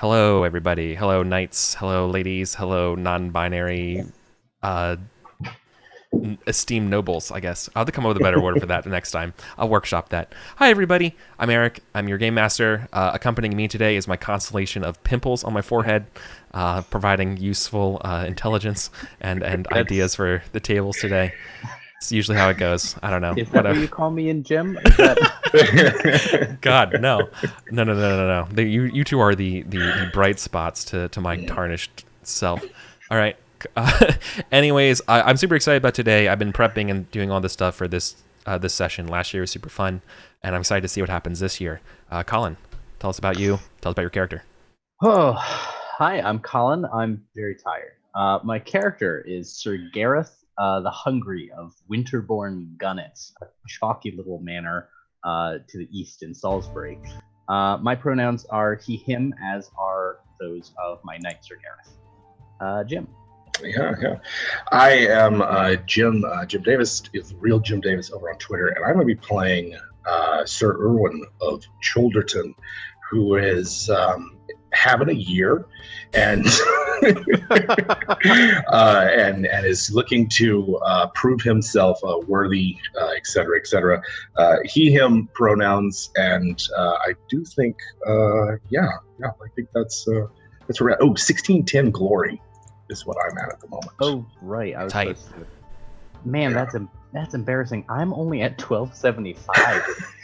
Hello, everybody. Hello, knights. Hello, ladies. Hello, non-binary, uh, esteemed nobles, I guess. I'll have to come up with a better word for that the next time. I'll workshop that. Hi, everybody. I'm Eric. I'm your game master. Accompanying me today is my constellation of pimples on my forehead, providing useful intelligence and ideas for the tables today. It's usually how it goes. I don't know. Is that what you call me in gym? Is that... God, no. You two are the bright spots to my tarnished self. All right. Anyways, I'm super excited about today. I've been prepping and doing all this stuff for this session. Last year was super fun, and I'm excited to see what happens this year. Colin, tell us about you. Tell us about your character. Oh, hi, I'm Colin. I'm very tired. My character is Sir Gareth the Hungry of Winterbourne Gunnet, a chalky little manor to the east in Salisbury. My pronouns are he, him, as are those of my knight, Sir Gareth. Jim. Yeah. I am Jim Davis, is real Jim Davis over on Twitter, and I'm going to be playing Sir Erwin of Cholderton, who is having a year and and is looking to prove himself worthy, et cetera, et cetera. He, him pronouns, and I do think, I think that's where we're at. 1610 glory is what I'm at the moment. Oh, right. I was Tight. supposed to... Man, that's embarrassing. I'm only at 1275.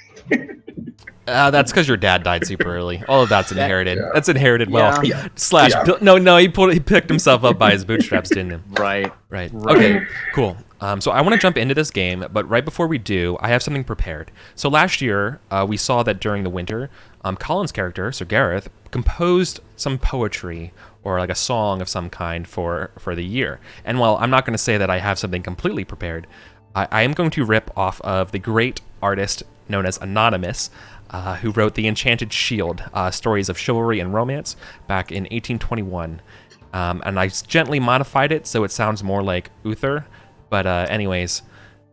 That's because your dad died super early. All of that's inherited. Yeah. That's inherited wealth. Yeah. Slash, Yeah. no, he picked himself up by his bootstraps, didn't he? Right. Right. Okay, cool. So I want to jump into this game, but right before we do, I have something prepared. So last year, we saw that during the winter, Colin's character, Sir Gareth, composed some poetry or like a song of some kind for the year. And while I'm not going to say that I have something completely prepared, I am going to rip off of the great artist known as Anonymous, who wrote The Enchanted Shield, stories of chivalry and romance back in 1821. And I gently modified it so it sounds more like Uther. But anyways,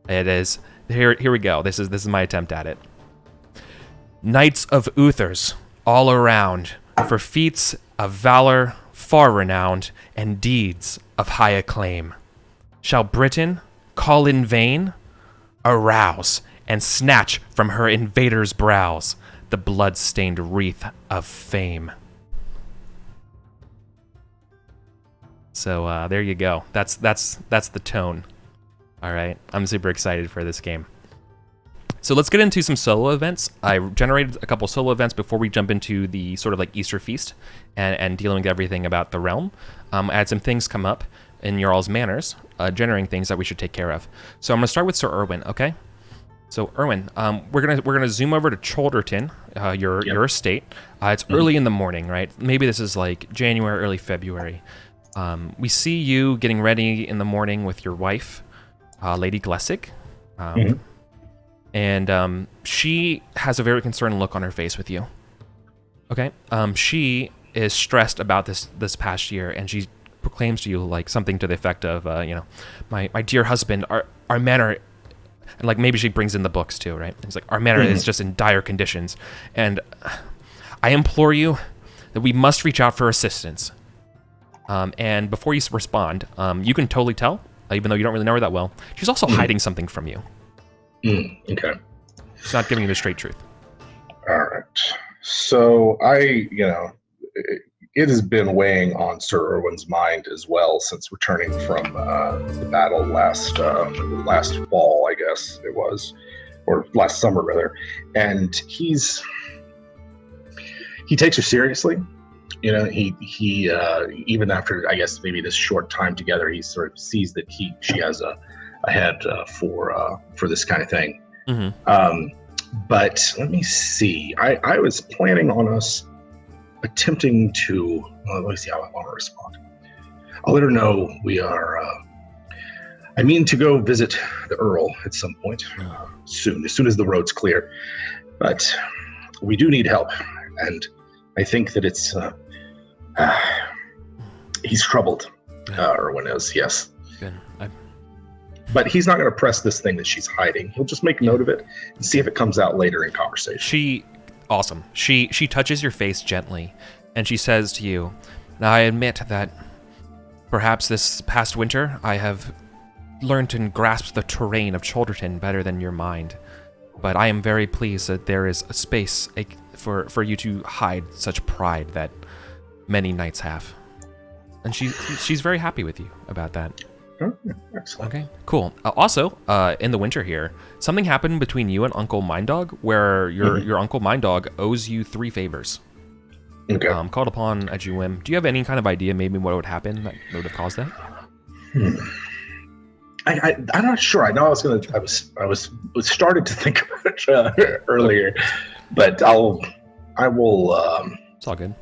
it is. Here we go. This is my attempt at it. Knights of Uthers, all around, for feats of valor far renowned, and deeds of high acclaim. Shall Britain call in vain? Arouse, and snatch from her invaders' brows the blood-stained wreath of fame. So there you go. That's the tone. All right, I'm super excited for this game. So let's get into some solo events. I generated a couple solo events before we jump into the sort of like Easter feast and dealing with everything about the realm. I had some things come up in your all's manors, generating things that we should take care of. So I'm gonna start with Sir Erwin, okay? So Erwin, we're gonna zoom over to Cholderton, your estate. It's early in the morning, right? Maybe this is like January, early February. We see you getting ready in the morning with your wife, Lady Glessic. And she has a very concerned look on her face with you. Okay? She is stressed about this past year, and she proclaims to you like something to the effect of, my dear husband, our manor, and like maybe she brings in the books too, right? It's like our manor is just in dire conditions, and I implore you that we must reach out for assistance. And before you respond, you can totally tell, even though you don't really know her that well, she's also hiding something from you. Okay. She's not giving you the straight truth. All right. So it has been weighing on Sir Erwin's mind as well since returning from the battle last fall, I guess it was, or last summer rather. And he takes her seriously. He even after, I guess, maybe this short time together, he sort of sees that she has a head for this kind of thing. But let me see. I was planning on us attempting to. Let me see how I want to respond. I'll let her know we are. I mean to go visit the Earl at some point soon, as soon as the road's clear. But we do need help, and I think that it's. He's troubled. Erwin is, yes. Good. But he's not going to press this thing that she's hiding. He'll just make note of it and see if it comes out later in conversation. She touches your face gently, and she says to you, "Now I admit that perhaps this past winter I have learned and grasped the terrain of Cholderton better than your mind. But I am very pleased that there is a space for you to hide such pride that many knights have." And she's very happy with you about that. Oh, excellent. Okay, cool. Also, in the winter here, something happened between you and Uncle Minddog where your Uncle Minddog owes you 3 favors. Okay. Called upon at your whim. Do you have any kind of idea maybe what would happen that would have caused that? I'm not sure. I know I was started to think about it earlier, but I will. It's all good.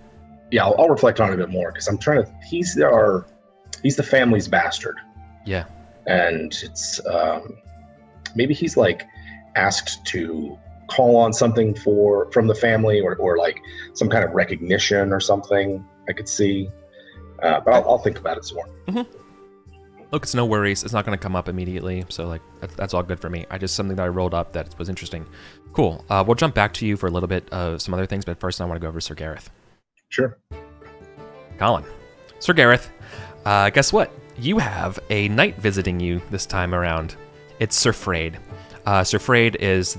Yeah, I'll reflect on it a bit more because I'm trying to. He's the family's bastard. Yeah. And it's maybe he's like asked to call on something from the family or like some kind of recognition or something. I could see, but I'll think about it some more. Mm-hmm. Look, it's no worries. It's not going to come up immediately, so like that's all good for me. Something that I rolled up that was interesting. Cool. We'll jump back to you for a little bit of some other things, but first I want to go over Sir Gareth. Sure. Colin. Sir Gareth, guess what? You have a knight visiting you this time around. It's Sir Frayed. Sir Frayed is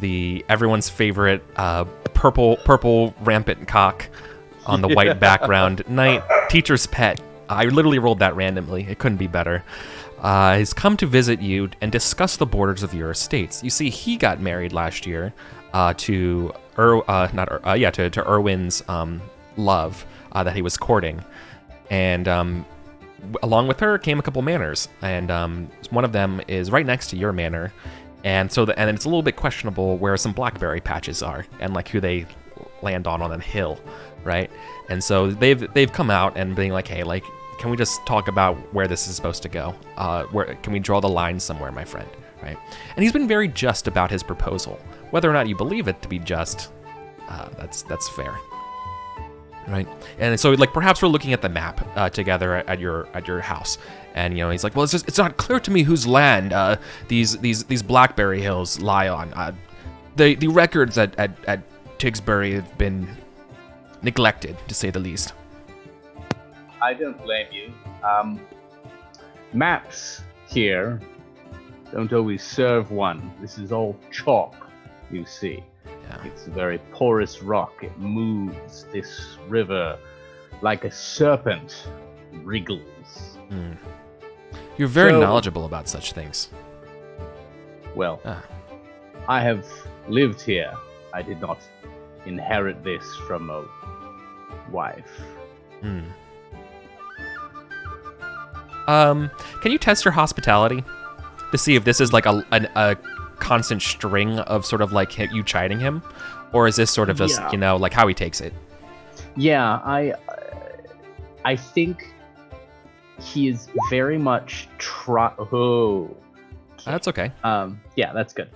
everyone's favorite purple rampant cock on the white background knight, teacher's pet. I literally rolled that randomly. It couldn't be better. He's come to visit you and discuss the borders of your estates. You see, he got married last year to Erwin's love that he was courting, and along with her came a couple manors, and one of them is right next to your manor, and and it's a little bit questionable where some blackberry patches are and like who they land on a hill, right? And so they've come out and being like, hey, like, can we just talk about where this is supposed to go? Where can we draw the line somewhere, my friend? Right? And he's been very just about his proposal. Whether or not you believe it to be just, that's fair, right? And so like perhaps we're looking at the map together at your house, and he's like, well, it's not clear to me whose land these blackberry hills lie on. The records at Tewkesbury have been neglected, to say the least. I don't blame you. Maps here don't always serve one. This is all chalk, you see. Yeah. It's a very porous rock. It moves. This river, like a serpent, wriggles. Mm. You're very knowledgeable about such things. Well, I have lived here. I did not inherit this from a wife. Can you test your hospitality to see if this is like a constant string of sort of like you chiding him, or is this sort of just like how he takes it? Yeah, I think he is very much That's okay. Yeah, that's good.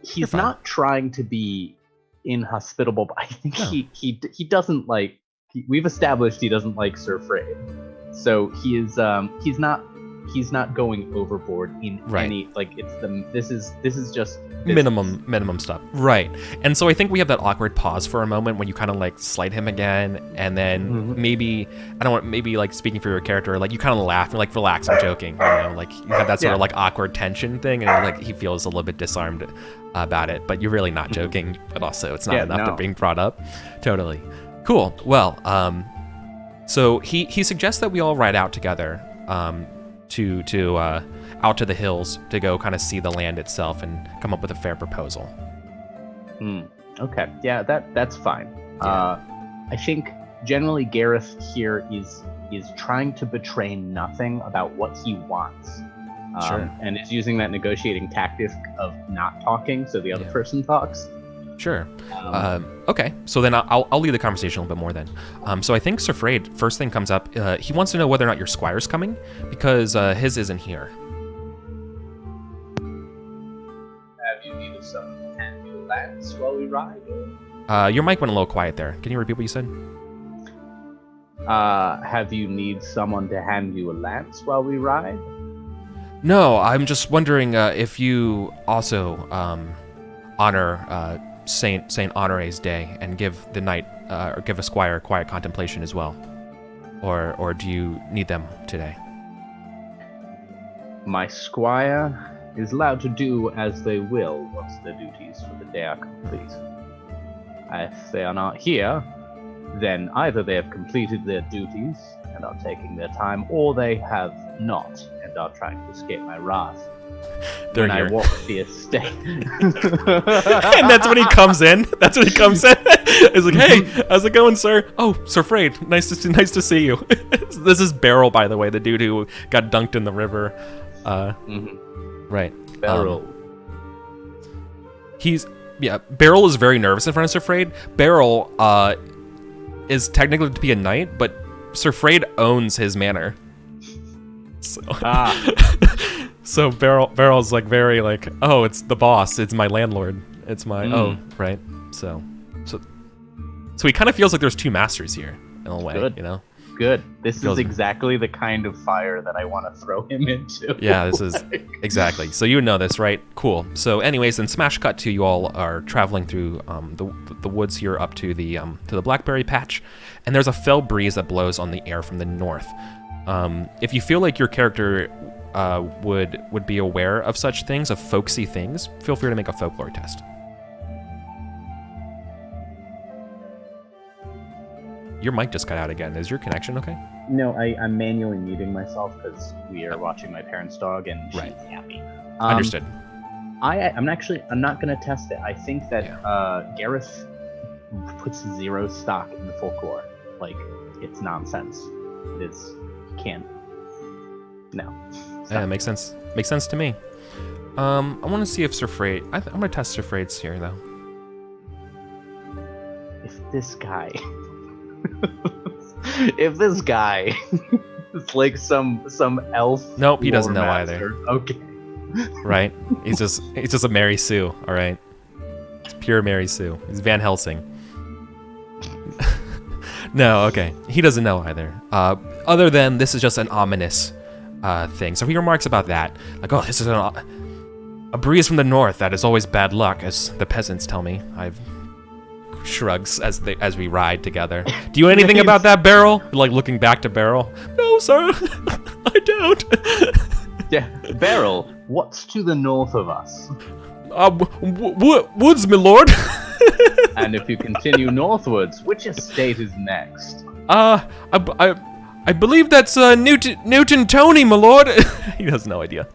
He's not trying to be inhospitable, but I think he doesn't like. We've established he doesn't like Sir Frayed, so he is he's not going overboard in any like this is just minimum stuff, right? And so I think we have that awkward pause for a moment when you kind of like slight him again, and then maybe like speaking for your character, like you kind of laugh and like relax, I'm joking, like you have that sort of like awkward tension thing, and like he feels a little bit disarmed about it, but you're really not joking, but also it's not enough to being brought up. Totally. Cool. Well, so he suggests that we all ride out together to out to the hills to go kind of see the land itself and come up with a fair proposal. Okay. Yeah, that's fine. Yeah. I think generally Gareth here is trying to betray nothing about what he wants. Sure. And is using that negotiating tactic of not talking so the other person talks. Sure. Okay, so then I'll lead the conversation a little bit more then. So I think Sir Frayed, first thing comes up, he wants to know whether or not your squire's coming, because his isn't here. Have you needed some hand you lands while we ride? Your mic went a little quiet there. Can you repeat what you said? Have you need someone to hand you a lance while we ride? No, I'm just wondering if you also honor Saint Honore's day and give the knight or give a squire quiet contemplation as well, or do you need them today? My squire is allowed to do as they will once their duties for the day are complete. If they are not here, then either they have completed their duties and are taking their time, or they have not and are trying to escape my wrath. They're when here. I walk the estate. And that's when he comes in. He's like, "Hey, how's it going, sir? Oh, Sir Frayed, nice to see you." This is Beryl, by the way, the dude who got dunked in the river. Right. Beryl. Beryl is very nervous in front of Sir Frayed. Beryl is technically to be a knight, but Sir Frayed owns his manor. So, so Beryl's like very like, oh, it's the boss, it's my landlord, it's my right. So he kind of feels like there's two masters here in a way. Good. You know. Good. This is exactly the kind of fire that I want to throw him into. Yeah, this is exactly. So you know this, right? Cool. So, anyways, then smash cut to you all are traveling through the woods here up to the blackberry patch, and there's a fell breeze that blows on the air from the north. If you feel like your character would be aware of such things, of folksy things, feel free to make a folklore test. Your mic just cut out again. Is your connection okay? No, I'm manually muting myself because we are watching my parents' dog and she's Right. happy. Understood. I'm not gonna test it. I think that Gareth puts zero stock in the folklore. Like, it's nonsense. It is can't. No. Yeah, makes sense. Makes sense to me. I want to see if Sir Frayed. I'm gonna test Sir Frayed's here though. If this guy is like some elf. Nope, he doesn't know lore either. master. Okay. Right? He's just a Mary Sue, all right? It's pure Mary Sue. He's Van Helsing. No, okay. He doesn't know either. Other than this is just an ominous thing. So he remarks about that. Like, oh, this is a breeze from the north that is always bad luck, as the peasants tell me. I've shrugs as we ride together. Do you know anything about that, Beryl? Like, looking back to Beryl. No, sir. I don't. Yeah, Beryl, what's to the north of us? Woods, my lord. And if you continue northwards, which estate is next? I believe that's Newton Tony, my lord. He has no idea.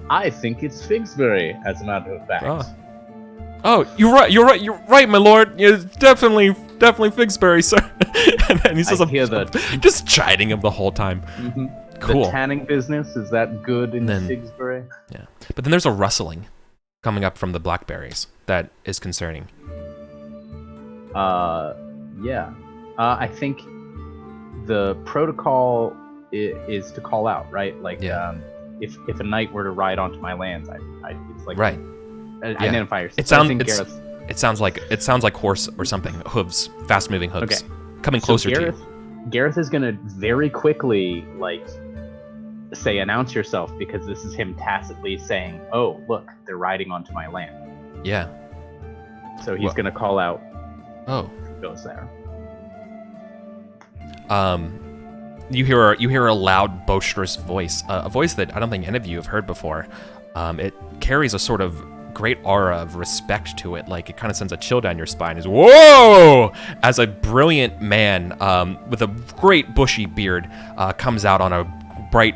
I think it's Figsbury, as a matter of fact. Oh, you're right, my lord. Yeah, definitely Figsbury, sir. And then he says, just chiding him the whole time. Mm-hmm. Cool. The tanning business, is that good in Figsbury? Yeah, but then there's a rustling coming up from the blackberries that is concerning. Yeah. I think the protocol is to call out, right? Like, if a knight were to ride onto my lands, it's like right. Identifiers. It sounds like horse or something. Hooves, fast-moving hooves, coming closer to you. Gareth is gonna very quickly say, announce yourself, because this is him tacitly saying, "Oh, look, they're riding onto my land." Yeah. So he's gonna call out. Oh. Who goes there? You hear a loud, boisterous voice, a voice that I don't think any of you have heard before. It carries a sort of great aura of respect to it. Like, it kind of sends a chill down your spine. Is whoa! As a brilliant man with a great bushy beard comes out on a bright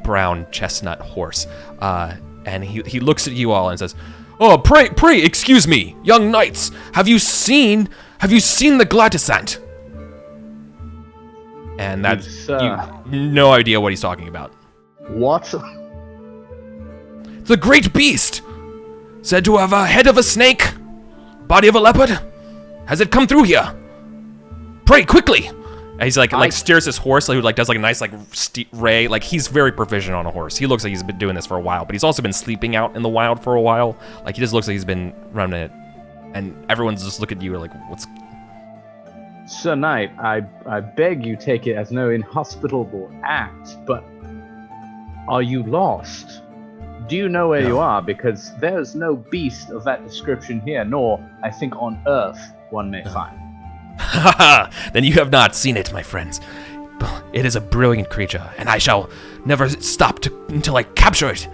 brown chestnut horse, and he looks at you all and says, "Oh, pray, excuse me, young knights. Have you seen the Gladysant?" And that's no idea what he's talking about. What? The great beast, said to have a head of a snake, body of a leopard. Has it come through here? Pray, quickly. And he's like steers his horse, like does like a nice ray. Like, he's very proficient on a horse. He looks like he's been doing this for a while, but he's also been sleeping out in the wild for a while. Like, he just looks like he's been running it, and everyone's just looking at you like, what's... Sir Knight, I beg you take it as no inhospitable act, but are you lost? Do you know where No. you are? Because there's no beast of that description here, nor, I think, on Earth one may find. Ha ha! Then you have not seen it, my friends. It is a brilliant creature, and I shall never stop until I capture it.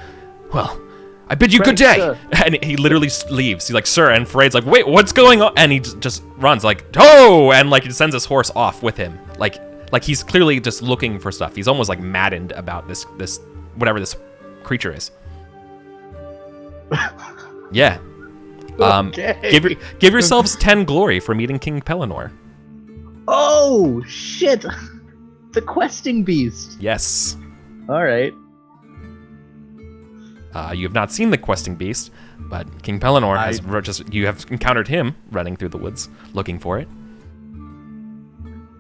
Well, I bid you good day. Sir. And he literally leaves. He's like, sir, and Freyd's like, wait, what's going on? And he just runs like, oh, and like he sends his horse off with him. Like he's clearly just looking for stuff. He's almost like maddened about this whatever this creature is. Yeah. Okay. Give yourselves 10 glory for meeting King Pelinore. Oh, shit! The questing beast! Yes. Alright. You have not seen the questing beast, but King Pelinore you have encountered him running through the woods looking for it.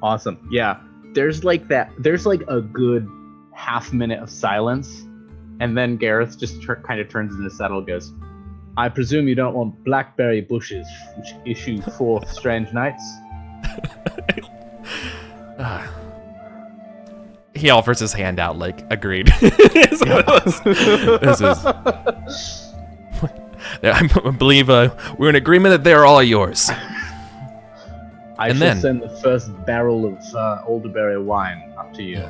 Awesome. Yeah. There's like a good half minute of silence, and then Gareth just kind of turns in the saddle and goes, I presume you don't want blackberry bushes which issue forth strange nights? He offers his hand out, like, agreed. This is... I believe we're in agreement that they're all yours. I shall send the first barrel of elderberry wine up to you.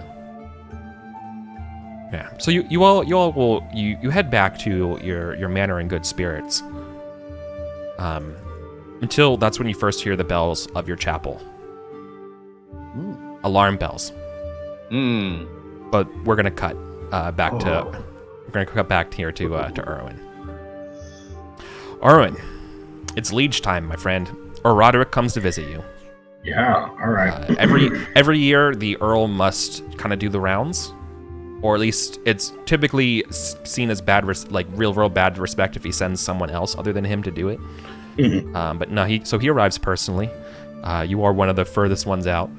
Yeah. So you all will head back to your manor in good spirits. Until that's when you first hear the bells of your chapel. Alarm bells. But we're gonna cut back here to Erwin. Erwin, it's liege time, my friend. Earl Roderick comes to visit you. Yeah. All right. Every year, the Earl must kind of do the rounds, or at least it's typically seen as real bad respect if he sends someone else other than him to do it. Mm-hmm. But no, he arrives personally. You are one of the furthest ones out.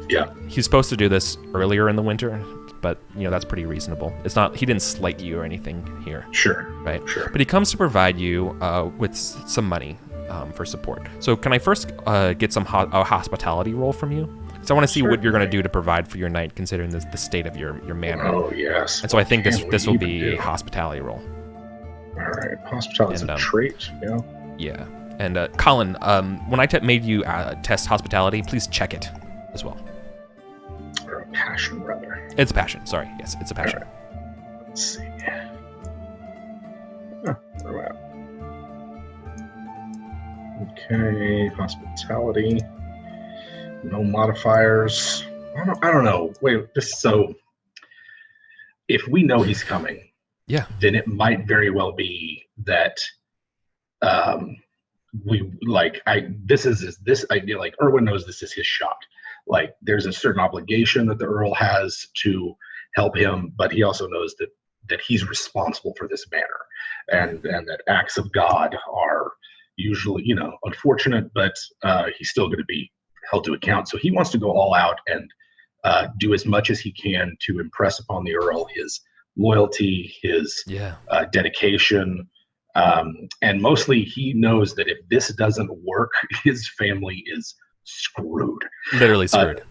Yeah. He's supposed to do this earlier in the winter, but that's pretty reasonable. It's not, he didn't slight you or anything here. Sure. Right. Sure. But he comes to provide you with some money for support. So can I first get a hospitality roll from you? Because I want to see what you're going to do to provide for your night, considering the state of your manor. Oh yes. And so I think this will be a hospitality roll. All right. Hospitality is a trait. Yeah. Yeah. And Colin, when I made you test hospitality, please check it as well. Or a passion, rather. It's a passion. Sorry. Yes, it's a passion. All right. Let's see. Where am I at? Okay, hospitality. No modifiers. I don't know. Wait, so if we know he's coming, yeah, then it might very well be that this idea, like Erwin knows this is his shot. Like there's a certain obligation that the Earl has to help him, but he also knows that he's responsible for this manor, and that acts of God are usually, unfortunate, but he's still going to be held to account. So he wants to go all out and do as much as he can to impress upon the Earl his loyalty, his dedication, and mostly he knows that if this doesn't work, his family is screwed. Literally screwed.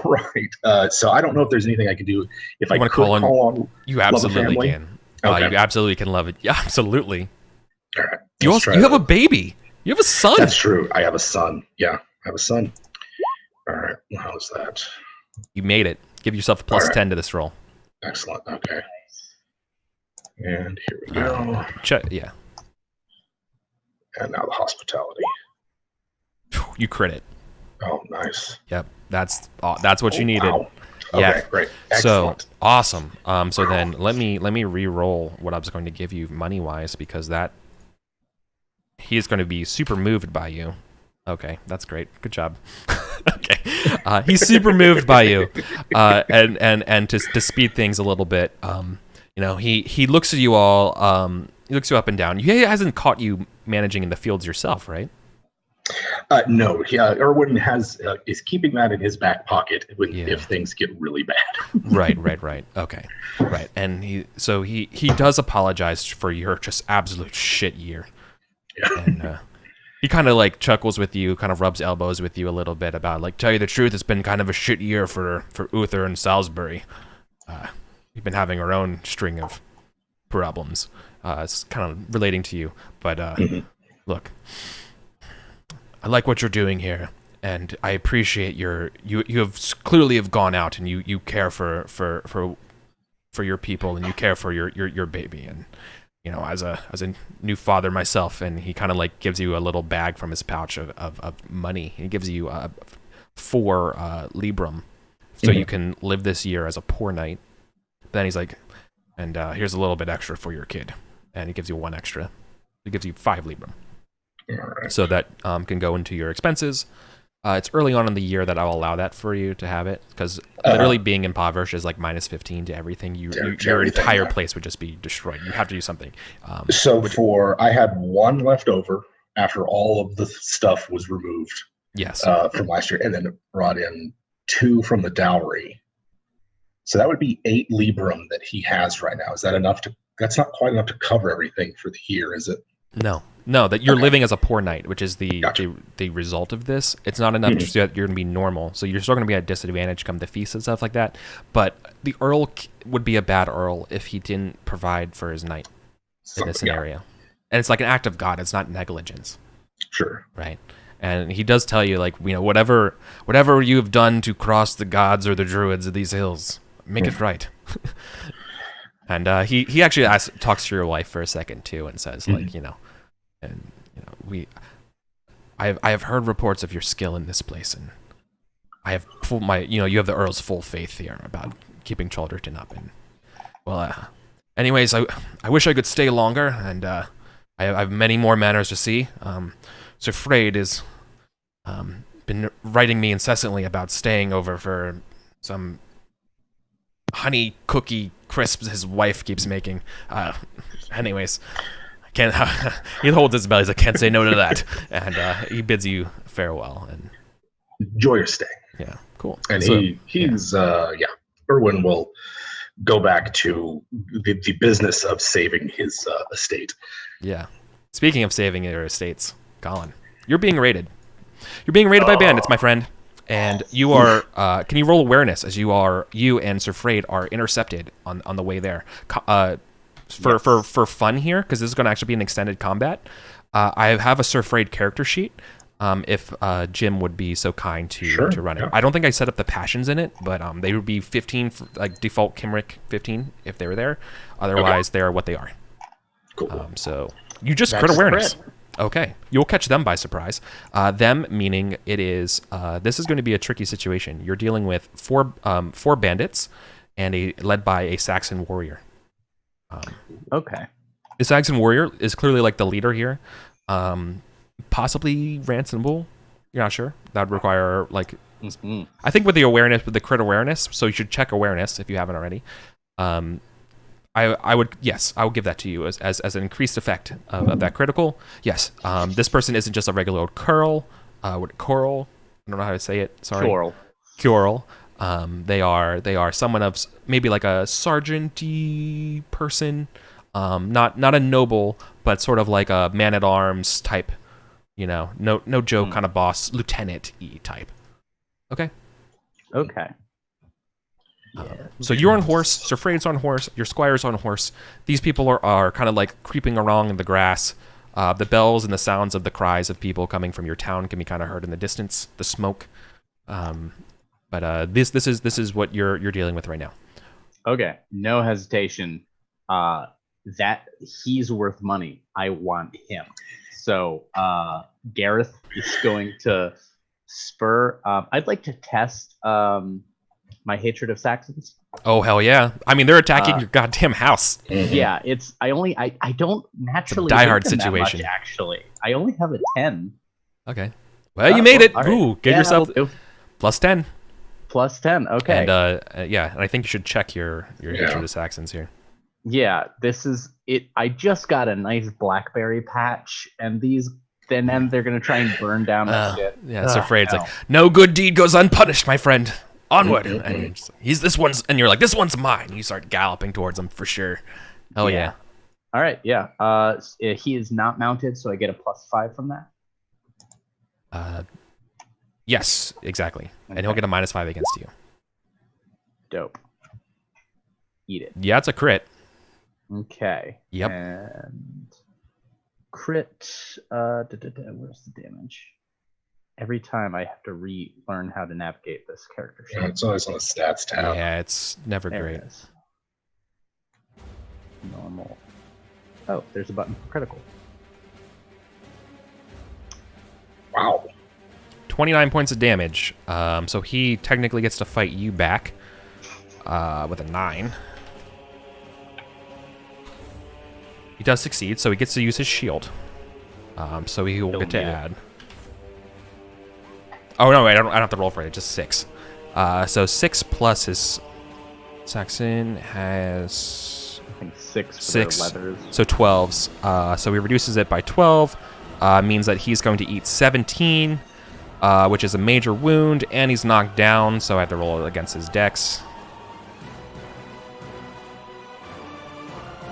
Right. So I don't know if there's anything I can do. If I could call on, you absolutely can. Okay. You absolutely can love it. Yeah, absolutely. All right. You have a baby. You have a son. That's true. I have a son. Yeah, I have a son. All right. How's that? You made it. Give yourself a plus 10 to this roll. Excellent. Okay. And here we go. Yeah. And now the hospitality. You crit it. Oh, nice. Yep. That's what you needed. Wow. Okay, yeah. Great. Excellent. So awesome. So then let me re-roll what I was going to give you money wise, because he is going to be super moved by you. Okay, that's great. Good job. Okay, he's super moved by you, and to speed things a little bit. He looks at you all. He looks you up and down. He hasn't caught you managing in the fields yourself, right? No, Erwin is keeping that in his back pocket if things get really bad. Right. Okay, right. And he does apologize for your just absolute shit year. Yeah. And he kind of like chuckles with you, kind of rubs elbows with you a little bit about like, tell you the truth, it's been kind of a shit year for Uther and Salisbury. We've been having our own string of problems. It's kind of relating to you, but look, I like what you're doing here, and I appreciate you have clearly have gone out and you care for your people, and you care for your baby, and you know, as a new father myself, and he kind of like gives you a little bag from his pouch of money. He gives you 4 librum, so you can live this year as a poor knight. Then he's like, and here's a little bit extra for your kid, and he gives you 1 extra. He gives you 5 librum, so that can go into your expenses. It's early on in the year that I'll allow that for you to have it, because literally being impoverished is like -15 to everything. Your entire place would just be destroyed. You have to do something. I had 1 left over after all of the stuff was removed. Yes. From last year, and then brought in 2 from the dowry. So that would be 8 librum that he has right now. Is that enough to? That's not quite enough to cover everything for the year, is it? No, that you're living as a poor knight, which is the result of this. It's not enough so that you're going to be normal. So you're still going to be at disadvantage come the feast and stuff like that. But the Earl would be a bad Earl if he didn't provide for his knight in this scenario. And it's like an act of God. It's not negligence. Sure. Right. And he does tell you, like, you know, whatever you have done to cross the gods or the druids of these hills, make it right. And he actually talks to your wife for a second too, and says, like, you know, and you know, I have heard reports of your skill in this place, and I have you have the Earl's full faith here about keeping Chalderton up. And well, anyways, I wish I could stay longer, and I have many more manors to see. Sir Frade has been writing me incessantly about staying over for some honey cookie crisps his wife keeps making. Anyways, I can't. He holds his belly. He's like, can't say no to that, and he bids you farewell and enjoy your stay. Yeah, cool. And so, Erwin will go back to the business of saving his estate. Yeah. Speaking of saving your estates, Colin, you're being raided. You're being raided by bandits, my friend. And you are, can you roll awareness as you and Sir Frade are intercepted on the way there? For fun here, because this is going to actually be an extended combat, I have a Sir Frade character sheet. If Jim would be so kind to run it. Yeah. I don't think I set up the passions in it, but they would be 15, like default Kimrick 15 if they were there. Otherwise, they are what they are. Cool. So you just crit awareness. Okay. You'll catch them by surprise. Them meaning it is, this is going to be a tricky situation. You're dealing with four bandits and led by a Saxon warrior. Okay. The Saxon warrior is clearly like the leader here. Possibly ransomable. You're not sure. That would require like, I think with the crit awareness, so you should check awareness if you haven't already. I would give that to you as an increased effect of that critical. Yes. This person isn't just a regular old Coral. Coral. I don't know how to say it. Sorry. Coral. They are someone of maybe like a sergeant-y person. Not a noble, but sort of like a man-at-arms type. You know, no joke kind of boss, lieutenant-y type. Okay. Okay. So you're on horse, Sir Frade's on horse, your squire's on horse. These people are kind of like creeping along in the grass. The bells and the sounds of the cries of people coming from your town can be kind of heard in the distance. The smoke, but this is what you're dealing with right now. Okay, no hesitation. That he's worth money. I want him. So Gareth is going to spur. I'd like to test my hatred of Saxons. Oh hell yeah! I mean, they're attacking your goddamn house. Yeah, I don't naturally. It's a diehard situation. Much, actually, I only have a 10. Okay. Well, you made it. Right. Ooh, give yourself plus 10. Plus 10. Okay. And and I think you should check your hatred of Saxons here. Yeah, this is it. I just got a nice blackberry patch, and then they're gonna try and burn down that shit. Yeah, it's afraid. It's like no good deed goes unpunished, my friend. Onward. And he's this one's, and you're like, this one's mine. You start galloping towards him for sure. Oh yeah. All right. Yeah. He is not mounted, so I get a +5 from that. Yes, exactly. Okay. And he'll get a -5 against you. Dope. Eat it. Yeah, it's a crit. Okay. Yep. And crit. Where's the damage? Every time I have to relearn how to navigate this character sheet. Yeah, it's always on the stats tab. Yeah, it's never There great. it is. Normal. Oh, there's a button for critical. Wow. 29 points of damage. So he technically gets to fight you back with a 9. He does succeed, so he gets to use his shield. So he will get to add. Oh no, wait, I don't have to roll for it. Just 6. So 6 plus his Saxon has I think 6 for 6. the leathers. So 12s. So he reduces it by 12. Means that he's going to eat 17, which is a major wound, and he's knocked down. So I have to roll it against his dex.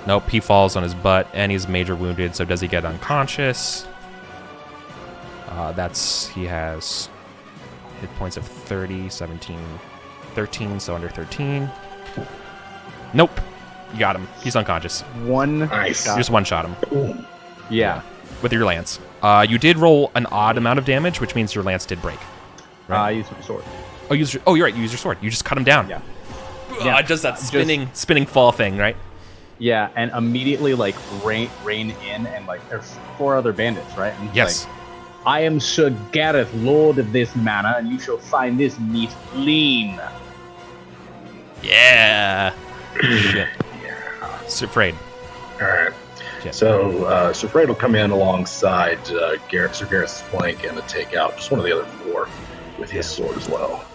Nope, he falls on his butt, and he's major wounded. So does he get unconscious? He has hit points of 30, 17, 13, so under 13. Nope, you got him. He's unconscious. Nice. You just one-shot him. Boom. Yeah. With your lance. You did roll an odd amount of damage, which means your lance did break. I used my sword. Oh, you're right. You use your sword. You just cut him down. Yeah. Yeah, just that spinning fall thing, right? Yeah, and immediately like rein in, and like there's 4 other bandits, right? And Yes. Like, I am Sir Gareth, lord of this manor, and you shall find this meat lean. Yeah. Shit. Yeah. Sir Frayed. All right. Shit. So Sir Fred will come in alongside Sir Gareth's flank and to take out just one of the other 4 with his sword as well.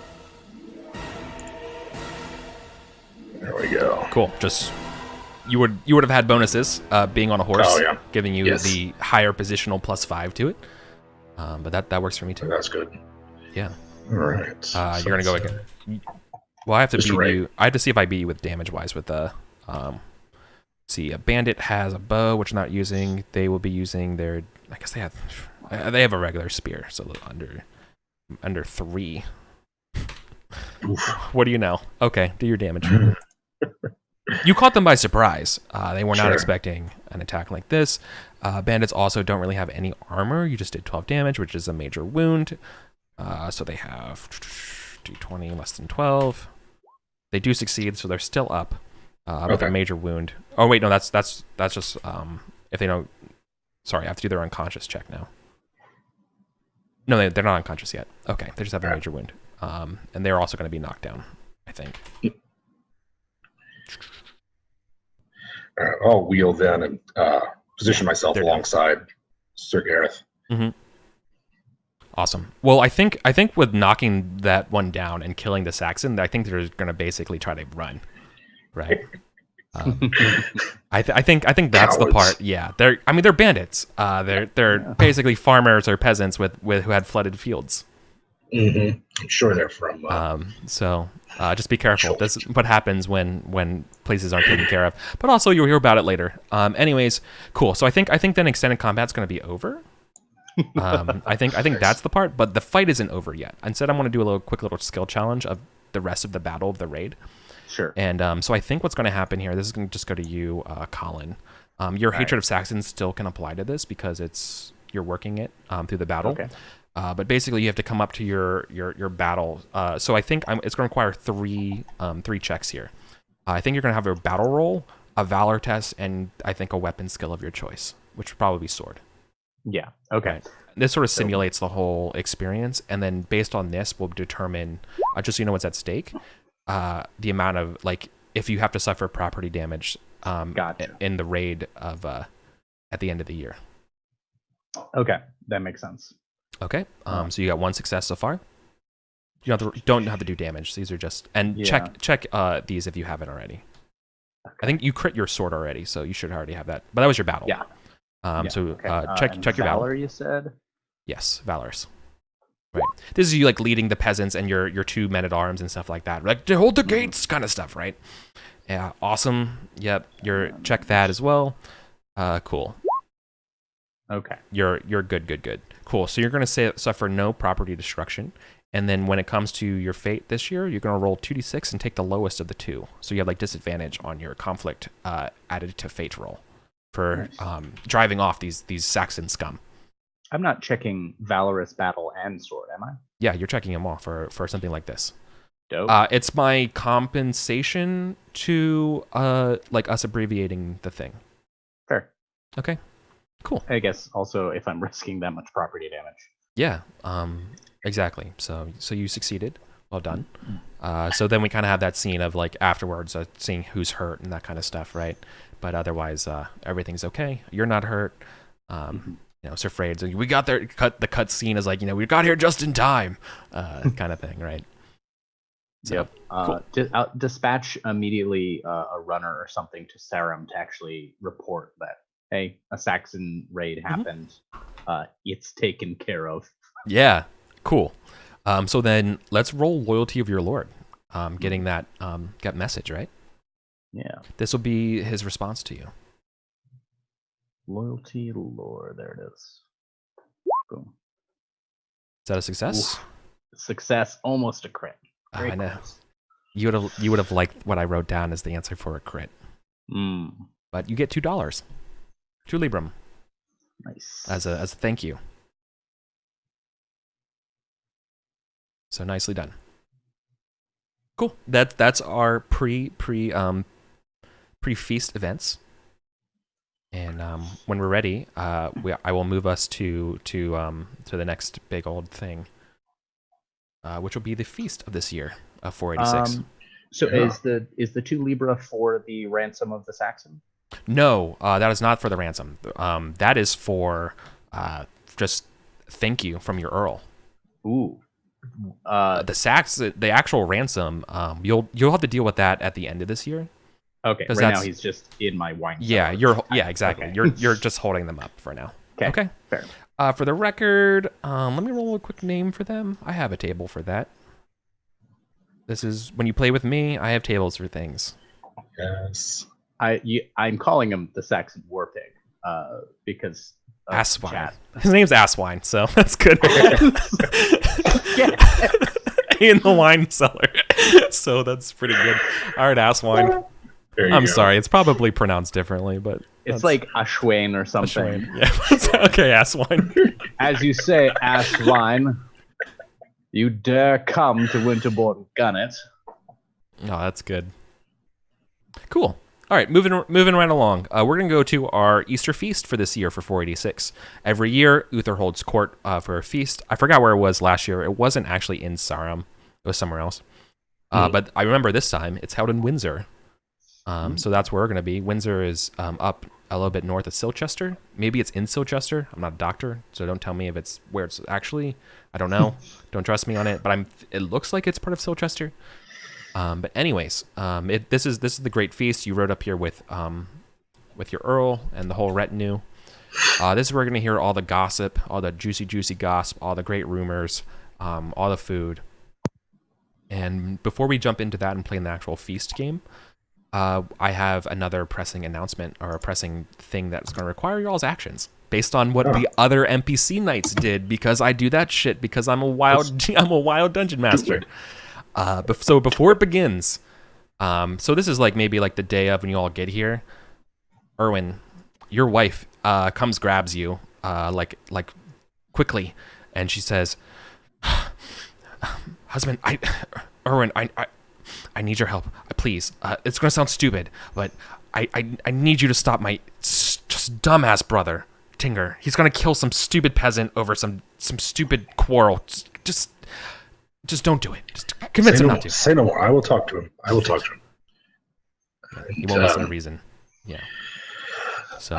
There we go. Cool. Just you would have had bonuses being on a horse, giving you the higher positional +5 to it. But that works for me too. That's good. Yeah. All right. You're gonna go again. Well, I have to beat you. I have to see if I beat you with damage wise with the. See, a bandit has a bow, which I'm not using. They will be using their. I guess they have a regular spear, so under 3. Oof. What do you know? Okay, do your damage. You caught them by surprise. They were not expecting an attack like this. Bandits also don't really have any armor. You just did 12 damage, which is a major wound. So they have d20 less than 12. They do succeed, so they're still up with a major wound. Oh wait, no, that's just if they don't. Sorry, I have to do their unconscious check now. No, they're not unconscious yet. Okay, they just have a major wound, and they're also going to be knocked down, I think. I'll wheel then and position myself alongside Sir Gareth. Mm-hmm. Awesome. Well, I think with knocking that one down and killing the Saxon, I think they're going to basically try to run, right? I think that's the part. Yeah, they're bandits. They're basically farmers or peasants with who had flooded fields. Mm-hmm. I'm sure they're from. So just be careful. That's what happens when places aren't taken care of. But also you'll hear about it later. Anyways, cool. So I think then extended combat's going to be over. I think that's the part, but the fight isn't over yet. Instead, I'm going to do a quick little skill challenge of the rest of the battle of the raid. Sure. And so I think what's going to happen here. This is going to just go to you, Colin. Your hatred of Saxons still can apply to this because you're working it through the battle. Okay. But basically, you have to come up to your battle. So I think it's going to require three checks here. I think you're going to have a battle roll, a valor test, and I think a weapon skill of your choice, which would probably be sword. Yeah. Okay. Right. This sort of simulates the whole experience, and then based on this, we'll determine, just so you know what's at stake, the amount of, if you have to suffer property damage in the raid of at the end of the year. Okay, that makes sense. Okay, so you got 1 success so far. You don't have to do damage. These are just check these if you haven't already. Okay. I think you crit your sword already, so you should already have that. But that was your battle. Yeah. Check your valor, valor. You said. Yes, valorous. Right. This is you leading the peasants and your 2 men at arms and stuff like that. Hold the gates, kind of stuff, right? Yeah, awesome. Yep, check that as well. Cool. Okay. You're good. Cool. So you're going to suffer no property destruction, And then when it comes to your fate this year, you're going to roll 2d6 and take the lowest of the two. So you have like disadvantage on your conflict added to fate roll for driving off these Saxon scum. I'm not checking valorous battle and sword, am I? Yeah, you're checking them off for something like this. Dope. It's my compensation to like us abbreviating the thing. Fair. Okay, cool. I guess also if I'm risking that much property damage. Yeah, exactly. So you succeeded. Well done. So then we kind of have that scene of like afterwards, seeing who's hurt and that kind of stuff, right? But otherwise, everything's okay. You're not hurt. You know, Sir Frayed, we got there. The cut scene is like, you know, we got here just in time, kind of thing, right? So, Yep. Cool. Dispatch immediately a runner or something to Sarum to actually report that, hey, a Saxon raid happened. It's taken care of. Yeah, cool. So then let's roll Loyalty of Your Lord. Getting that message, right? Yeah. This will be his response to you. Loyalty Lord, there it is. Boom. Is that a success? Ooh. Success, almost a crit. I know. You would have liked what I wrote down as the answer for a crit. But you get $2. 2 Librum. Nice. As a thank you. So nicely done. Cool. That's our pre-feast events. And when we're ready, I will move us to the next big old thing, which will be the feast of this year of 486. So is the 2 Libra for the ransom of the Saxon? No, that is not for the ransom. That is for just thank you from your Earl. Ooh. The actual ransom, you'll have to deal with that at the end of this year. Okay, right now he's just in my wine cellar. Exactly. Okay. You're just holding them up for now. Okay, fair. For the record, let me roll a quick name for them. I have a table for that. This is when you play with me. I have tables for things. Yes. I'm calling him the Saxon War Pig because Asswine. His name's Asswine, so that's good. In the wine cellar, so that's pretty good. All right, Asswine. I'm sorry, it's probably pronounced differently, but it's like Ashwain or something. Ashwain. Yeah. Okay, Asswine. As you say, Asswine, you dare come to Winterborn Gunnet. Oh, that's good. Cool. All right, moving right along. We're going to go to our Easter feast for this year for 486. Every year, Uther holds court for a feast. I forgot where it was last year. It wasn't actually in Sarum. It was somewhere else. But I remember this time it's held in Windsor. So that's where we're going to be. Windsor is up a little bit north of Silchester. Maybe it's in Silchester. I'm not a doctor, so don't tell me if it's where it's actually. I don't know. Don't trust me on it. But it looks like it's part of Silchester. But anyways, this is the great feast you wrote up here with your Earl and the whole retinue. This is where we're going to hear all the gossip, all the juicy gossip, all the great rumors, all the food. And before we jump into that and play in the actual feast game, I have another pressing announcement or a pressing thing that's going to require y'all's actions based on what the other NPC knights did, because I do that shit because I'm a wild dungeon master. So before it begins, so this is like maybe like the day of when you all get here. Erwin, your wife comes, grabs you like quickly, and she says, "Husband, Erwin, I need your help, please. It's gonna sound stupid, but I need you to stop my just dumbass brother, Tinger. He's gonna kill some stupid peasant over some stupid quarrel. Just don't do it. Just convince him not to." Say no more. I will talk to him. He won't listen to reason. Yeah. So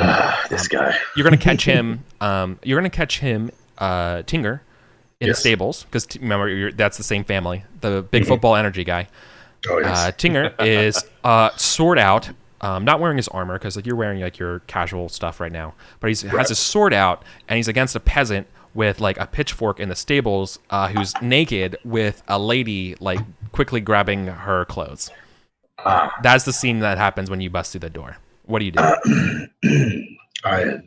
this guy. You're gonna catch him. Tinger, in the stables, because remember that's the same family. The big football energy guy. Oh yes. Tinger is sword out. Not wearing his armor because like you're wearing like your casual stuff right now. But has his sword out and he's against a peasant with like a pitchfork in the stables, who's naked with a lady like quickly grabbing her clothes. That's the scene that happens when you bust through the door. What do you do?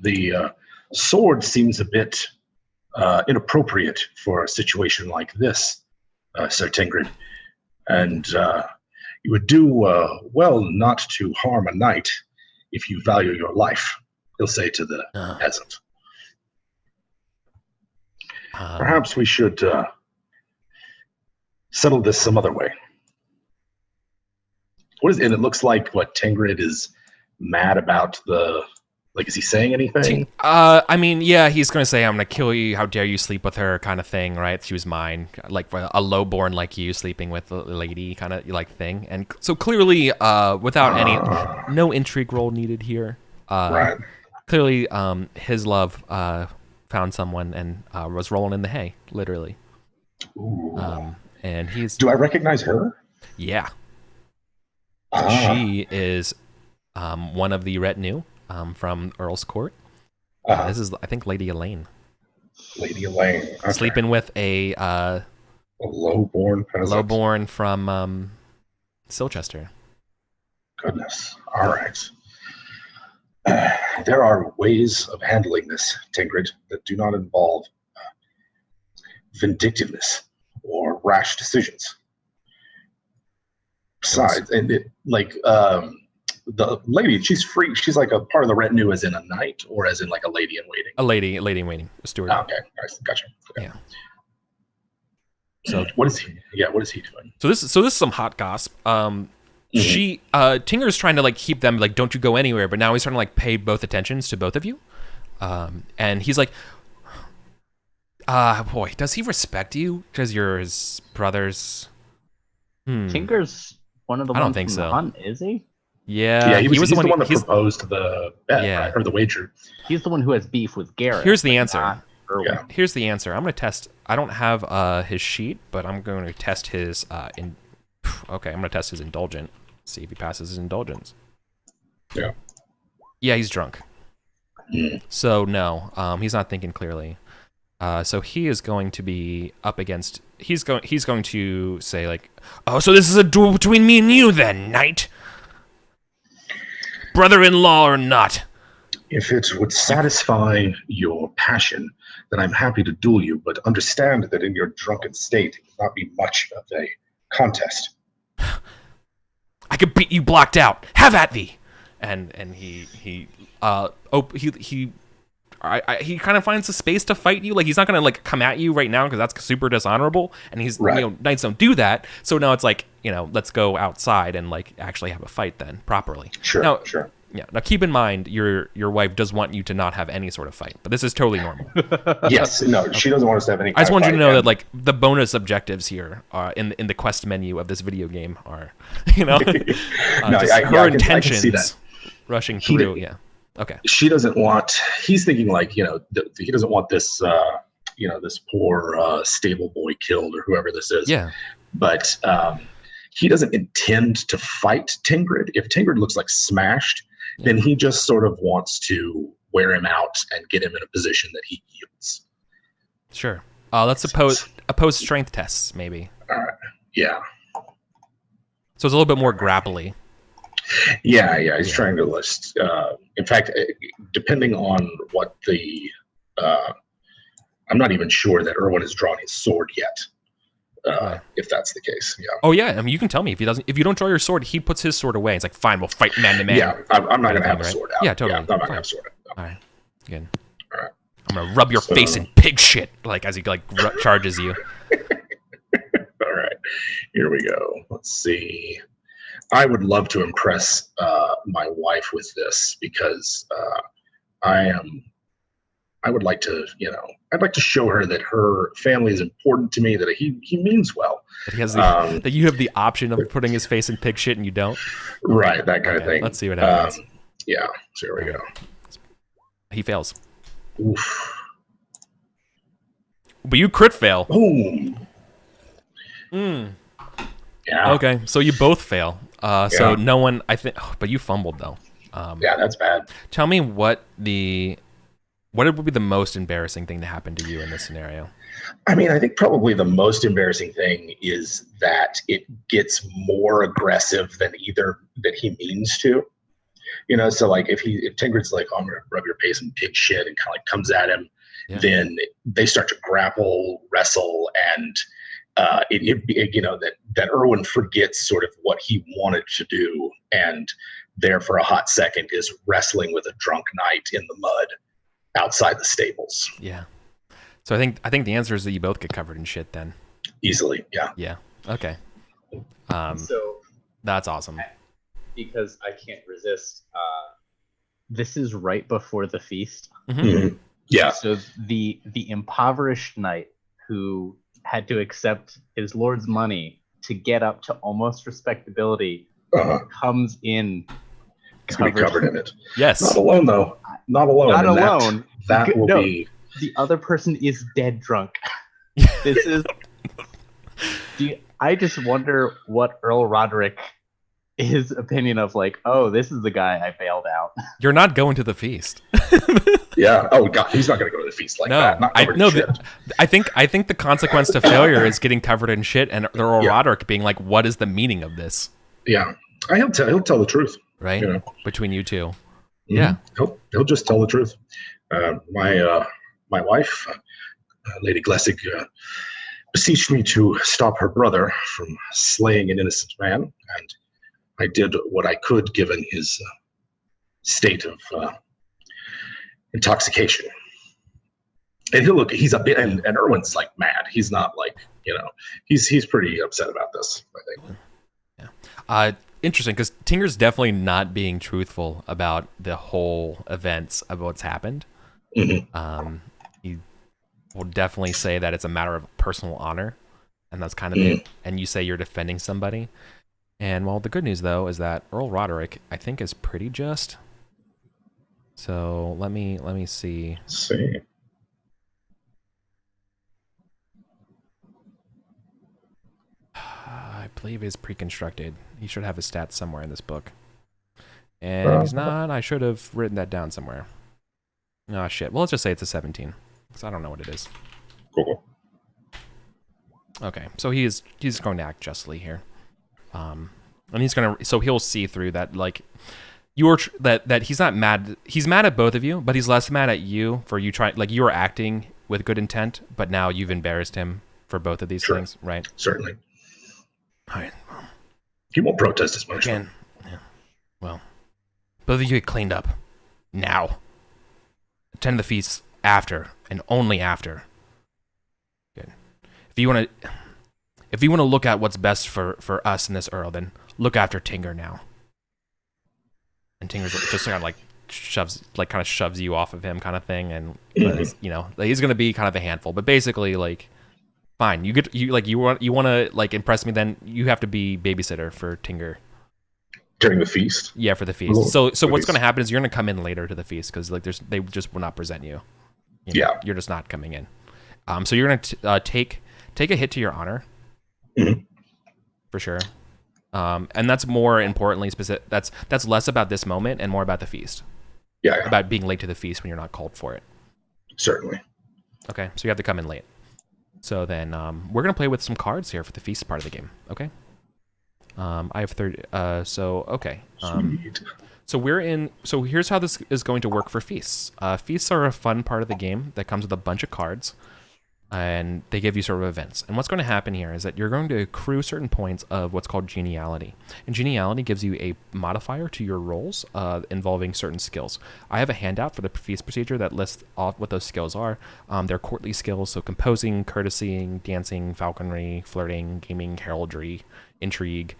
The sword seems a bit inappropriate for a situation like this. Sir Tingrid, and you would do well not to harm a knight if you value your life, he'll say to the peasant. Perhaps we should settle this some other way. And it looks like Tingrid is mad about is he saying anything? I mean, yeah, he's going to say, I'm going to kill you, how dare you sleep with her, kind of thing, right? She was mine, like a lowborn like you sleeping with a lady kind of like thing. And so clearly, without no intrigue roll needed here. Right. Clearly, his love found someone and was rolling in the hay, literally. Ooh. And he's... Do I recognize her? Yeah. She is one of the retinue. From Earl's court. This is, I think, Lady Elaine. Lady Elaine. Okay. Sleeping with a lowborn peasant. Lowborn from Silchester. Goodness. All right. There are ways of handling this, Tingrid, that do not involve vindictiveness or rash decisions. Besides, the lady, she's free. She's like a part of the retinue, as in a knight, or as in like a lady in waiting. A lady in waiting, a steward. Oh, okay, nice, gotcha. Okay. Yeah. So what is he? Yeah, what is he doing? So this is some hot gossip. She Tinger's trying to like keep them like, don't you go anywhere, but now he's trying to like pay both attentions to both of you. And he's like, boy, does he respect you because you're his brothers? Tinger's one of the ones from the hunt, is he? Yeah, he was the one that proposed the bet, right? Or the wager. He's the one who has beef with Garrett. Here's the answer. Here's the answer. I'm going to test. I don't have his sheet, but I'm going to test his. I'm going to test his indulgent. See if he passes his indulgence. Yeah. Yeah, he's drunk. So no, he's not thinking clearly. So he is going to be up against. He's going to say like, oh, so this is a duel between me and you then, knight. Brother-in-law or not? If it would satisfy your passion, then I'm happy to duel you, but understand that in your drunken state, it will not be much of a contest. I could beat you blocked out. Have at thee. And he kind of finds a space to fight you. Like he's not gonna like come at you right now because that's super dishonorable. And he's knights don't do that. So now it's like, let's go outside and like actually have a fight then properly. Sure. Yeah. Now keep in mind your wife does want you to not have any sort of fight, but this is totally normal. Yes. No, she doesn't want us to have any. I just want you to know that like the bonus objectives here in the quest menu of this video game are, her intentions. I can see that. Rushing through. Yeah. Okay. She doesn't want. He's thinking like he doesn't want this this poor stable boy killed or whoever this is. Yeah. But he doesn't intend to fight Tingrid. If Tingrid looks like smashed, then he just sort of wants to wear him out and get him in a position that he yields. Sure. Let's oppose strength tests maybe. All right. Yeah. So it's a little bit more grapply. Yeah. He's trying to list. In fact, depending on what the, I'm not even sure that Erwin has drawn his sword yet. If that's the case, yeah. Oh yeah, I mean you can tell me if he doesn't. If you don't draw your sword, he puts his sword away. It's like fine, we'll fight man to man. Yeah, I'm not gonna have a sword out. Yeah, totally. Yeah, I'm not gonna have a sword out. All right, good. All right. I'm gonna rub your face in pig shit, like as he like charges you. All right, here we go. Let's see. I would love to impress my wife with this because I would like to, I'd like to show her that her family is important to me, that he means well. That he has that you have the option of putting his face in pig shit and you don't. Right, that kind of thing. Let's see what happens. Yeah, so here we go. He fails. Oof. But you crit fail. Boom. Yeah. Okay, so you both fail. So no one, I think, but you fumbled though. Yeah, that's bad. Tell me what would be the most embarrassing thing to happen to you in this scenario? I mean, I think probably the most embarrassing thing is that it gets more aggressive than that he means to. So like if Tingrid's like, oh, I'm gonna rub your face in pig shit and kind of like comes at him, then they start to grapple, wrestle, and that Erwin forgets sort of what he wanted to do, and there for a hot second is wrestling with a drunk knight in the mud outside the stables. Yeah. So I think the answer is that you both get covered in shit then. Easily, yeah. Yeah. Okay. So that's awesome. Because I can't resist. This is right before the feast. Mm-hmm. Yeah. So the impoverished knight who had to accept his lord's money to get up to almost respectability comes in. He's going to be covered in it. Yes. Not alone, though. Not alone. Not alone. That will be. The other person is dead drunk. This is. I just wonder what Earl Roderick, his opinion of like, oh, this is the guy I bailed out. You're not going to the feast. Yeah. Oh God, he's not going to go to the feast like that. Not covered in shit. I think the consequence to failure is getting covered in shit, and Earl Roderick being like, "What is the meaning of this?" Yeah, he'll tell the truth, right? Between you two. Mm-hmm. Yeah, he'll just tell the truth. My wife, Lady Glessig, beseeched me to stop her brother from slaying an innocent man, and I did what I could given his state of intoxication. And he's a bit, and Erwin's like mad. He's not like, he's pretty upset about this, I think. Yeah. Interesting, because Tinger's definitely not being truthful about the whole events of what's happened. Mm-hmm. He will definitely say that it's a matter of personal honor, and that's kind of it. And you say you're defending somebody. And well, the good news though is that Earl Roderick, I think, is pretty just. So let me see. I believe he's pre-constructed. He should have his stats somewhere in this book. And if he's not, I should have written that down somewhere. Oh shit. Well, let's just say it's a 17, because I don't know what it is. Cool. Okay, so he's going to act justly here. And so he'll see through that, like, that he's not mad. He's mad at both of you, but he's less mad at you for you trying, like, you were acting with good intent, but now you've embarrassed him for both of these things, right? Certainly. All right. He won't protest as much. Again, yeah. Well, both of you get cleaned up now. Attend the feast after and only after. Good. If you want to look at what's best for us in this Earl, then look after Tinger now. And Tinger's just kind of like shoves you off of him, kind of thing, and he's gonna be kind of a handful. But basically, like, fine, you want to like impress me, then you have to be babysitter for Tinger during the feast. Yeah, for the feast. So what's gonna happen is you're gonna come in later to the feast because like they just will not present you. Yeah, you're just not coming in. So you're gonna take a hit to your honor. Mm-hmm. For sure. And that's more importantly specific. That's less about this moment and more about the feast. Yeah. About being late to the feast when you're not called for it. Certainly. Okay, so you have to come in late. So then we're gonna play with some cards here for the feast part of the game. Okay. I have 30. Okay. Sweet. So here's how this is going to work for feasts. Feasts are a fun part of the game that comes with a bunch of cards. And they give you sort of events. And what's going to happen here is that you're going to accrue certain points of what's called geniality. And geniality gives you a modifier to your rolls involving certain skills. I have a handout for the feast procedure that lists off what those skills are. They're courtly skills, so composing, courtesying, dancing, falconry, flirting, gaming, heraldry, intrigue,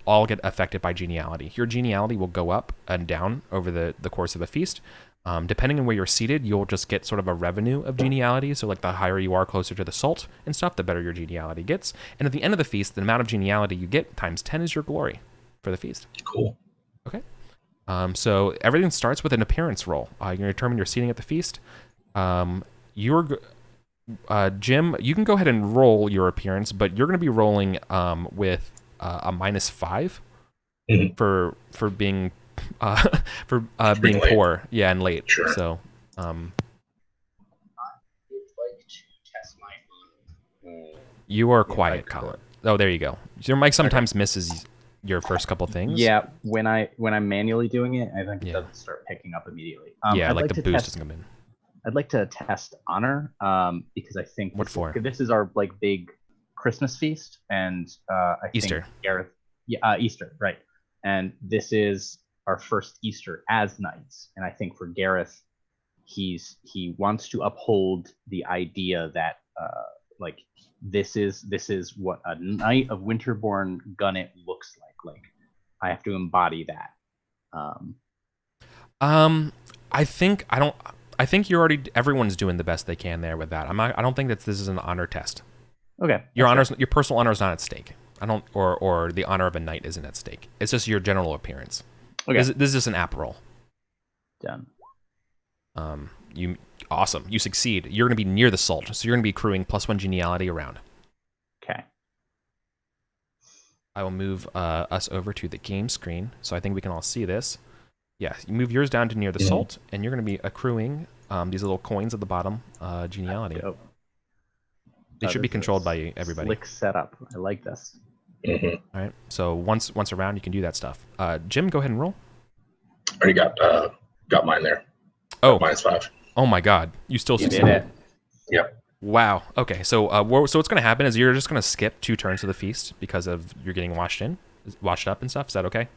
all get affected by geniality. Your geniality will go up and down over the course of a feast. Depending on where you're seated, you'll just get sort of a revenue of geniality. So like the higher you are closer to the salt and stuff, the better your geniality gets. And at the end of the feast, the amount of geniality you get times 10 is your glory for the feast. Cool. Okay. So everything starts with an appearance roll. You're going to determine your seating at the feast. Jim, you can go ahead and roll your appearance, but you're going to be rolling with a -5 for being being poor, and late. Sure. So, you are quiet, Colin. Oh, there you go. Your mic sometimes misses your first couple things. Yeah, when I'm manually doing it, I think it doesn't start picking up immediately. I'd like the boost doesn't come in. I'd like to test honor, because I think what for? This is our like big Christmas feast, and I Easter. think Gareth, yeah, Easter, right? And this is our first Easter as knights, and I think for Gareth, he wants to uphold the idea that like this is what a knight of Winterborn Gunnet looks like. Like I have to embody that. I think everyone's doing the best they can there with that. I don't think that this is an honor test. Okay. Your personal honor is not at stake. Or the honor of a knight isn't at stake. It's just your general appearance. Okay. This is just an app roll. Done. Awesome. You succeed. You're going to be near the salt, so you're going to be accruing +1 geniality around. Okay. I will move us over to the game screen, so I think we can all see this. Yeah, you move yours down to near the salt, and you're going to be accruing these little coins at the bottom, geniality. They should be controlled by everybody. Slick setup. I like this. All right. So once around, you can do that stuff. Jim, go ahead and roll. Already got mine there. Oh, -5. Oh my God! You still succeeded. Did it. Yep. Wow. Okay. So what's going to happen is you're just going to skip 2 turns of the feast because of you're getting washed up and stuff. Is that okay?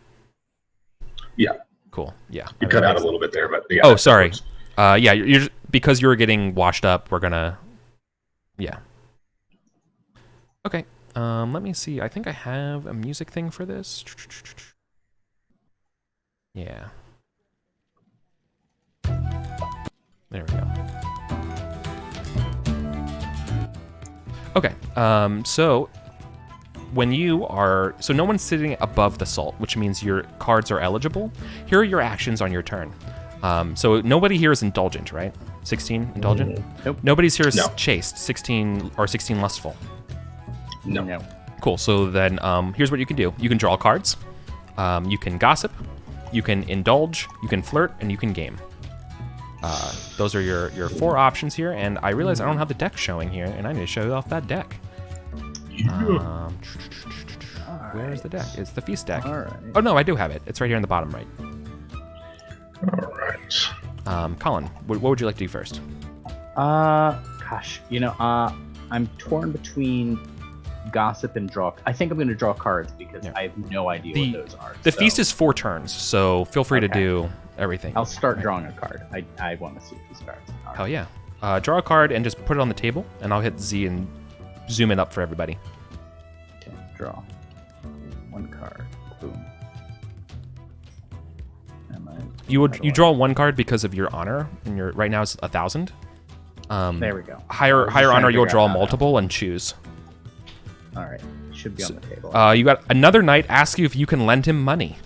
Yeah. Cool. Yeah. You cut out a little bit there, but yeah. Oh, sorry. Yeah. You're because you're getting washed up. We're gonna. Yeah. Okay. Let me see. I think I have a music thing for this. Yeah. There we go. Okay. So when you are, so no one's sitting above the salt, which means your cards are eligible. Here are your actions on your turn. So nobody here is indulgent, right? 16 indulgent. Nope. Nobody's here is chaste. 16 lustful. No. Cool. So then here's what you can do. You can draw cards. You can gossip. You can indulge. You can flirt, and you can game. Those are your 4 options here, and I realize I don't have the deck showing here, and I need to show you off that deck. Where is the deck? It's the feast deck. All right. Oh no, I do have it. It's right here in the bottom right. All right. Colin, what would you like to do first? Gosh, I'm torn between gossip and draw. I think I'm going to draw cards because I have no idea what those are. The feast is 4 turns, so feel free to do everything. I'll start drawing a card. I want to see these cards. Hell yeah. Draw a card and just put it on the table, and I'll hit Z and zoom it up for everybody. Okay, draw. 1 card. Boom. You draw 1 card because of your honor, and your right now it's 1,000. There we go. Higher honor, you'll draw multiple and choose. All right, should be on the table. You got another knight ask you if you can lend him money.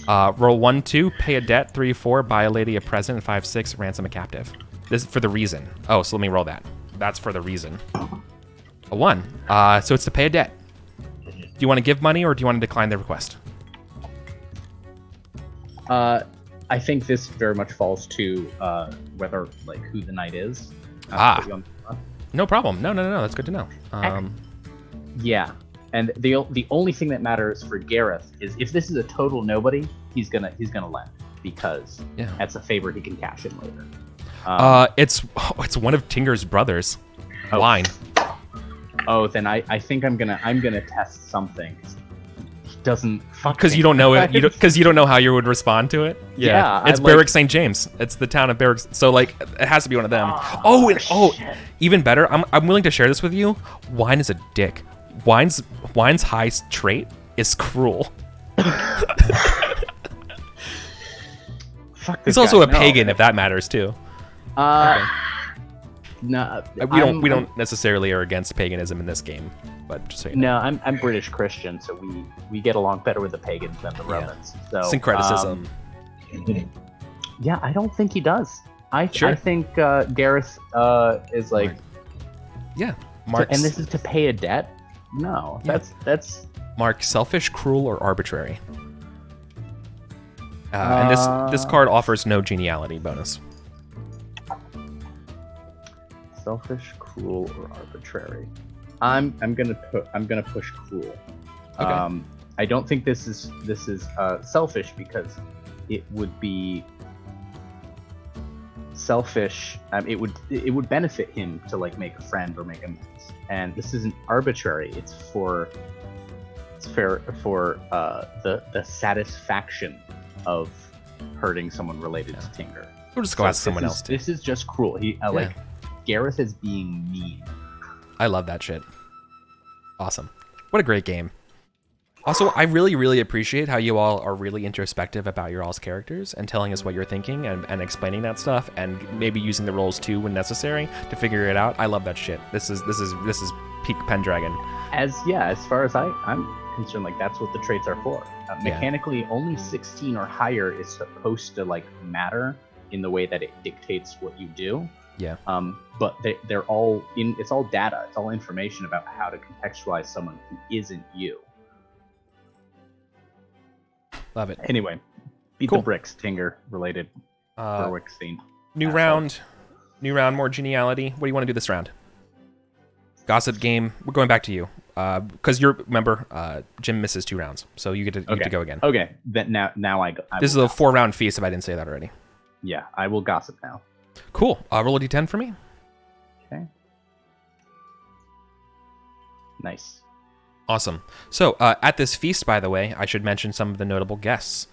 Roll 1, 2, pay a debt. 3, 4, buy a lady a present. 5, 6, ransom a captive. This is for the reason. Oh, so let me roll that. That's for the reason. A 1. So it's to pay a debt. Do you want to give money or do you want to decline the request? I think this very much falls to whether who the knight is. No problem. No. That's good to know. Yeah, and the only thing that matters for Gareth is if this is a total nobody, he's gonna lend because that's a favor he can cash in later. It's one of Tinger's brothers. Wine. Oh, then I think I'm gonna test something. He doesn't because you don't know it. Because you don't know how you would respond to it. Yeah, it's Berwick St. James. It's the town of Berwick. So it has to be one of them. Even better. I'm willing to share this with you. Wine is a dick. Wine's high trait is cruel. He's also a pagan, if that matters too. No, we don't necessarily are against paganism in this game, but just so you know. No, I'm British Christian, so we get along better with the pagans than the Romans. So syncretism. Yeah, I don't think he does. I think Gareth is Mark, and this is to pay a debt. No, that's Mark, selfish, cruel, or arbitrary. And this card offers no geniality bonus. Selfish, cruel, or arbitrary. I'm gonna push cruel. Okay. I don't think this is selfish because it would be selfish. It would benefit him to like make a friend or make amends. And this isn't arbitrary. It's fair for the satisfaction of hurting someone related to Tinker. We'll just go ask someone else. This is just cruel. Like Gareth is being mean. I love that shit. Awesome. What a great game. Also, I really, really appreciate how you all are really introspective about your all's characters and telling us what you're thinking and explaining that stuff and maybe using the rolls too when necessary to figure it out. I love that shit. This is peak Pendragon. As far as I'm concerned, like that's what the traits are for. Mechanically, only 16 or higher is supposed to like matter in the way that it dictates what you do. Yeah. But they're all it's all data. It's all information about how to contextualize someone who isn't you. Love it. Anyway, beat the bricks, Tinker related heroic scene. New round, more geniality. What do you want to do this round? Gossip game. We're going back to you because remember Jim misses 2 rounds, so you get to go again. Okay, then now I go. This is a 4-round feast. If I didn't say that already. Yeah, I will gossip now. Cool. Roll a d10 for me. Okay. Nice. Awesome. So at this feast, by the way, I should mention some of the notable guests.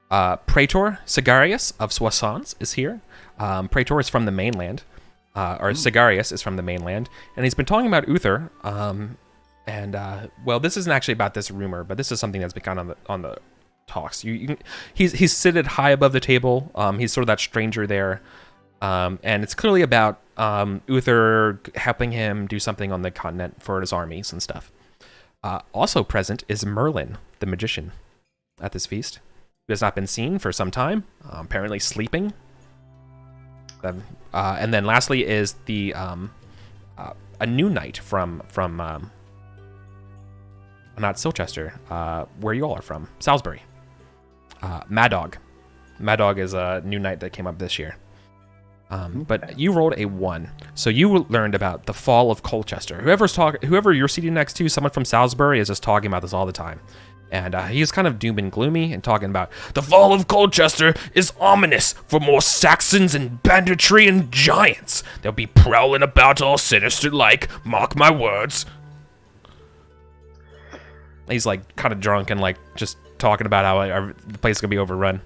Praetor Sigarius of Soissons is here. Praetor is from the mainland, or Sigarius is from the mainland, and he's been talking about Uther. Well, this isn't actually about this rumor, but this is something that's been kind of on the talks. He's seated high above the table. He's sort of that stranger there, and it's clearly about Uther helping him do something on the continent for his armies and stuff. Also present is Merlin, the magician, at this feast, who has not been seen for some time, apparently sleeping. And then lastly is the a new knight from not Silchester, where you all are from, Salisbury. Mad Dog. Mad Dog is a new knight that came up this year. But you rolled a 1, so you learned about the fall of Colchester. Whoever you're seated next to, someone from Salisbury, is just talking about this all the time, and he's kind of doom and gloomy and talking about the fall of Colchester is ominous for more Saxons and banditry and giants. They'll be prowling about all sinister like. Mark my words. He's like kind of drunk and like just talking about how the place is gonna be overrun.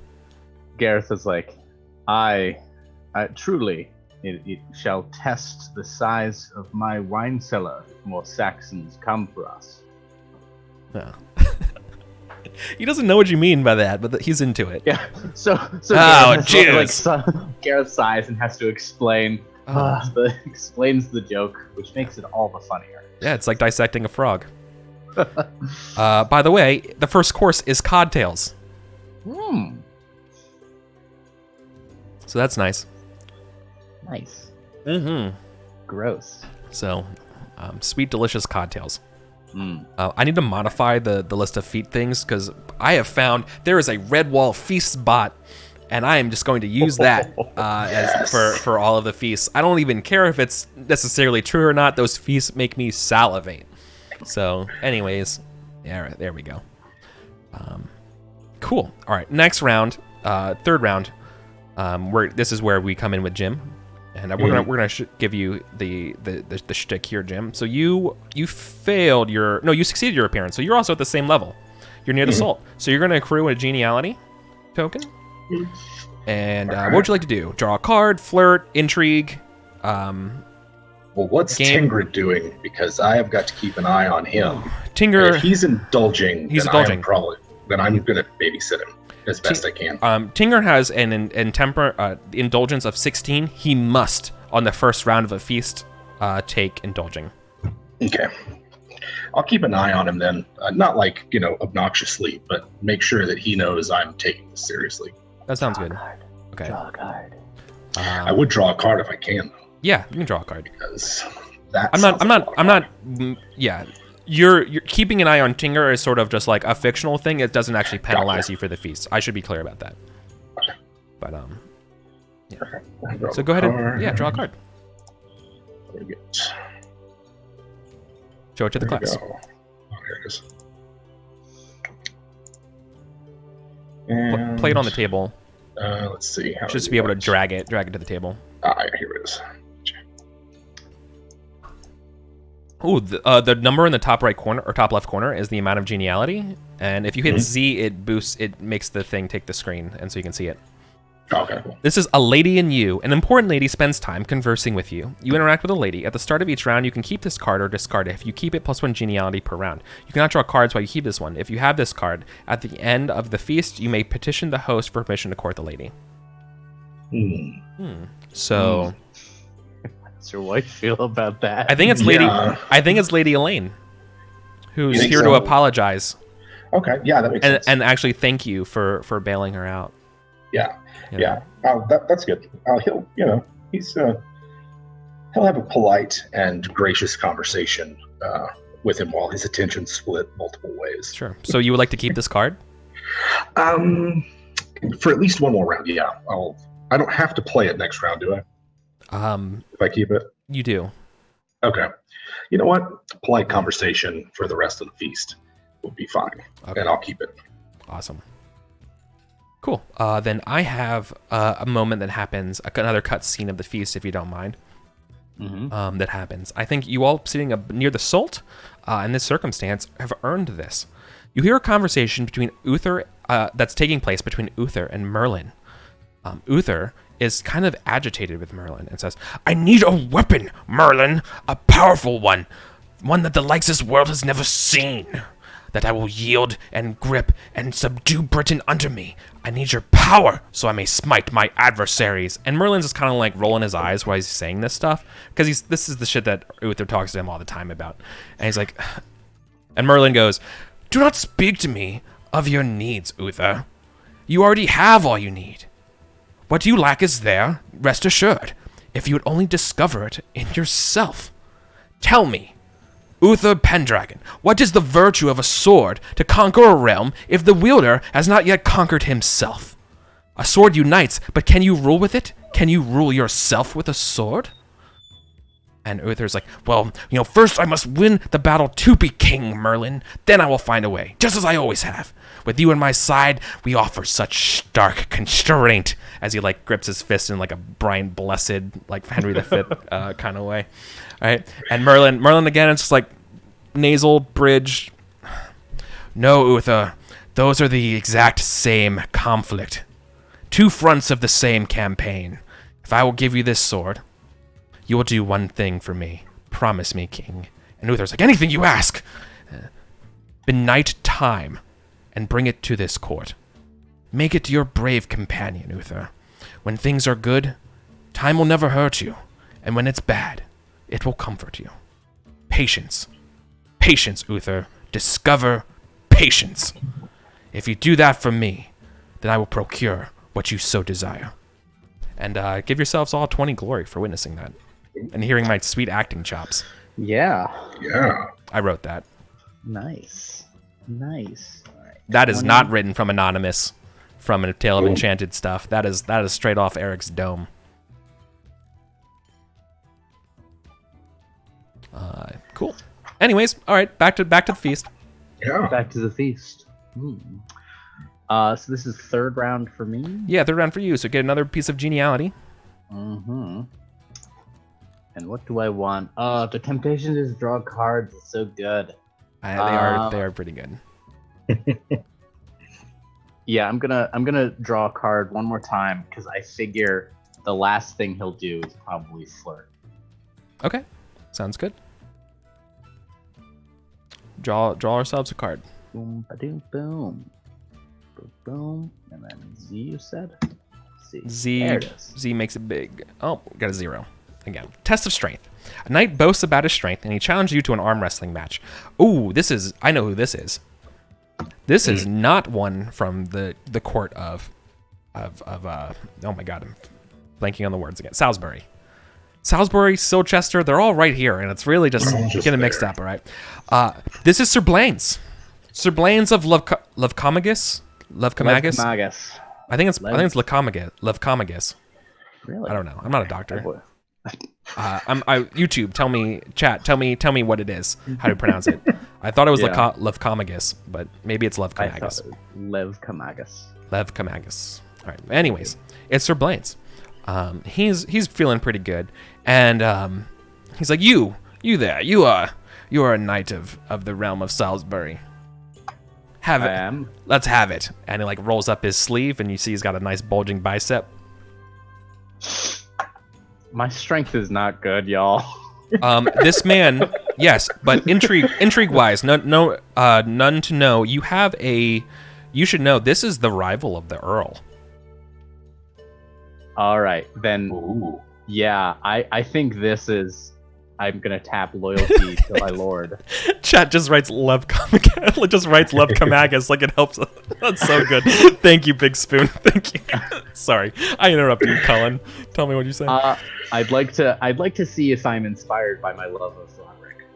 Gareth is like, truly, it shall test the size of my wine cellar if more Saxons come for us. Yeah. He doesn't know what you mean by that, but he's into it. Yeah. So Gareth sighs and has to explain. Explains the joke, which makes it all the funnier. Yeah, it's like dissecting a frog. By the way, the first course is codtails. So that's nice. Nice. Mm-hmm. Gross. So, sweet, delicious codtails. I need to modify the list of feat things because I have found there is a Redwall feast bot, and I am just going to use that as for all of the feasts. I don't even care if it's necessarily true or not. Those feasts make me salivate. So, anyways, yeah, there we go. Cool. All right, next round, 3rd round. This is where we come in with Jim. And we're gonna give you the shtick here, Jim. So you succeeded your appearance. So you're also at the same level. You're near the salt. So you're gonna accrue a geniality token. And what would you like to do? Draw a card, flirt, intrigue. Well, what's Tingrid doing? Because I have got to keep an eye on him. Tinger, if he's indulging. Then I'm gonna babysit him as best I can. Tinger has an indulgence of 16. He must, on the first round of a feast, take indulging. Okay. I'll keep an eye on him then. Not like, obnoxiously, but make sure that he knows I'm taking this seriously. That sounds good. Okay. Draw a card. I would draw a card if I can, though. Yeah, you can draw a card. Because yeah. You're keeping an eye on Tinger is sort of just like a fictional thing. It doesn't actually penalize you for the feast. I should be clear about that. Okay. But yeah. So go ahead and draw a card. Show it to the class. Oh, there it is. And Play it on the table. Let's see. Just be able to drag it to the table. Here it is. Ooh, the number in the top right corner or top left corner is the amount of geniality, and if you hit Z, it makes the thing take the screen, and so you can see it. Okay, cool. This is a lady in you. An important lady spends time conversing with you. You interact with a lady. At the start of each round, you can keep this card or discard it. If you keep it, +1 geniality per round. You cannot draw cards while you keep this one. If you have this card, at the end of the feast, you may petition the host for permission to court the lady. So, How's your wife feel about that? I think it's Lady. I think it's Lady Elaine, who's here to apologize. Okay, yeah, that makes sense. And actually thank you for bailing her out. Yeah, You know? yeah. That's good. He'll have a polite and gracious conversation with him while his attention's split multiple ways. Sure. So you would like to keep this card? For at least one more round. Yeah, I don't have to play it next round, do I? If I keep it, You do. okay. You know what? Polite conversation for the rest of the feast would be fine, and I'll keep it. Awesome. Cool. Then I have a moment that happens, another cut scene of the feast, if you don't mind. That happens. I think you all sitting up near the salt in this circumstance have earned this. You hear a conversation between Uther that's taking place between Uther and Merlin. Uther is kind of agitated with Merlin and says, "I need a weapon, Merlin, a powerful one that the likes this world has never seen, that I will yield and grip and subdue Britain under me. I need your power so I may smite my adversaries." And Merlin's just kind of like rolling his eyes while he's saying this stuff, because this is the shit that Uther talks to him all the time about. And he's like, and Merlin goes, "Do not speak to me of your needs, Uther. You already have all you need. What you lack is there, rest assured, if you would only discover it in yourself. Tell me, Uther Pendragon, what is the virtue of a sword to conquer a realm if the wielder has not yet conquered himself? A sword unites, but can you rule with it? Can you rule yourself with a sword?" And Uther's like, "Well, first I must win the battle to be king, Merlin. Then I will find a way, just as I always have. With you on my side, we offer such stark constraint," as he grips his fist in a Brian Blessed, Henry V kind of way. All right? And Merlin again, it's just nasal bridge. "No, Uther, those are the exact same conflict. Two fronts of the same campaign. If I will give you this sword, you will do one thing for me. Promise me, king." And Uther's like, "Anything you ask. Benight time and bring it to this court. Make it your brave companion, Uther. When things are good, time will never hurt you. And when it's bad, it will comfort you. Patience. Patience, Uther. Discover patience. If you do that for me, then I will procure what you so desire." And give yourselves all 20 glory for witnessing that and hearing my sweet acting chops. Yeah. I wrote that. Nice. All right. That is not written from Anonymous, from A Tale of Enchanted Stuff. That is straight off Eric's dome. Cool. Anyways, all right, back to the feast. Yeah. Back to the feast. So this is third round for me. Yeah, third round for you. So get another piece of geniality. And what do I want? The temptation to draw cards is so good. They are pretty good. Yeah, I'm gonna draw a card one more time because I figure the last thing he'll do is probably flirt. Okay, sounds good. Draw ourselves a card. Boom, ba-doom, boom, boom, boom, and then Z. You said Z. There it is. Z makes it big. Oh, got a 0. Again, test of strength. A knight boasts about his strength, and he challenges you to an arm wrestling match. Ooh, I know who this is. This is not one from the court of oh my god, I'm blanking on the words again. Salisbury, Silchester, they're all right here, and it's really just getting mixed up, all right? This is Sir Blaines. Sir Blaines of Lovcomagus? I think it's Lovcomagus. Really? I don't know. I'm not a doctor. YouTube, tell me what it is, how to pronounce it. I thought it was Lovcomagus, but maybe it's Lovcomagus. Levcomagus. Levcomagus. All right. Anyways, it's Sir Blaines. He's feeling pretty good, and he's like, you there, you are a knight of the realm of Salisbury. Have it. I am. Let's have it. And he like rolls up his sleeve, and you see he's got a nice bulging bicep. My strength is not good, y'all. This man, yes, but intrigue wise, none to know. You should know this is the rival of the Earl. All right, then. Ooh. Yeah, I think this is. I'm gonna tap loyalty to my lord. Chat just writes love Kamagas like it helps. That's so good. Thank you, Big Spoon. Thank you. Sorry, I interrupted you, Colin. Tell me what you say. I'd like to see if I'm inspired by my love of Roderick.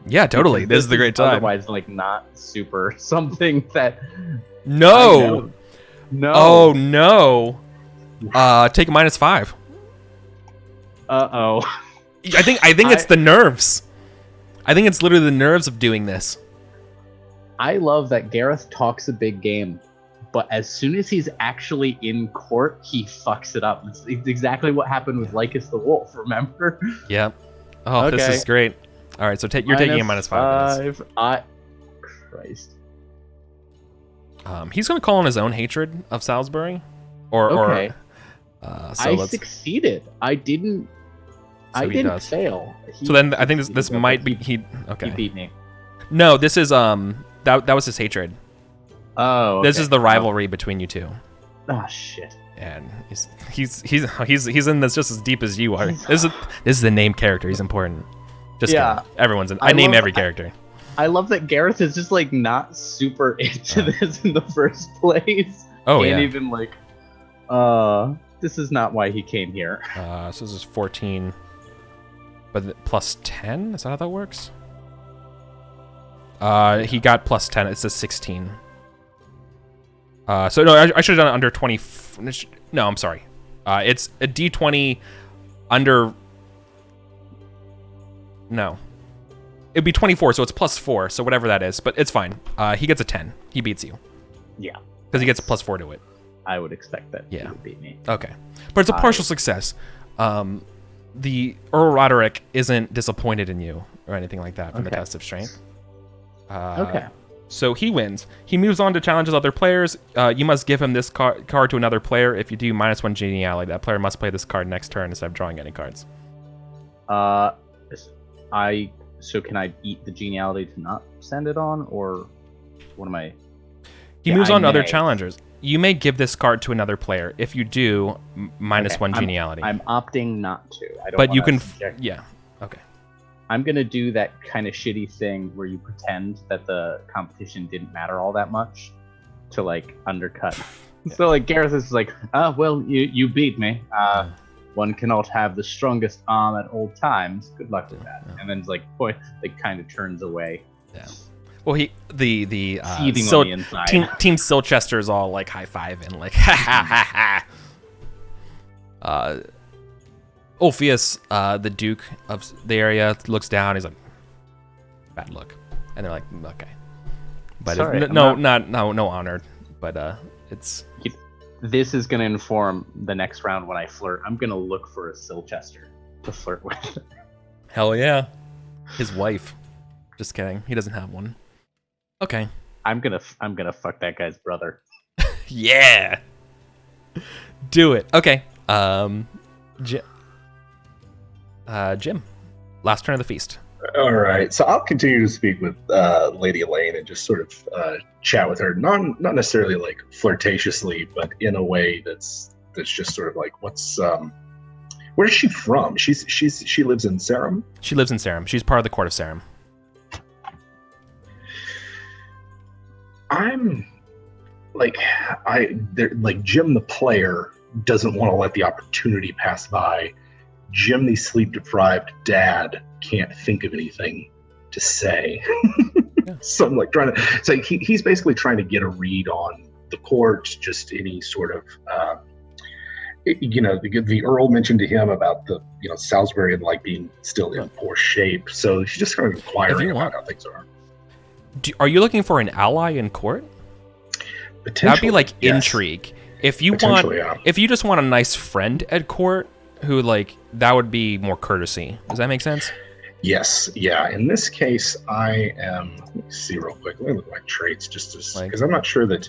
Yeah, totally. This is the great time. Otherwise, like not super something that. No. No. Oh no. Take a -5. Uh-oh. I think it's the nerves. I think it's literally the nerves of doing this. I love that Gareth talks a big game, but as soon as he's actually in court, he fucks it up. It's exactly what happened with Lycus the Wolf, remember? Yep. Oh, Okay. This is great. All right, so you're taking a -5. Christ. He's going to call on his own hatred of Salisbury. Okay. So I succeeded. I didn't fail. So then I think this might be He okay. beat me. No, this is that was his hatred. Oh. This okay. is the rivalry between you two. Oh shit. And he's in this just as deep as you are. This is the name character. He's important. Just Yeah. kidding. Everyone's in. I name every character. I love that Gareth is just like not super into this in the first place. Oh, Can't yeah. even like this is not why he came here. So this is 14, but plus 10. Is that how that works? He got plus 10. It says 16. So no, I should have done it under 20. No, I'm sorry. It's a D20 under. No, it'd be 24, so it's plus 4. So whatever that is, but it's fine. He gets a 10. He beats you. Yeah, because he gets a plus 4 to it. I would expect that he Yeah. would beat me. Okay, but it's a partial success. The Earl Roderick isn't disappointed in you or anything like that from the test of strength. Okay. So he wins. He moves on to challenges other players. You must give him this card to another player. If you do, -1 geniality. That player must play this card next turn instead of drawing any cards. So can I eat the geniality to not send it on, or what am I? He moves on to other challengers. You may give this card to another player. If you do, -1 geniality. I'm opting not to. I don't. But you can. Subject. Yeah. Okay. I'm gonna do that kind of shitty thing where you pretend that the competition didn't matter all that much to like undercut. Yeah. So like Gareth is like, well, you beat me. One cannot have the strongest arm at all times. Good luck with that. And then it's like, boy, like kind of turns away. Yeah. Well, seething on the inside. Team Silchester is all like high five and like ha ha ha. Ulfius, the Duke of the area, looks down. He's like, bad look, and they're like, okay, but Sorry, no honor, but it's. This is gonna inform the next round when I flirt. I'm gonna look for a Silchester to flirt with. Hell yeah, his wife. Just kidding. He doesn't have one. Okay. I'm gonna fuck that guy's brother. Yeah. Do it. Okay. Jim. Last turn of the feast. All right, so I'll continue to speak with Lady Elaine and just sort of chat with her, not necessarily like flirtatiously, but in a way that's just sort of like, where's she from? She lives in Sarum. She lives in Sarum. She's part of the court of Sarum. I'm like Jim the player doesn't want to let the opportunity pass by. Jim the sleep deprived dad can't think of anything to say. Yeah. So I'm like trying to. It's like he's basically trying to get a read on the court, just any sort of. The Earl mentioned to him about the Salisbury and like being still in poor shape. So he's just kind of inquiring about how things are. Are you looking for an ally in court? Potentially, That'd be like yes. Intrigue. If you want, Potentially, yeah. if you just want a nice friend at court, who like that would be more courtesy. Does that make sense? Yes, yeah. In this case, I am. Let me see real quick. Let me look at my traits just because I'm not sure that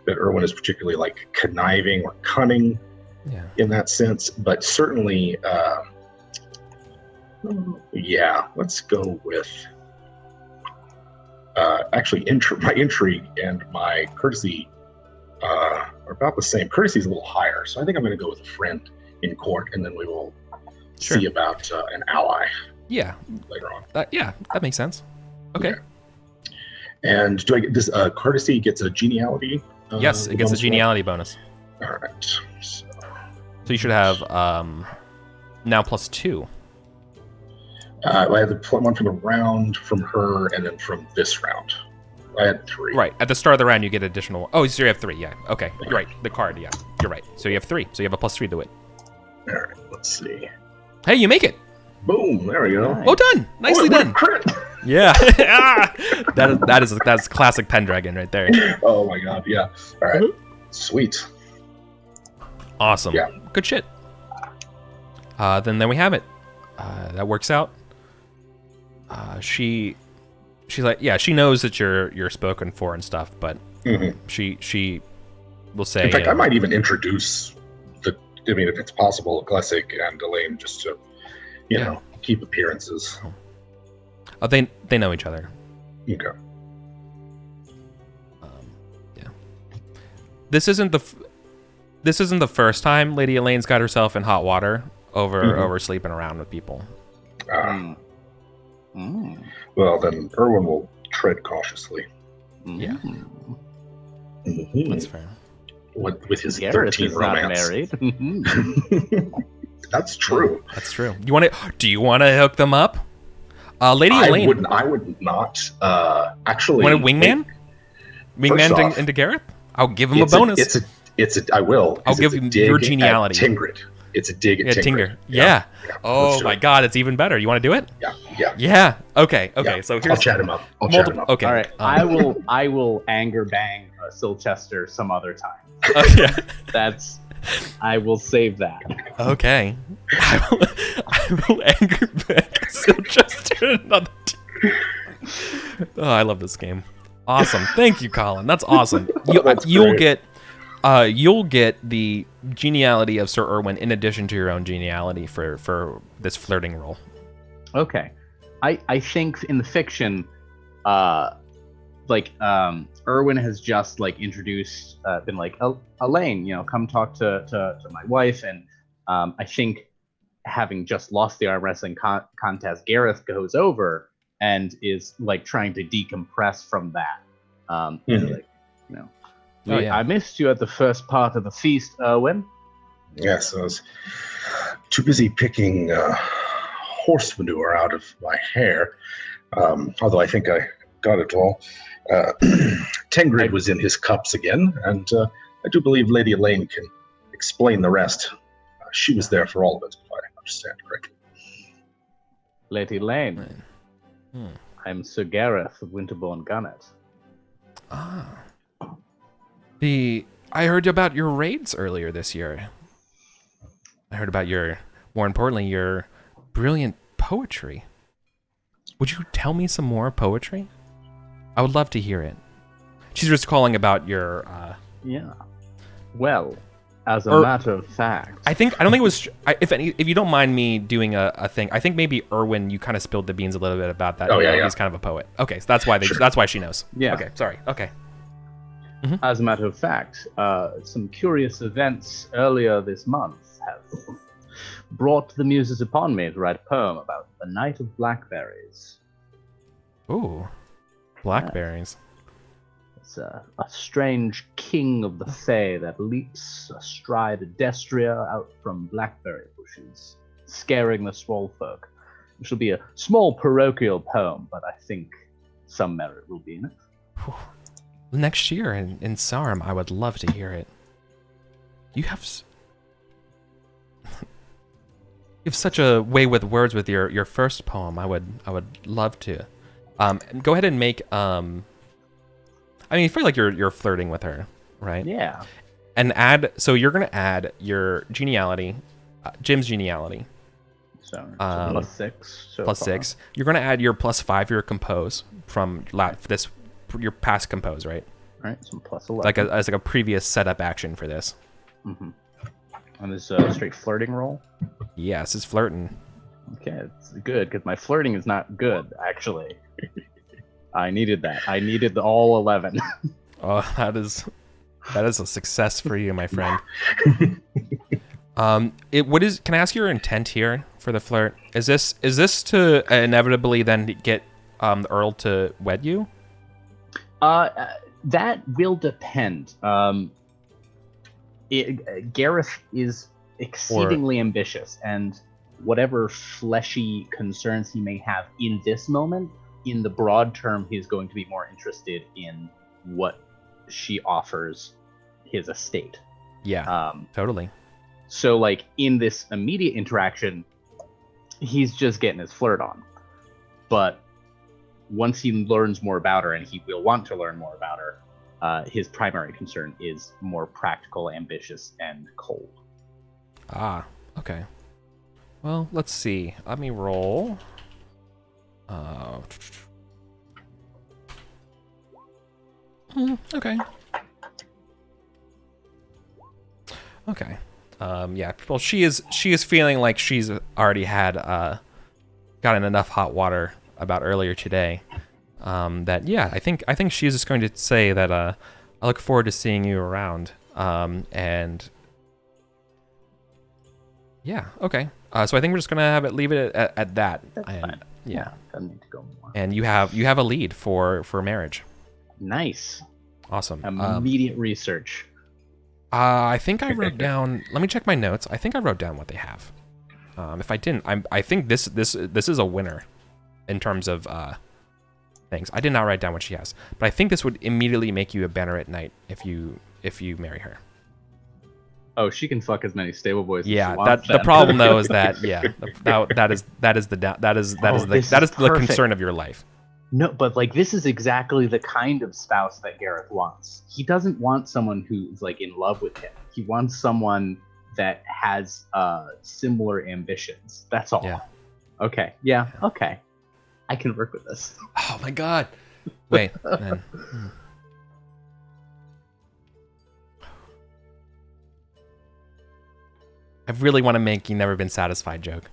Erwin is particularly like conniving or cunning in that sense, but certainly, yeah. Let's go with actually my intrigue and my courtesy are about the same. Courtesy is a little higher, so I think I'm going to go with a friend in court, and then we will see about an ally. Yeah. Later on. Yeah, that makes sense. Okay. And do I get this? Courtesy gets a geniality. Yes, it gets a geniality bonus. All right. So you should have now +2. I had the one from the round from her, and then from this round. I had 3. Right. At the start of the round, you get additional. Oh, so you have 3. Yeah. Okay. You're right. The card. Yeah. You're right. So you have 3. So you have a +3 to it. All right. Let's see. Hey, you make it. Boom! There we go. Well done. Nicely done. Crit. Yeah. That's classic Pendragon right there. Oh my god. Yeah. All right. Sweet. Awesome. Yeah. Good shit. Then we have it. That works out. She's like, yeah, she knows that you're spoken for and stuff, but she will say. In fact, I might even introduce I mean, if it's possible, Glessic and Elaine, just to, you know, keep appearances. Oh, they know each other. Okay. Yeah. This isn't the first time Lady Elaine's got herself in hot water over sleeping around with people. Well, then Erwin will tread cautiously. Yeah. That's fair. With his Garrett 13 is romance. not married. That's true. That's true. Do you want to hook them up? Lady Elaine. I would not. Actually. Want a wingman? Wingman into Gareth? I'll give him a bonus. I will. I'll give him your geniality. Tingrid. It's a dig at Tingrid. Yeah. Oh my god, it's even better. You want to do it? Yeah. Okay. Yeah. So here's I'll chat him up. Okay. All right. I will anger bang Silchester some other time. Yeah. I will save that. Okay. I will anger bang Silchester another time. Oh, I love this game. Awesome. Thank you, Colin. That's awesome. You'll get the geniality of Sir Erwin in addition to your own geniality for this flirting role. Okay. I think in the fiction, Erwin has just introduced, been like, Elaine, come talk to my wife, and I think having just lost the arm wrestling contest, Gareth goes over and is trying to decompress from that. I missed you at the first part of the feast, Erwin. Yes, I was too busy picking horse manure out of my hair. Although I think I got it all. Tingrid was in his cups again, and I do believe Lady Elaine can explain the rest. She was there for all of it, if I understand correctly. Lady Elaine. I'm Sir Gareth of Winterbourne Gunnet. I heard about your raids earlier this year. I heard about more importantly, your brilliant poetry. Would you tell me some more poetry? I would love to hear it. She's just calling about your... Yeah. Well, as a matter of fact... I don't think it was... If you don't mind me doing a thing, I think maybe Erwin, you kind of spilled the beans a little bit about that. Oh, yeah. He's kind of a poet. Okay, so that's why she knows. Yeah. Okay, sorry. Okay. As a matter of fact, some curious events earlier this month have brought the muses upon me to write a poem about the Night of Blackberries. Ooh, blackberries. It's a strange king of the Fae that leaps astride a Destria out from blackberry bushes, scaring the small folk. It shall be a small parochial poem, but I think some merit will be in it. Next year in Sarum, I would love to hear it. You have such a way with words with your first poem. I would love to. Go ahead and make. I feel like you're flirting with her, right? Yeah. And add. So you're gonna add your geniality, Jim's geniality. So +6. So +6. You're gonna add your +5 your compose from your past compose, right? All right, so +11. As like a previous setup action for this. Mm-hmm. And this is a straight flirting roll. Yes, it's flirting. Okay, it's good because my flirting is not good actually. I needed that. I needed all 11. Oh, that is a success for you, my friend. Can I ask your intent here for the flirt? Is this to inevitably then get the Earl to wed you? That will depend. Gareth is exceedingly ambitious, and whatever fleshy concerns he may have in this moment, in the broad term, he's going to be more interested in what she offers his estate. Yeah, totally. So, like, in this immediate interaction, he's just getting his flirt on. But once he learns more about her, and he will want to learn more about her, his primary concern is more practical, ambitious, and cold. Ah, okay. Well, let's see. Let me roll. Okay. Okay. Yeah. Well, she is feeling like she's already had gotten enough hot water about earlier today. That yeah, I think she's just going to say that I look forward to seeing you around. And yeah, okay. So I think we're just gonna leave it at that. That's fine. Yeah, doesn't need to go more. And you have a lead for marriage. Nice. Awesome. Immediate research. I think I wrote down. Let me check my notes. I think I wrote down what they have. If I didn't, I think this is a winner in terms of things. I did not write down what she has, but I think this would immediately make you a Banneret Knight if you marry her. Oh, she can fuck as many stable boys. Yeah, as she wants, the problem though is that that is the concern of your life. No, but like this is exactly the kind of spouse that Gareth wants. He doesn't want someone who's like in love with him. He wants someone that has similar ambitions. That's all. Yeah. Okay. Yeah. Okay. I can work with this. Oh my god. Wait. Man. I really want to make "You Never Been Satisfied" joke,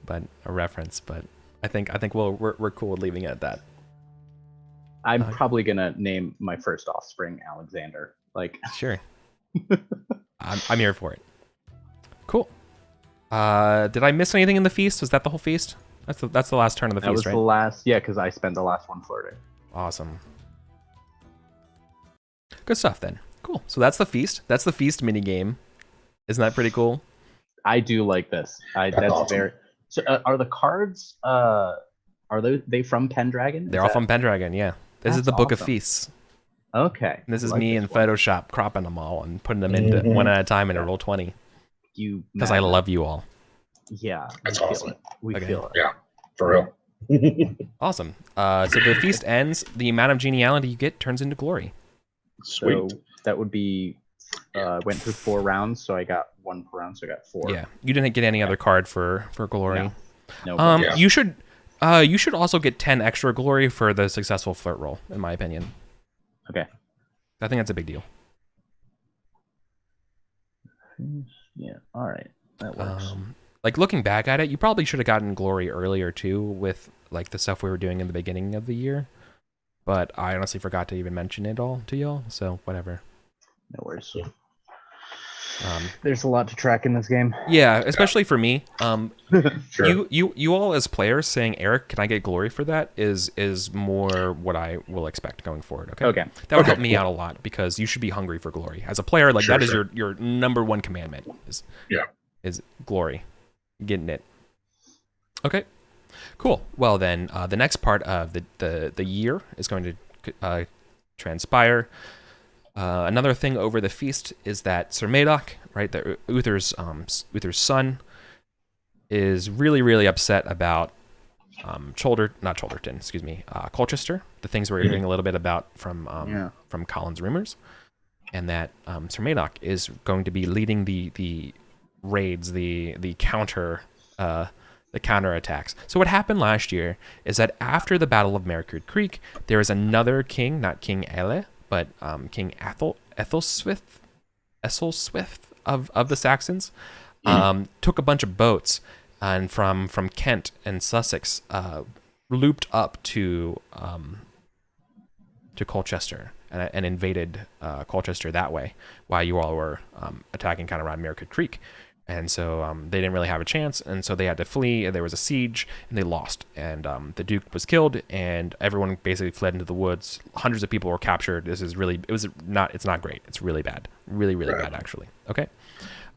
but a reference. But I think we're cool with leaving it at that. I'm probably gonna name my first offspring Alexander. Like sure. I'm here for it. Cool. Did I miss anything in the feast? Was that the whole feast? That's the last turn of the feast, right? That was the last. Yeah, because I spent the last one flirting. Awesome. Good stuff then. Cool. So that's the feast. That's the feast mini game. Isn't that pretty cool? I do like this. That's awesome. very. So, are the cards? Are they from Pendragon? They're all from Pendragon. Yeah. This is the Book of Feasts. Okay. And this is me in Photoshop cropping them all and putting them into one at a time in a Roll20. Because I love you all. Yeah. That's awesome. We feel it. Yeah, for real. Awesome. So the feast ends. The amount of geniality you get turns into glory. Sweet. So that would be. Went through 4 rounds, so I got 1 per round, so I got 4. Yeah. You didn't get any other card for glory. No. Yeah. You should also get 10 extra glory for the successful flirt roll, in my opinion. Okay. I think that's a big deal. Yeah. All right. That works. Like looking back at it, you probably should have gotten glory earlier too with like the stuff we were doing in the beginning of the year. But I honestly forgot to even mention it all to y'all, so whatever. No worries. There's a lot to track in this game. Yeah, especially for me. Sure. You all as players saying, Eric, can I get glory for that? Is more what I will expect going forward. Okay. Okay. That would help me out a lot because you should be hungry for glory as a player. Like that is your number one commandment. Is glory, getting it. Okay. Cool. Well then, the next part of the year is going to transpire. Another thing over the feast is that Sir Madoc, right, Uther's son, is really upset about Colchester. The things we're hearing a little bit about from Colin's rumors. and that Sir Madoc is going to be leading the raids, the counter attacks. So what happened last year is that after the Battle of Mercury Creek, there was another king, not King Ele, but King Ethelswith of the Saxons, took a bunch of boats and from Kent and Sussex looped up to Colchester and invaded Colchester that way, while you all were attacking kind of around Mercury Creek. And so they didn't really have a chance, and so they had to flee. And there was a siege, and they lost. And the Duke was killed, and everyone basically fled into the woods. Hundreds of people were captured. It's not great. It's really bad, really bad actually. Okay,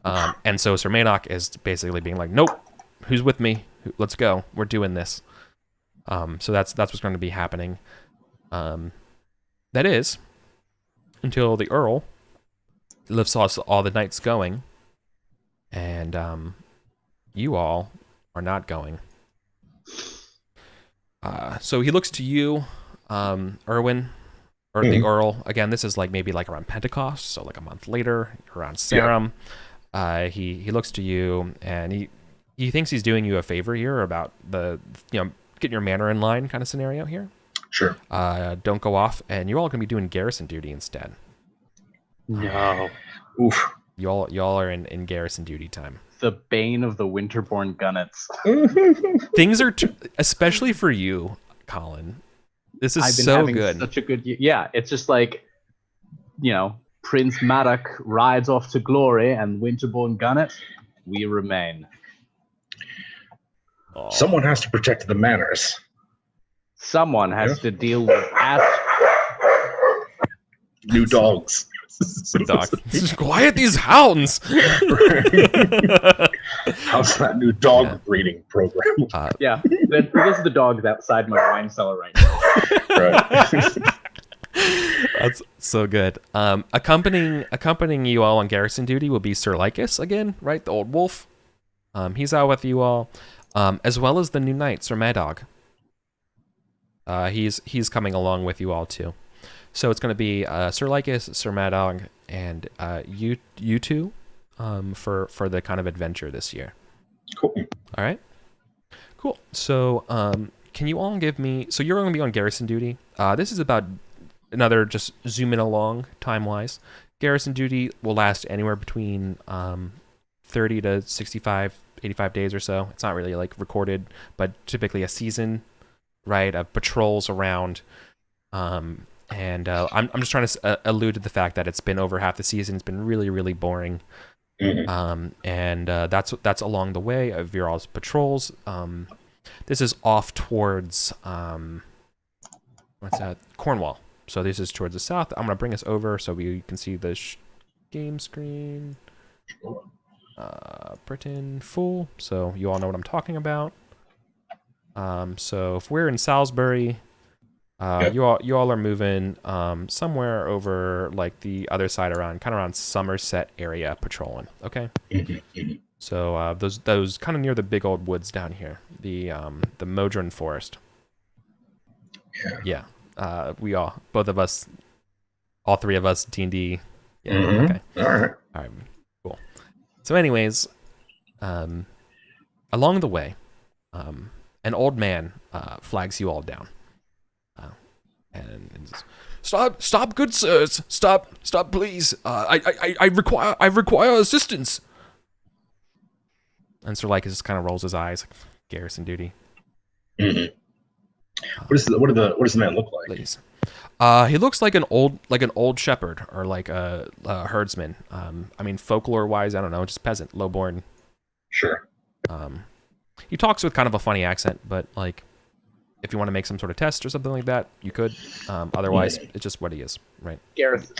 and so Sir Madoc is basically being like, nope, who's with me? Let's go. We're doing this. So that's what's going to be happening. That is until the Earl lifts all the knights going. And you all are not going. So he looks to you, Erwin, or the Earl. Again, this is maybe around Pentecost, so a month later, around Sarum. Yeah. He looks to you, and he thinks he's doing you a favor here about getting your manor in line kind of scenario here. Sure. Don't go off, and you're all going to be doing garrison duty instead. No. Oof. Y'all are in garrison duty time. The bane of the Winterborn Gunnets. Things are, especially for you, Colin. This is so good. Such a good, yeah. It's just Prince Madoc rides off to glory, and Winterborn Gunnet, we remain. Oh. Someone has to protect the manors. Someone has to deal with new dogs. Dog. Quiet these hounds. How's that new dog breeding program? Yeah, this is the dogs outside my wine cellar right now. Right. That's so good. Accompanying you all on garrison duty will be Sir Lycus again, right? The old wolf. He's out with you all, as well as the new knight, Sir Madoc. He's coming along with you all too. So it's going to be Sir Lycus, Sir Madoc, and you two for the kind of adventure this year. Cool. All right. Cool. So can you all give me? So you're going to be on garrison duty. This is about another just zoom in along time wise. Garrison duty will last anywhere between 30 to 65, 85 days or so. It's not really recorded, but typically a season, right? Of patrols around. And I'm just trying to allude to the fact that it's been over half the season. It's been really, really boring. Mm-hmm. And that's along the way of your all's patrols. This is off towards what's that? Cornwall. So this is towards the south. I'm gonna bring us over so we can see the game screen. Britain full. So you all know what I'm talking about. So if we're in Salisbury. You all are moving somewhere over the other side around Somerset area patrolling. Okay. So those kind of near the big old woods down here, the Modron Forest. Yeah. Both of us, all three of us, D&D. Yeah. Mm-hmm. Okay. All right. Cool. So, anyways, along the way, an old man flags you all down. And stop, good sirs, stop, please. I require assistance. And Sir Lycus just kind of rolls his eyes, garrison duty. Mm-hmm. What does the man look like? Please. He looks like an old shepherd or a herdsman. Folklore wise, I don't know, just peasant, lowborn. Sure. He talks with kind of a funny accent, but if you want to make some sort of test or something like that, you could. Otherwise, it's just what he is, right? Gareth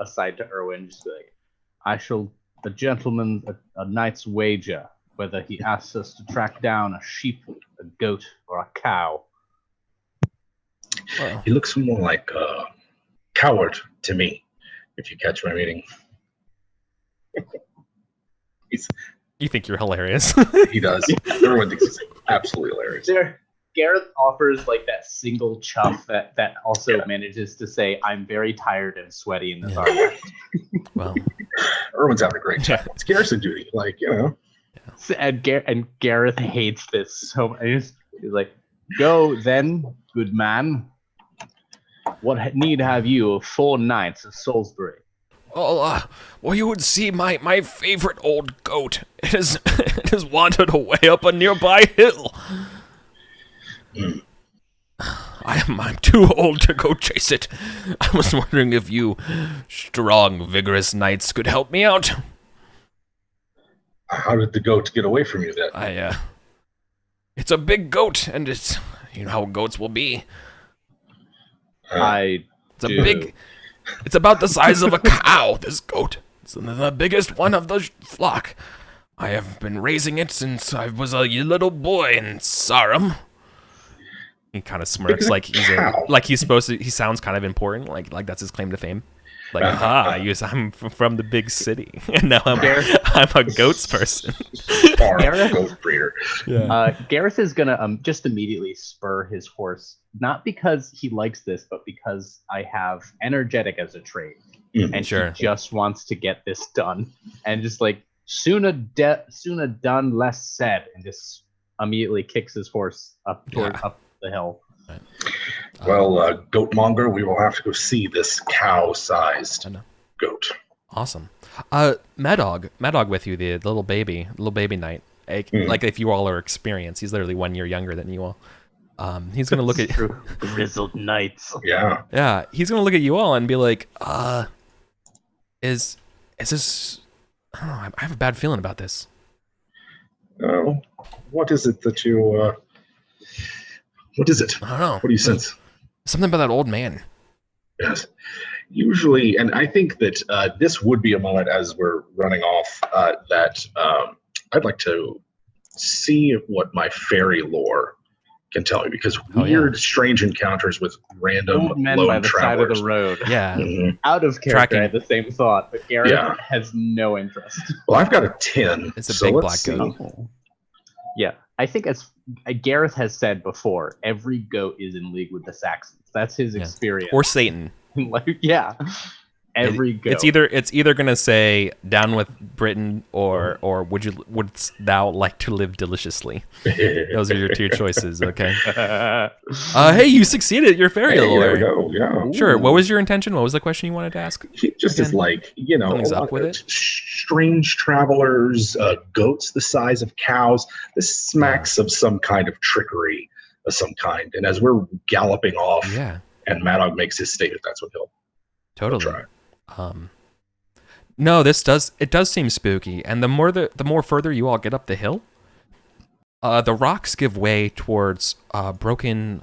aside to Erwin, just a gentleman, a knight's wager, whether he asks us to track down a sheep, a goat, or a cow. Well, he looks more like a coward to me, if you catch my meaning. You think you're hilarious. He does. Everyone thinks he's absolutely hilarious. Gareth offers like that single chuff that also manages to say, "I'm very tired and sweaty in this armor." Well, Erwin's having a great time. It's Garrison duty, And Gareth hates this so much. He's like, "Go then, good man. What need have you of 4 knights of Salisbury?" well, you would see my favorite old goat. It has wandered away up a nearby hill. I'm too old to go chase it. I was wondering if you strong, vigorous knights could help me out. How did the goat get away from you then? It's a big goat, and it's, you know how goats will be. It's about the size of a cow, this goat. It's the biggest one of the flock. I have been raising it since I was a little boy in Sarum. He kind of smirks like he's supposed to. He sounds kind of important, like that's his claim to fame. Like, I'm from the big city, and now I'm a goats person. Goat breeder. Yeah. Gareth is gonna just immediately spur his horse, not because he likes this, but because I have energetic as a trait, and he just wants to get this done, and just like sooner done, less said, and just immediately kicks his horse up the hill. Right. Well, Goatmonger, we will have to go see this cow-sized goat. Awesome. Mad Dog with you, the little baby knight. Like if you all are experienced, he's literally 1 year younger than you all. He's gonna look at grizzled knights. Yeah. Yeah, he's gonna look at you all and be like, is this? I don't know. I have a bad feeling about this. Oh, what is it that you? What is it? I don't know. What do you sense? Something about that old man. Yes. Usually, and I think that this would be a moment as we're running off that I'd like to see what my fairy lore can tell me, because weird, strange encounters with random old men lone by the travelers. side of the road. Yeah. Out of character, Tracking. I had the same thought, but Gareth has no interest. Well, I've got a 10. It's a so big let's black goat. see. Yeah, I think as Gareth has said before, every goat is in league with the Saxons. That's his experience. Or Satan. Every goat. It's either gonna say down with Britain or wouldst thou like to live deliciously? Those are your 2 choices. Okay. Hey, you succeeded. Your fairy lore. There we go. Yeah. Sure. What was your intention? What was the question you wanted to ask? He just is like, Something's up with it? Strange travelers, goats the size of cows. This smacks of some kind of trickery of some kind. And as we're galloping off, and Madog makes his statement, that's what he'll try. No, it does seem spooky, and the more further you all get up the hill, the rocks give way towards broken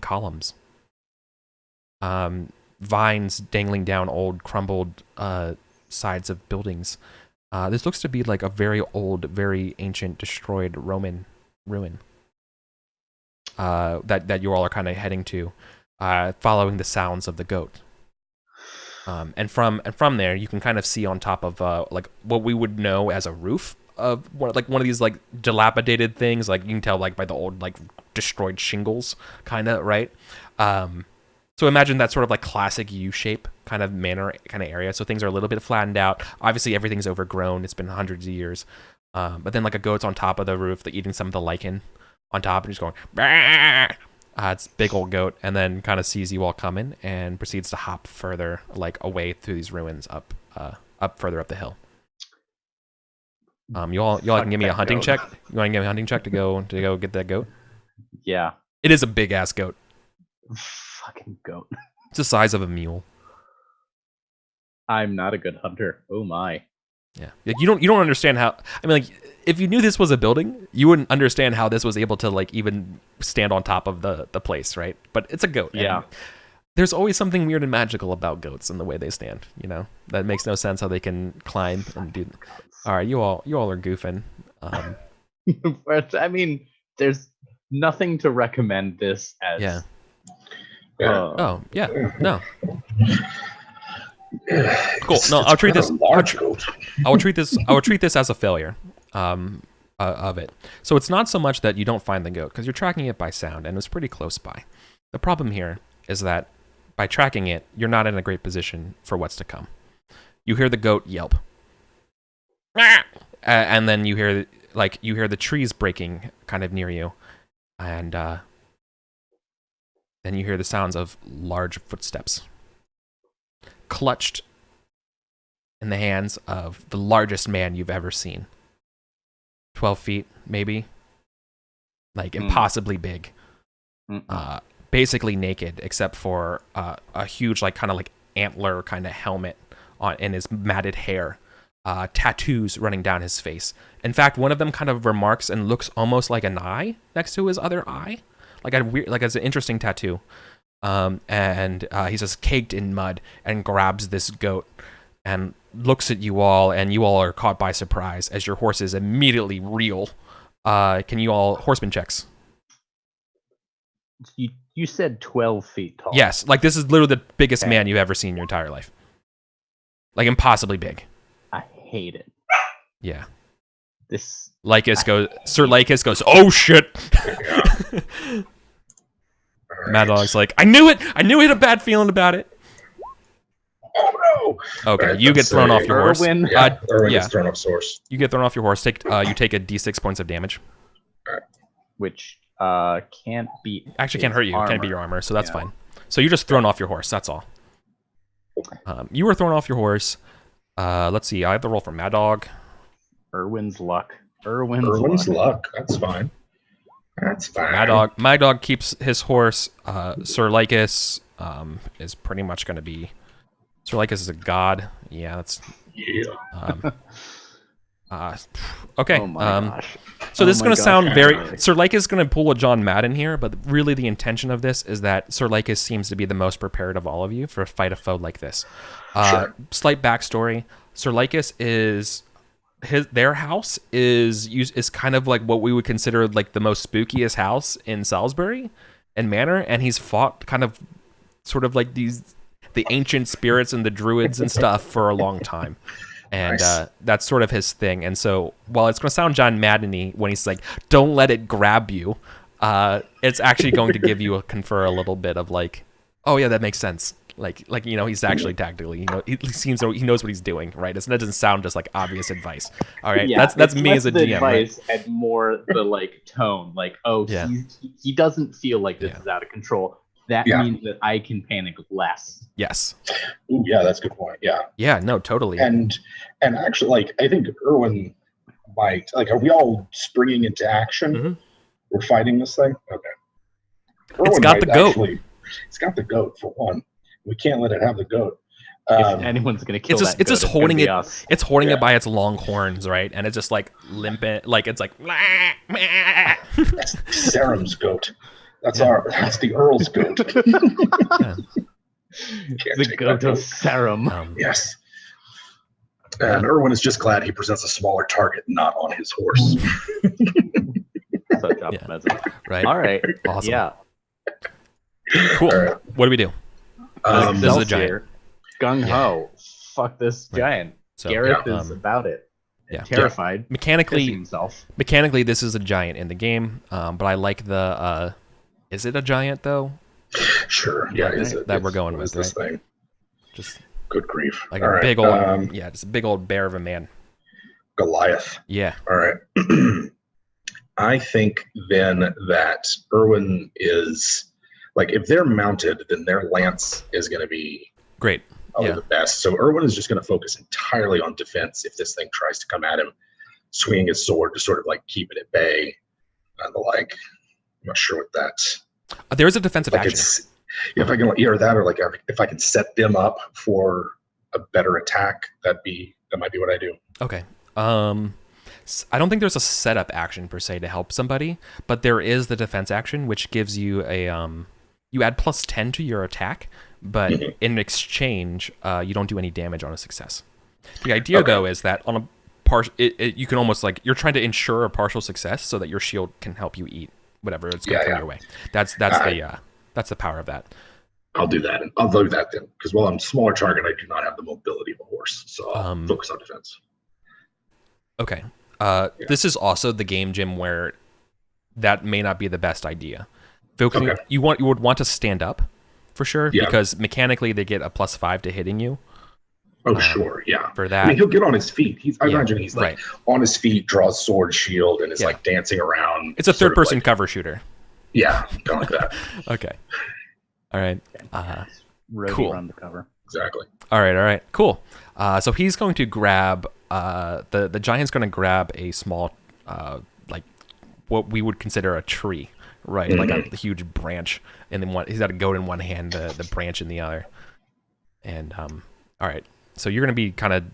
columns, vines dangling down old crumbled sides of buildings. This looks to be like a very old, very ancient, destroyed Roman ruin that you all are kind of heading to, following the sounds of the goat. And from there, you can kind of see on top of like what we would know as a roof of one of these like dilapidated things. Like you can tell like by the old like destroyed shingles, kind of, right? So imagine that sort of like classic U-shape kind of manor kind of area. So things are a little bit flattened out. Obviously, everything's overgrown. It's been hundreds of years. But then like a goat's on top of the roof, like eating some of the lichen on top, and just going. Bah! It's a big old goat, and then kind of sees you all coming and proceeds to hop further, like away through these ruins, up further up the hill. You all can give me a hunting check. You want to give me a hunting check to go get that goat? Yeah. It is a big ass goat. Fucking goat. It's the size of a mule. I'm not a good hunter. Oh my. Yeah. Like, you don't understand how. I mean, like, if you knew this was a building, you wouldn't understand how this was able to like even stand on top of the place, right? But it's a goat. Yeah. There's always something weird and magical about goats and the way they stand. That makes no sense how they can climb and do. All right, you all are goofing. But I mean, there's nothing to recommend this as. Yeah. No. Cool. No, I'll treat this. I will treat this as a failure. of it. So it's not so much that you don't find the goat, because you're tracking it by sound, and it's pretty close by. The problem here is that by tracking it, you're not in a great position for what's to come. You hear the goat yelp, and then you hear the trees breaking kind of near you, and then you hear the sounds of large footsteps, clutched in the hands of the largest man you've ever seen. 12 feet, maybe, like impossibly big. Basically naked, except for a huge, like kind of like antler kind of helmet in his matted hair, tattoos running down his face. In fact, one of them kind of remarks and looks almost like an eye next to his other eye, like it's an interesting tattoo. And he's just caked in mud and grabs this goat and looks at you all, and you all are caught by surprise as your horses immediately reel. Can you all horseman checks? You said 12 feet tall. Yes, like this is literally the biggest man you've ever seen in your entire life. Like impossibly big. I hate it. Yeah. This Sir Lycus goes, oh shit. Mad Dog's like, I knew it. I knew he had a bad feeling about it. Oh no. Okay, right, you get thrown off your horse. Erwin gets thrown off his horse. You get thrown off your horse. You take a d6 points of damage. Right. Which can't beat. Actually, can't hurt you. Can't beat your armor, so that's fine. So you're just thrown off your horse. That's all. You were thrown off your horse. Let's see. I have the roll for Mad Dog. Erwin's luck. Erwin's luck. That's fine. That's fine. Mad Dog keeps his horse. Sir Lycus is pretty much going to be. Sir Lycus is a god. Yeah, that's. Yeah. Okay. Oh my gosh. So this is going to sound very... Sir Lycus is going to pull a John Madden here, but really the intention of this is that Sir Lycus seems to be the most prepared of all of you for a fight a foe like this. Sure. Slight backstory. Sir Lycus is... Their house is kind of like what we would consider like the most spookiest house in Salisbury and Manor, and he's fought kind of sort of like the ancient spirits and the druids and stuff for a long time. And nice. That's sort of his thing. And so while it's going to sound John Madden-y when he's like, don't let it grab you, it's actually going to give you confer a little bit of like, oh yeah, that makes sense. Like he's actually tactically, he seems he knows what he's doing, right? It doesn't sound just like obvious advice. All right, yeah, that's me as a GM. Advice right? And more the like tone, like he doesn't feel like this is out of control. That means that I can panic less. Yes. Ooh, yeah, that's a good point. Yeah. Yeah. No, totally. And actually, like I think Erwin might are we all springing into action? Mm-hmm. We're fighting this thing. Okay. It's got the goat. It's got the goat for one. We can't let it have the goat. If anyone's gonna kill that goat, it's just holding it. Us. It's holding it by its long horns, right? And it's just like limping, like it's like. That's Sarum's goat. That's the Earl's goat. The goat of Sarum. Yes. And Erwin is just glad he presents a smaller target, not on his horse. Such optimism. Right. All right. Awesome. Yeah. Cool. Right. What do we do? This is a giant. Gung ho. Fuck this giant. So, Gareth is about it. Yeah. Terrified. Mechanically, this is a giant in the game, but I like the. Is it a giant though? Sure. Yeah. Is it that we're going with this right? thing? Just good grief. Like a big old, just a big old bear of a man. Goliath. Yeah. All right. I think then that Erwin is like if they're mounted, then their lance is going to be great. The best. So Erwin is just going to focus entirely on defense if this thing tries to come at him, swinging his sword to sort of like keep it at bay and the like. I'm not sure what that's. There is a defensive action. If I can either that or like if I can set them up for a better attack, that might be what I do. Okay. I don't think there's a setup action per se to help somebody, but there is the defense action, which gives you a you add +10 to your attack, but in exchange, you don't do any damage on a success. The idea though is that on a you can almost like you're trying to ensure a partial success so that your shield can help you eat whatever it's going your way. That's the power of that. I'll do that. I'll do that then, because while I'm smaller target, I do not have the mobility of a horse, so I'll focus on defense. Okay. This is also the game, Jim, where that may not be the best idea. You would want to stand up for sure, because mechanically they get a +5 to hitting you. Oh, sure, yeah. For that, I mean, he'll get on his feet. I imagine he's like on his feet, draws sword, shield, and is like dancing around. It's a third-person cover shooter. Yeah, kind of like that. Okay. All right. Cool. Run the cover. Exactly. All right. Cool. So he's going to grab the giant's going to grab a small, like what we would consider a tree, right? Like a huge branch, and then he's got a goat in one hand, the branch in the other. And all right. So you're going to be kind of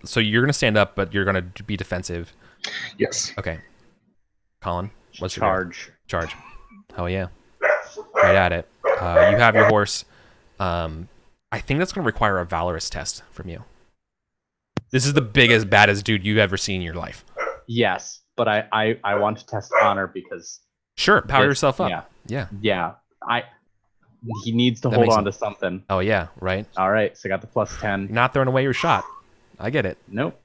So you're going to stand up, but you're going to be defensive. Yes. Okay. Colin, what's charge? Charge. Oh yeah. Right at it. You have your horse. I think that's going to require a valorous test from you. This is the biggest, baddest dude you've ever seen in your life. Yes, but I want to test honor because... Sure, power yourself up. Yeah. He needs to hold on to something. Oh, yeah, right. All right, so I got the +10. You're not throwing away your shot. I get it. Nope.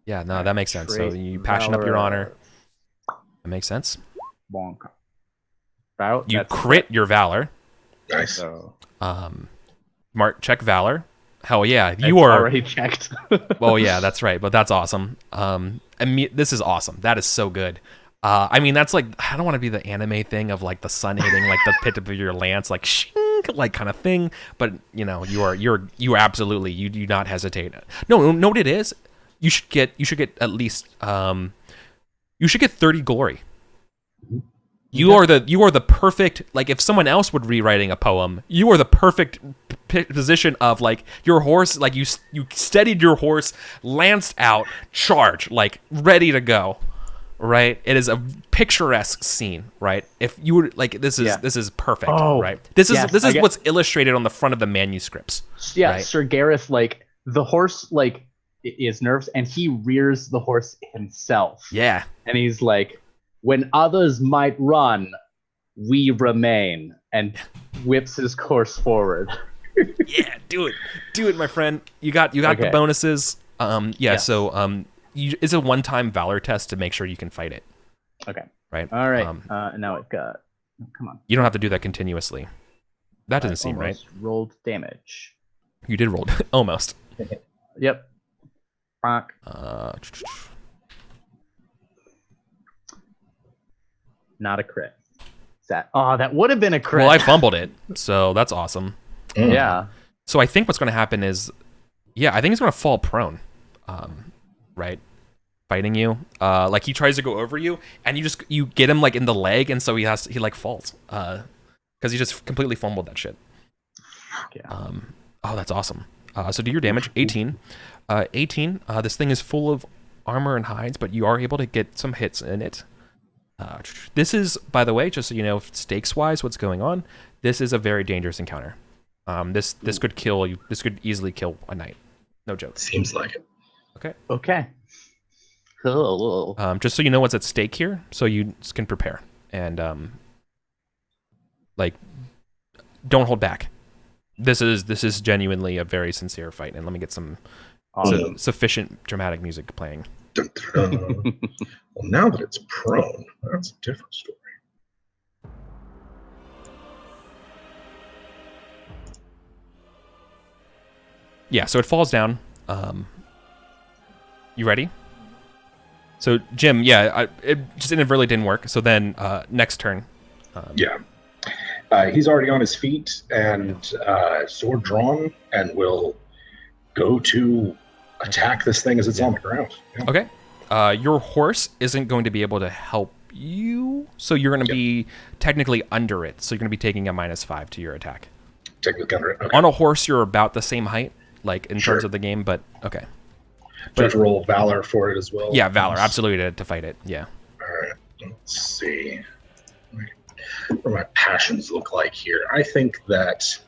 Yeah, no, that makes sense. So you passion up your honor. That makes sense. Bonk. You crit your valor. Nice. So, Mark, check valor. Hell yeah, you are already checked. Oh yeah, that's right. But that's awesome. This is awesome. That is so good. I mean, that's like, I don't want to be the anime thing of like the sun hitting like the pit of your lance, like shink, like kind of thing. But you know, you absolutely, you do not hesitate. No, what it is, you should get at least you should get 30 glory. You are the perfect, like if someone else would rewriting a poem, you are the perfect position of like your horse, like you steadied your horse, lanced out, charge, like ready to go, right? It is a picturesque scene, right? If you were like, this is perfect, right? This is what's illustrated on the front of the manuscripts. Yeah, right? Sir Gareth, like the horse, like is nervous, and he rears the horse himself. Yeah, and he's like, when others might run, we remain, and whips his course forward. Yeah, do it, my friend. You got the bonuses. So it's a one-time valor test to make sure you can fight it. Okay. Right. All right. Now it got. Come on. You don't have to do that continuously. That doesn't seem right. Rolled damage. You did roll almost. Yep. Not a crit. That would have been a crit. Well, I fumbled it, so that's awesome. Yeah. So I think what's going to happen is, I think he's going to fall prone, right? Fighting you, like he tries to go over you, and you get him like in the leg, and so he falls, because he just completely fumbled that shit. Yeah. That's awesome. So do your damage, 18. 18. This thing is full of armor and hides, but you are able to get some hits in it. This is, by the way, just so you know, stakes-wise, what's going on. This is a very dangerous encounter. This could kill you. This could easily kill a knight. No joke. Seems like it. Okay. Cool. Just so you know what's at stake here, so you can prepare and don't hold back. This is genuinely a very sincere fight, and let me get some sufficient dramatic music playing. Dun, dun, dun. Well, now that it's prone, that's a different story. Yeah, so it falls down. You ready? So, Jim, it just inadvertently didn't work. So then, next turn. He's already on his feet and sword drawn, and will go to attack this thing as it's on the ground. Yeah. Okay. Your horse isn't going to be able to help you, so you're going to be technically under it. So you're going to be taking a -5 to your attack. Technically under it. Okay. On a horse, you're about the same height, like in terms of the game, but okay. Do I have to roll Valor for it as well? Yeah, Valor, absolutely, to fight it. Yeah. All right. Let's see what my passions look like here. I think that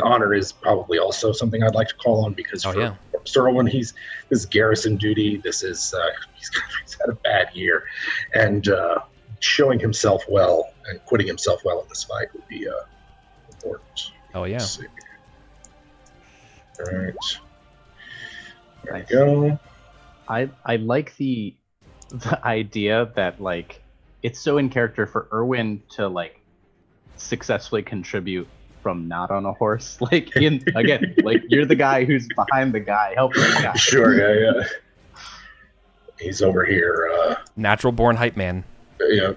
honor is probably also something I'd like to call on, because for Sir Owen, this is garrison duty. This is he's had a bad year, and showing himself well and quitting himself well in this fight would be important. Oh yeah. Let's see. All right. There we go. I like the idea that like it's so in character for Erwin to like successfully contribute from not on a horse. Like in again, like you're the guy who's behind the guy helping the guy. Sure, yeah. He's over here. Natural born hype man. Yeah.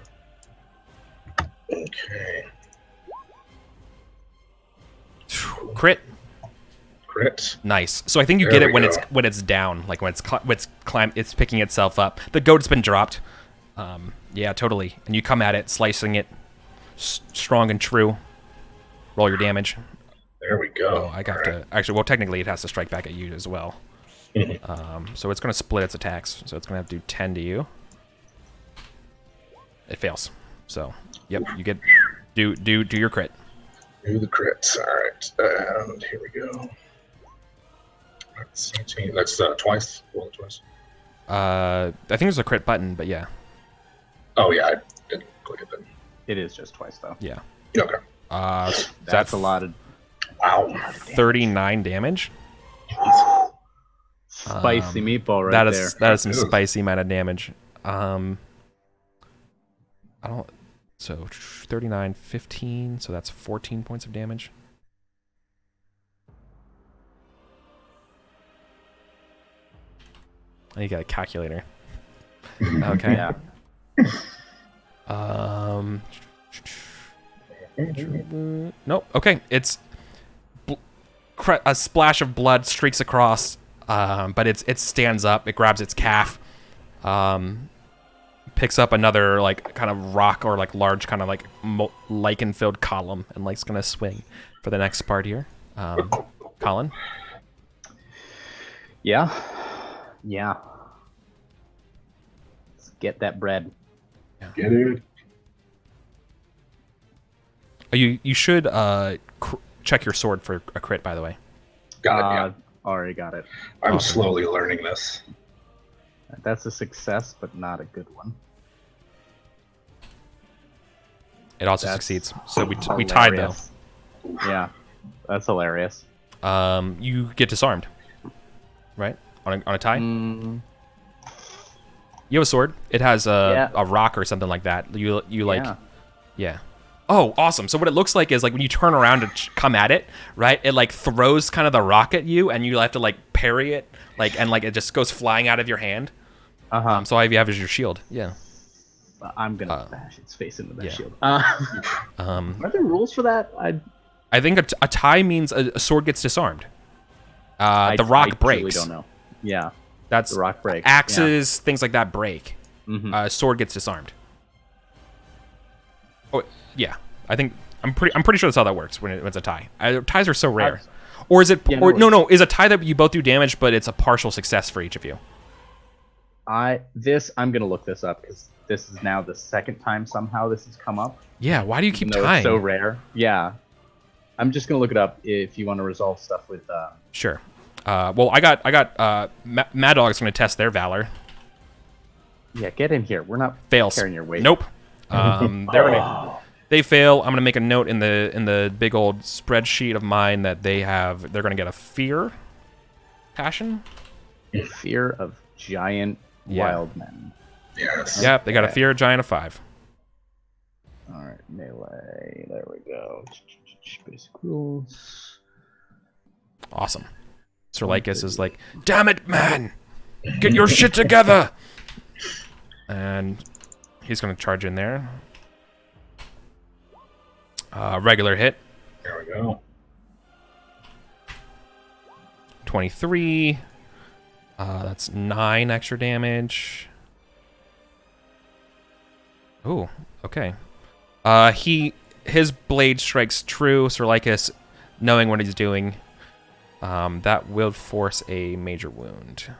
Okay. Crit. Crit. Nice. So I think you There get it we when go. it's down, like when it's picking itself up. The goat's been dropped. Yeah, totally. And you come at it, slicing it, strong and true. Roll your damage. There we go. Oh, I got to actually. Well, technically, it has to strike back at you as well. So it's going to split its attacks. So it's going to have to do 10 to you. It fails. So, yep, you get do your crit. Do the crits. All right. And here we go. That's 17. That's twice. Roll it twice. I think there's a crit button, but yeah. Oh yeah, I didn't click it then. It is just twice though. Yeah. Okay. That's a lot of Wow. 39 damage. spicy meatball right That there. is that is some spicy amount of damage. I don't. So 39, 15. So that's 14 points of damage. You got a calculator. Okay. Yeah. Nope. Okay. It's a splash of blood streaks across, but it stands up. It grabs its calf, picks up another like kind of rock or like large kind of like lichen-filled column, and like's gonna swing for the next part here. Colin. Yeah. Yeah. Let's get that bread. Get it. You should check your sword for a crit, by the way. Got it. Yeah. Already got it. I'm awesome. slowly learning this. That's a success, but not a good one. It also That's succeeds. So we tied though. Hilarious. Yeah, that's hilarious. You get disarmed, right? On a tie. You have a sword. It has a rock or something like that. You like, yeah. Oh, awesome. So what it looks like is like when you turn around to come at it, right? It like throws kind of the rock at you, and you have to like parry it, and it just goes flying out of your hand. So all you have is your shield. Yeah. I'm gonna bash its face into that shield. Are there rules for that? I think a tie means a sword gets disarmed. The rock breaks. I don't know. Yeah. That's the rock breaks. Axes, things like that break. Sword gets disarmed. Oh yeah, I'm pretty sure that's how that works when it's a tie. Ties are so rare. Or is it? Yeah, no. Is a tie that you both do damage, but it's a partial success for each of you? I'm gonna look this up because this is now the second time somehow this has come up. Yeah. Why do you keep tying? tying? It's so rare. Yeah. I'm just gonna look it up if you want to resolve stuff with. Sure. Well, I got Mad Dog's gonna test their valor. Yeah, get in here. We're not Fails. carrying your weight. Nope. They fail. I'm gonna make a note in the big old spreadsheet of mine that they're gonna get a fear, passion, fear of giant wild men. Yes. Yep. They got a fear giant of 5. All right, melee. There we go. Basic rules. Awesome. Sir Lycus is like, damn it, man! Get your shit together! And he's going to charge in there. Regular hit. There we go. 23. That's 9 extra damage. Ooh, okay. His blade strikes true. Sir Lycus, knowing what he's doing, that will force a major wound.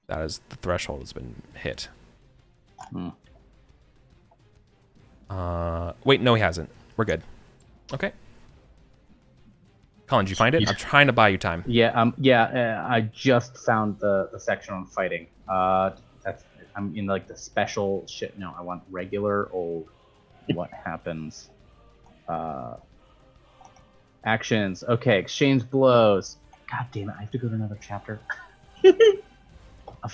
That is, the threshold has been hit. Wait, no, he hasn't. We're good. Okay. Colin, did you find it? I'm trying to buy you time. Yeah. I just found the section on fighting. I'm in like the special shit. No, I want regular old. What happens? Actions. Okay, exchange blows. God damn it! I have to go to another chapter.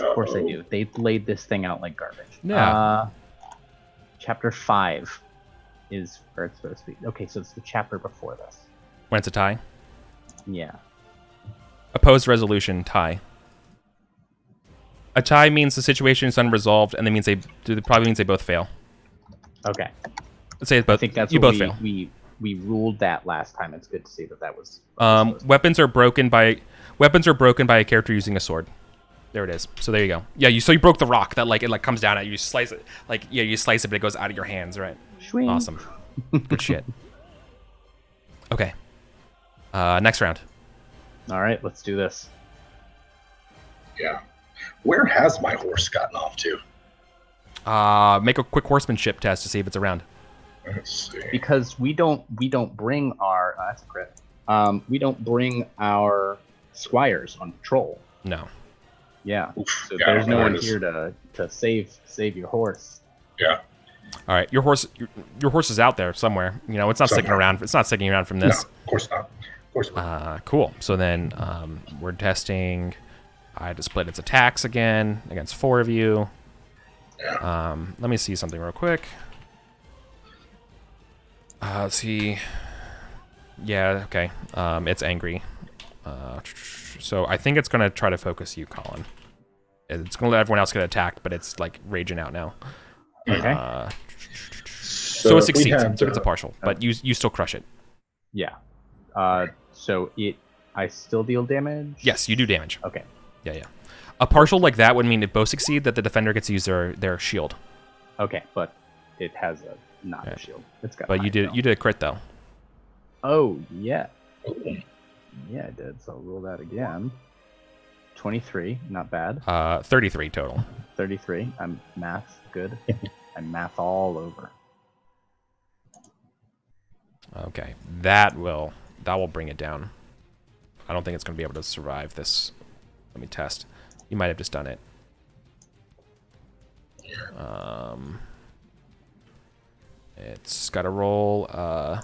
Of course I do. They laid this thing out like garbage. Yeah. Chapter 5 is where it's supposed to be. Okay, so it's the chapter before this. When it's a tie. Yeah. Opposed resolution, tie. A tie means the situation is unresolved, and it probably means they both fail. Okay. Let's say both. I think that's you what both fail. We ruled that last time. It's good to see that was. Weapons are broken by a character using a sword. There it is. So there you go. Yeah, you broke the rock that it comes down at you. You slice it. You slice it, but it goes out of your hands, right? Swing. Awesome. Good shit. Okay. Next round. All right, let's do this. Yeah. Where has my horse gotten off to? Make a quick horsemanship test to see if it's around. Let's see. Because we don't bring our that's a crit. We don't bring our squires on patrol. No. Yeah. Oof, So yeah, there's no one it is. here to save your horse. Yeah. All right, your horse is out there somewhere. It's not sticking Somewhere. around. It's not sticking around from this. No, of course not. Of course not. Cool. So then we're testing. I had to split its attacks again against 4 of you. Yeah. Let me see something real quick. Let's see. Yeah, okay. It's angry. So I think it's going to try to focus you, Colin. It's going to let everyone else get attacked, but it's raging out now. Okay. So it succeeds. Had, So it's a partial, but you still crush it. Yeah. So I still deal damage? Yes, you do damage. Okay. Yeah. A partial like that would mean if both succeed, that the defender gets to use their shield. Okay, but it has not a shield. It's got. But you did a crit though. Oh yeah. Ooh. Yeah, I did. So I'll roll that again. 23, not bad. 33 total. 33. I'm math good. I'm math all over. Okay, that will bring it down. I don't think it's going to be able to survive this. Let me test. You might have just done it. It's got to roll. I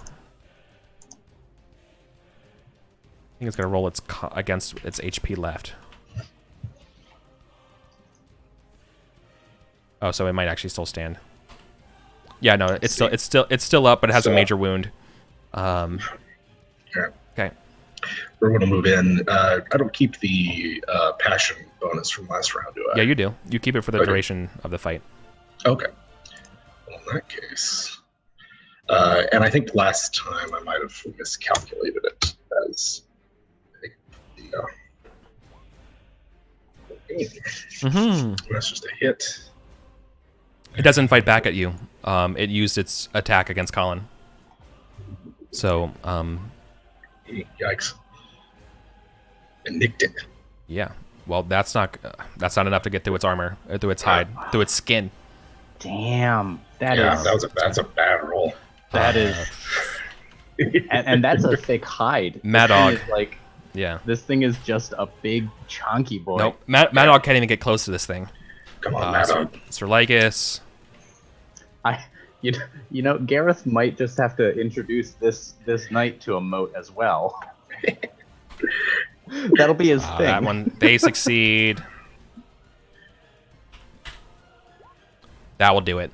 think it's going to roll against its HP left. Oh, so it might actually still stand. Yeah, no, it's still up, but it has a major wound. Yeah. Okay. We're going to move in. I don't keep the passion bonus from last round, do I? Yeah, you do. You keep it for the Okay. duration of the fight. Okay. Well, in that case. And I think last time I might have miscalculated it as that's just a hit. It doesn't fight back at you. It used its attack against Colin. So, Yikes. And nicked it. yeah. Well, that's not enough to get through its armor, through its hide, through its skin. Damn. That's a bad roll. That is. And that's a thick hide. Mad Dog. This thing is Yeah. this thing is just a big chunky boy. Nope. Mad Dog can't even get close to this thing. Come on, Mad Dog. Sir Lycus. You know, Gareth might just have to introduce this knight to a moat as well. That'll be his thing. That one, they succeed. That will do it.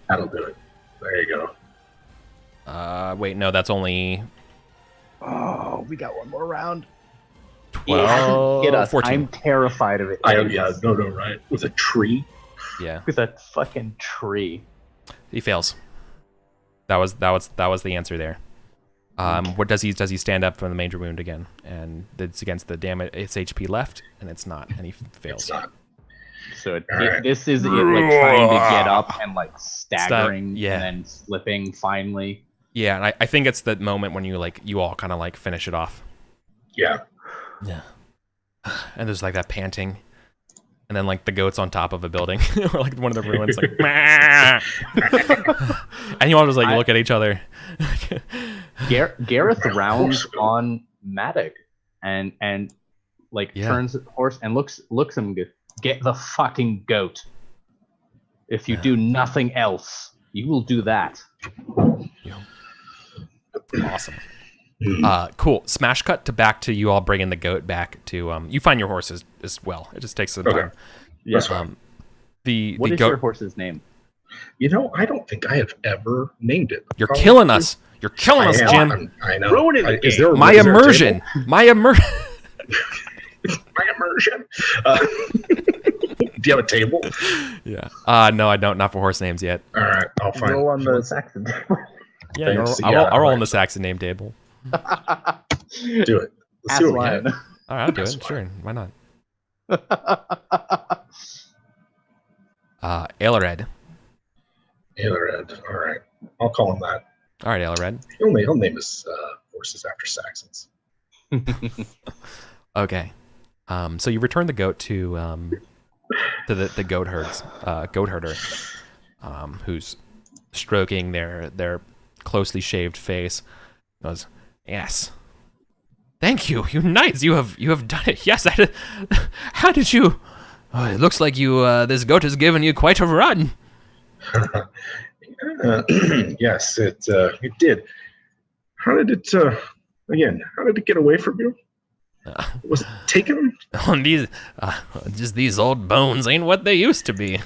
That'll do it. There you go. Wait, no, that's only Oh, we got one more round. 12, Get us. 14. I'm terrified of it. No, right. With a tree. Yeah, With a fucking tree. he fails. That was the answer there. What does he stand up from the major wound again? And it's against the damage. It's HP left, and it's not, and he fails. It's not. So Alright. this is it, like trying to get up and like staggering yeah. and then slipping finally. Yeah, and I think it's the moment when you all kind of like finish it off. Yeah. Yeah. And there's like that panting. And then like the goat's on top of a building or like one of the ruins like and you all just like look at each other. Gareth rounds on Maddox and like turns horse and looks him and goes, "Get the fucking goat. If you do nothing else, you will do that." Awesome. Cool. Smash cut back to you all bringing the goat back to you find your horse as well. It just takes some time. Yeah. That's fine. What the is your goat. horse's name? You know, I don't think I have ever named it. You're killing us. You're killing us, Jim. I know. Ruining the Is game. there My is there a immersion. table? My immersion. My immersion. Do you have a table? Yeah. No, I don't. Not for horse names yet. All right, I'll find. Roll on the Saxon table. Yeah, Thanks. I'll roll right. on the Saxon name table. Do it. Let's Ass see what we lion. get. All right, I'll do That's it. fine. Sure. Why not? Ailered. Ailered. All right, I'll call him that. All right, Ailered. He'll name his horses after Saxons. Okay. So you return the goat to the goat herder, who's stroking their closely shaved face. Goes, yes. Thank you, you knights. You have done it. Yes. How did you? Oh, it looks like you. This goat has given you quite a run. Yes, it did. How did it? Again, how did it get away from you? Was it taken? On these, just these old bones ain't what they used to be.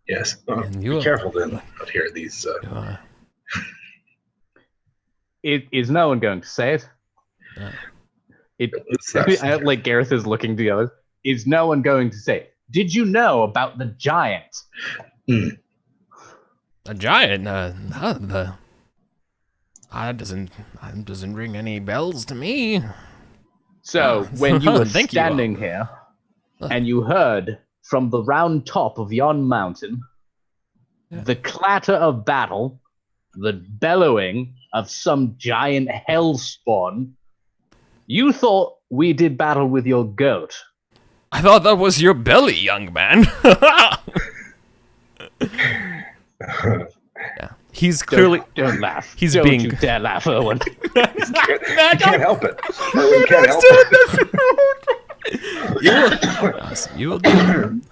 Yes. And Be careful then out here. These. Is no one going to say it? Like Gareth is looking to the others. Is no one going to say, did you know about the giant? A giant? That doesn't ring any bells to me. So when you were Thank you. standing here and you heard from the round top of yon mountain the clatter of battle, the bellowing of some giant hellspawn, you thought we did battle with your goat. I thought that was your belly, young man. Yeah. He's clearly. Don't laugh. He's don't being. you dare laugh, Owen. Can't help it. We can't help it. You will do.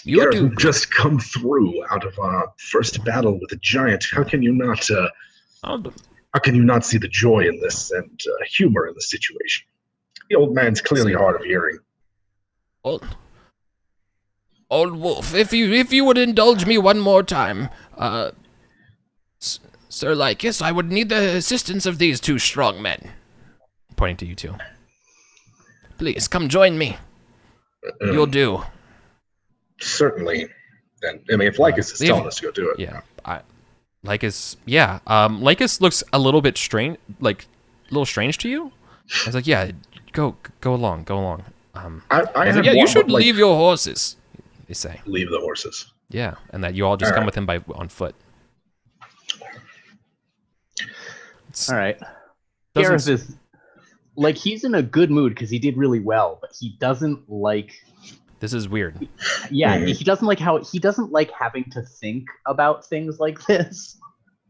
You will do. Just come through out of our first battle with a giant. How can you not? How can you not see the joy in this and humor in the situation? The old man's clearly hard of hearing. Old wolf, if you would indulge me one more time, Sir Lycus, I would need the assistance of these two strong men. Pointing to you two. Please, come join me. You'll do. Certainly. Then, I mean, if Lycus is telling us to go do it. Yeah. Lycus, yeah. Lycus looks a little bit strange, like, a little strange to you. I was like, yeah, go along. You should leave your horses, they say. Leave the horses. Yeah, and that you all just come with him on foot. All right. Gareth is like, he's in a good mood because he did really well, but he doesn't like. This is weird. Yeah, he doesn't like having to think about things like this.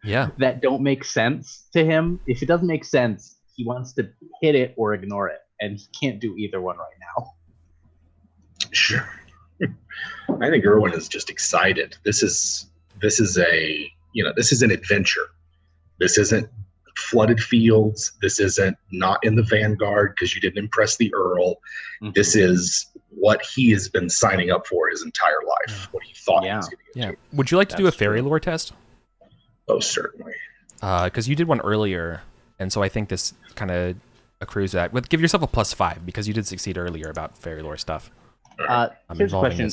Yeah. That don't make sense to him. If it doesn't make sense, he wants to hit it or ignore it, and he can't do either one right now. Sure. I think Erwin is just excited. This is an adventure. This isn't flooded fields. This isn't not in the vanguard because you didn't impress the Earl. Mm-hmm. This is what he has been signing up for his entire life. What he thought he was going to get to. Would you like to do a fairy lore test? Oh, certainly. Because you did one earlier, and so I think this kind of accrues that. But give yourself a +5 because you did succeed earlier about fairy lore stuff. Here's a question.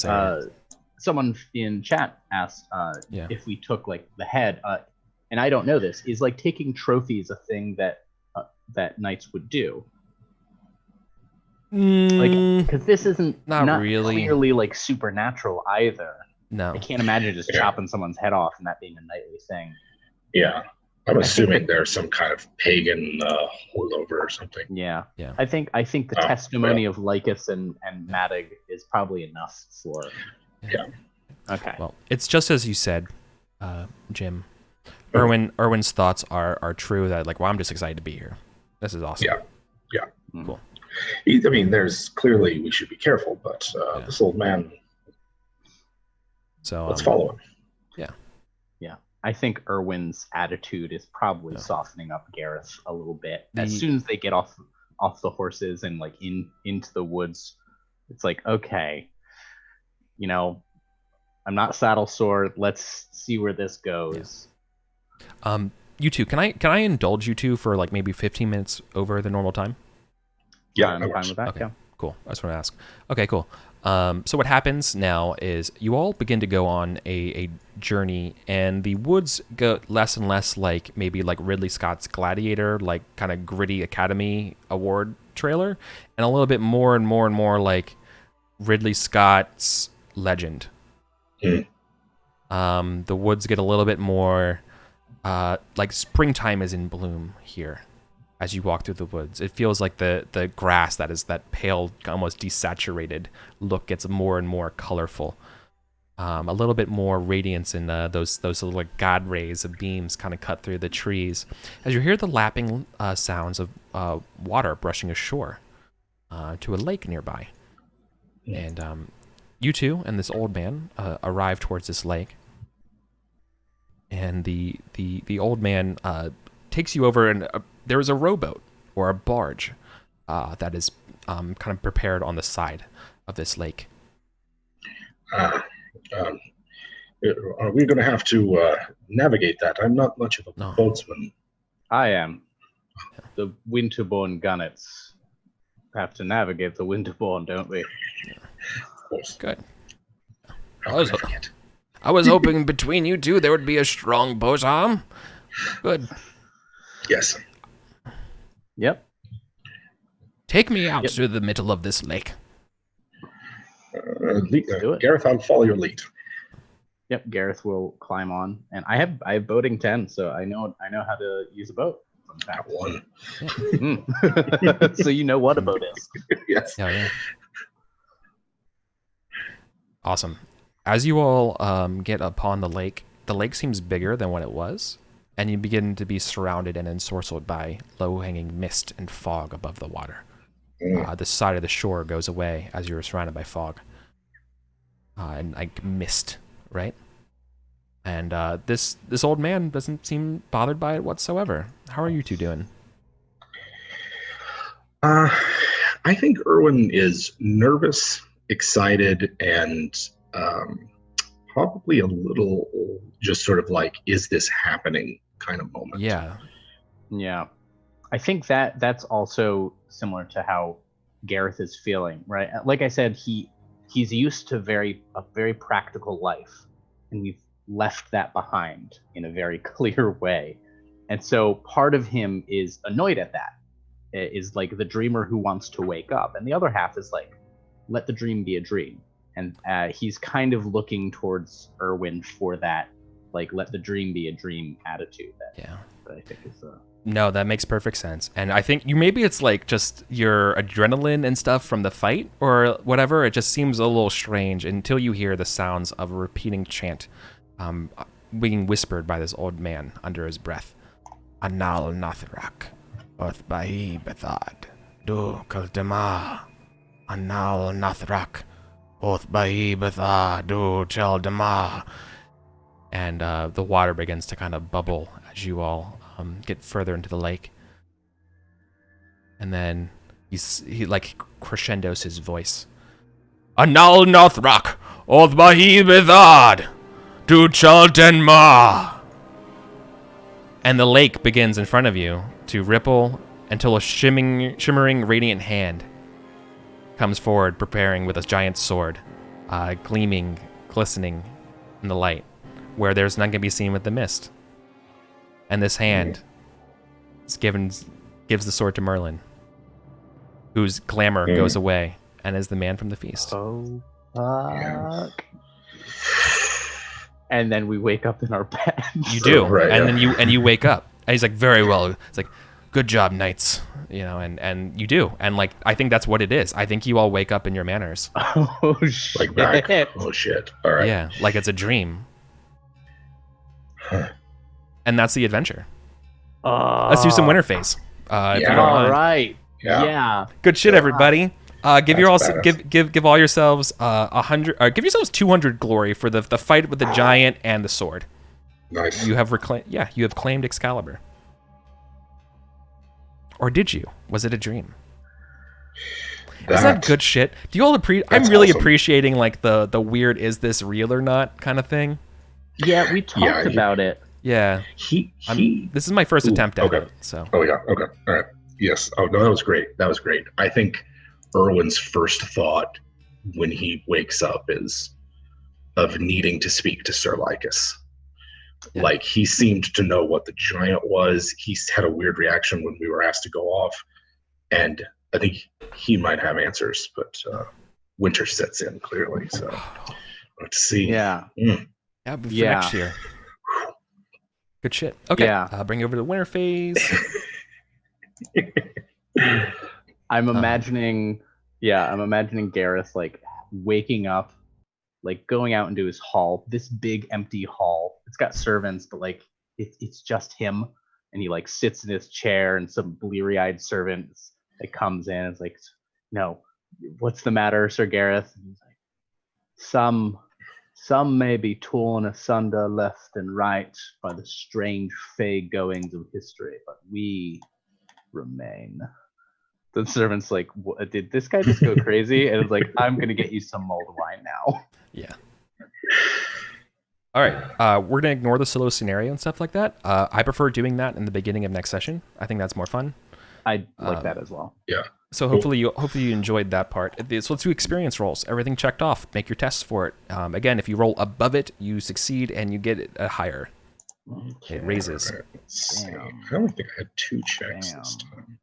Someone in chat asked if we took like the head, and I don't know this. Is like taking trophies a thing that knights would do? Like, because this isn't not really clearly like supernatural either. No, I can't imagine just chopping someone's head off and that being a knightly thing. Yeah, I'm assuming there's some kind of pagan holdover or something. Yeah. I think the testimony of Lycus and Madig is probably enough for. Yeah. Okay. Well, it's just as you said, Jim. Erwin's thoughts are true. That like, well, I'm just excited to be here. This is awesome. Yeah. Cool. I mean, there's clearly we should be careful, but this old man. So let's follow him. Yeah. I think Erwin's attitude is probably softening up Gareth a little bit. As soon as they get off the horses and like into the woods, it's like, okay, I'm not saddle sore. Let's see where this goes. You two, can I indulge you two for like maybe 15 minutes over the normal time? Yeah, I'm fine with that. Okay, Yeah. cool. I just want to ask. Okay, cool. So what happens now is you all begin to go on a journey, and the woods go less and less like maybe like Ridley Scott's Gladiator, like kind of gritty Academy Award trailer, and a little bit more and more and more like Ridley Scott's Legend. The woods get a little bit more like springtime is in bloom here. As you walk through the woods, it feels like the grass that is that pale, almost desaturated look gets more and more colorful. A little bit more radiance in those little like god rays of beams kind of cut through the trees. As you hear the lapping sounds of water brushing ashore to a lake nearby. And you two and this old man arrive towards this lake. And the old man takes you over, and there is a rowboat or a barge that is kind of prepared on the side of this lake. Are we going to have to navigate that? I'm not much of a boatsman. I am. The Winterborn Gunnets have to navigate the Winterborn, don't we? Yeah. Of course. Good. I was hoping between you two there would be a strong boat arm. Good. Yes. Yep. Take me out to the middle of this lake. Do it. Gareth, I'll follow your lead. Yep, Gareth will climb on, and I have boating 10, so I know how to use a boat. That one. So you know what a boat is. Yes. Yeah. Awesome. As you all get upon the lake seems bigger than what it was, and you begin to be surrounded and ensorcelled by low-hanging mist and fog above the water. The side of the shore goes away as you're surrounded by fog and like mist, right? And this old man doesn't seem bothered by it whatsoever. How are you two doing? I think Erwin is nervous, excited, and probably a little just sort of like, is this happening kind of moment. Yeah. I think that's also similar to how Gareth is feeling, right? Like I said, he's used to a very practical life, and we've left that behind in a very clear way. And so part of him is annoyed at that. It is like the dreamer who wants to wake up, and the other half is like, let the dream be a dream. And he's kind of looking towards Erwin for that, like, let the dream be a dream attitude. That I think is No, that makes perfect sense. And I think maybe it's like just your adrenaline and stuff from the fight or whatever. It just seems a little strange until you hear the sounds of a repeating chant being whispered by this old man under his breath. Anal Nathrak, Oth Bahi Bethad, Du Kaltema, Anal Nathrak, Oth Bahi Bethad, Du Cheldema. And the water begins to kind of bubble as you all get further into the lake. And then he like crescendos his voice. Anal Nathrak, Oth Bahi Bethad, Du Chaldenma. And the lake begins in front of you to ripple until a shimmering radiant hand comes forward, preparing with a giant sword, gleaming, glistening in the light, where there's none can be seen with the mist. And this hand gives the sword to Merlin, whose glamour goes away and is the man from the feast. Oh, fuck. And then we wake up in our bed. You do, right, and then you wake up. And he's like, very well. It's like, good job, knights. And you do, and like I think that's what it is. I think you all wake up in your manors. Oh shit! Like back. Oh shit! All right. Yeah, like it's a dream. Huh. And that's the adventure. Let's do some winter phase. If you don't All mind. right. Yeah. Good shit, everybody. Give all yourselves 100. Give yourselves 200 glory for the fight with the giant and the sword. Nice. You have claimed Excalibur. Or did you? Was it a dream? Isn't that good shit? Do you all appreciate? I'm That's really awesome. appreciating like the weird "is this real or not" kind of thing. Yeah, we talked about it. Yeah, He. this is my first attempt at okay. it. So Oh yeah. Okay. All right. Yes. Oh no, that was great. That was great. I think Erwin's first thought when he wakes up is of needing to speak to Sir Lycus. Yeah. Like he seemed to know what the giant was. He had a weird reaction when we were asked to go off, and I think he might have answers, but winter sets in clearly. So let's see. Yeah. yeah, but for next year. Good shit. Okay. Yeah. Bring you over to the winter phase. I'm imagining Gareth like waking up, like going out into his hall, this big empty hall. It's got servants, but like it's just him, and he like sits in his chair, and some bleary-eyed servant that comes in and is like, "No, what's the matter, Sir Gareth?" And he's like, Some may be torn asunder left and right by the strange fey goings of history, but we remain. The servant's like, did this guy just go crazy? And it's like, I'm going to get you some mulled wine now. Yeah. All right. We're going to ignore the solo scenario and stuff like that. I prefer doing that in the beginning of next session. I think that's more fun. I like that as well. Yeah. So hopefully you enjoyed that part. So let's do experience rolls. Everything checked off. Make your tests for it. Again, if you roll above it, you succeed and you get it a higher. Okay. It raises. All right, let's see. Damn. I don't think I had 2 checks this Damn. time.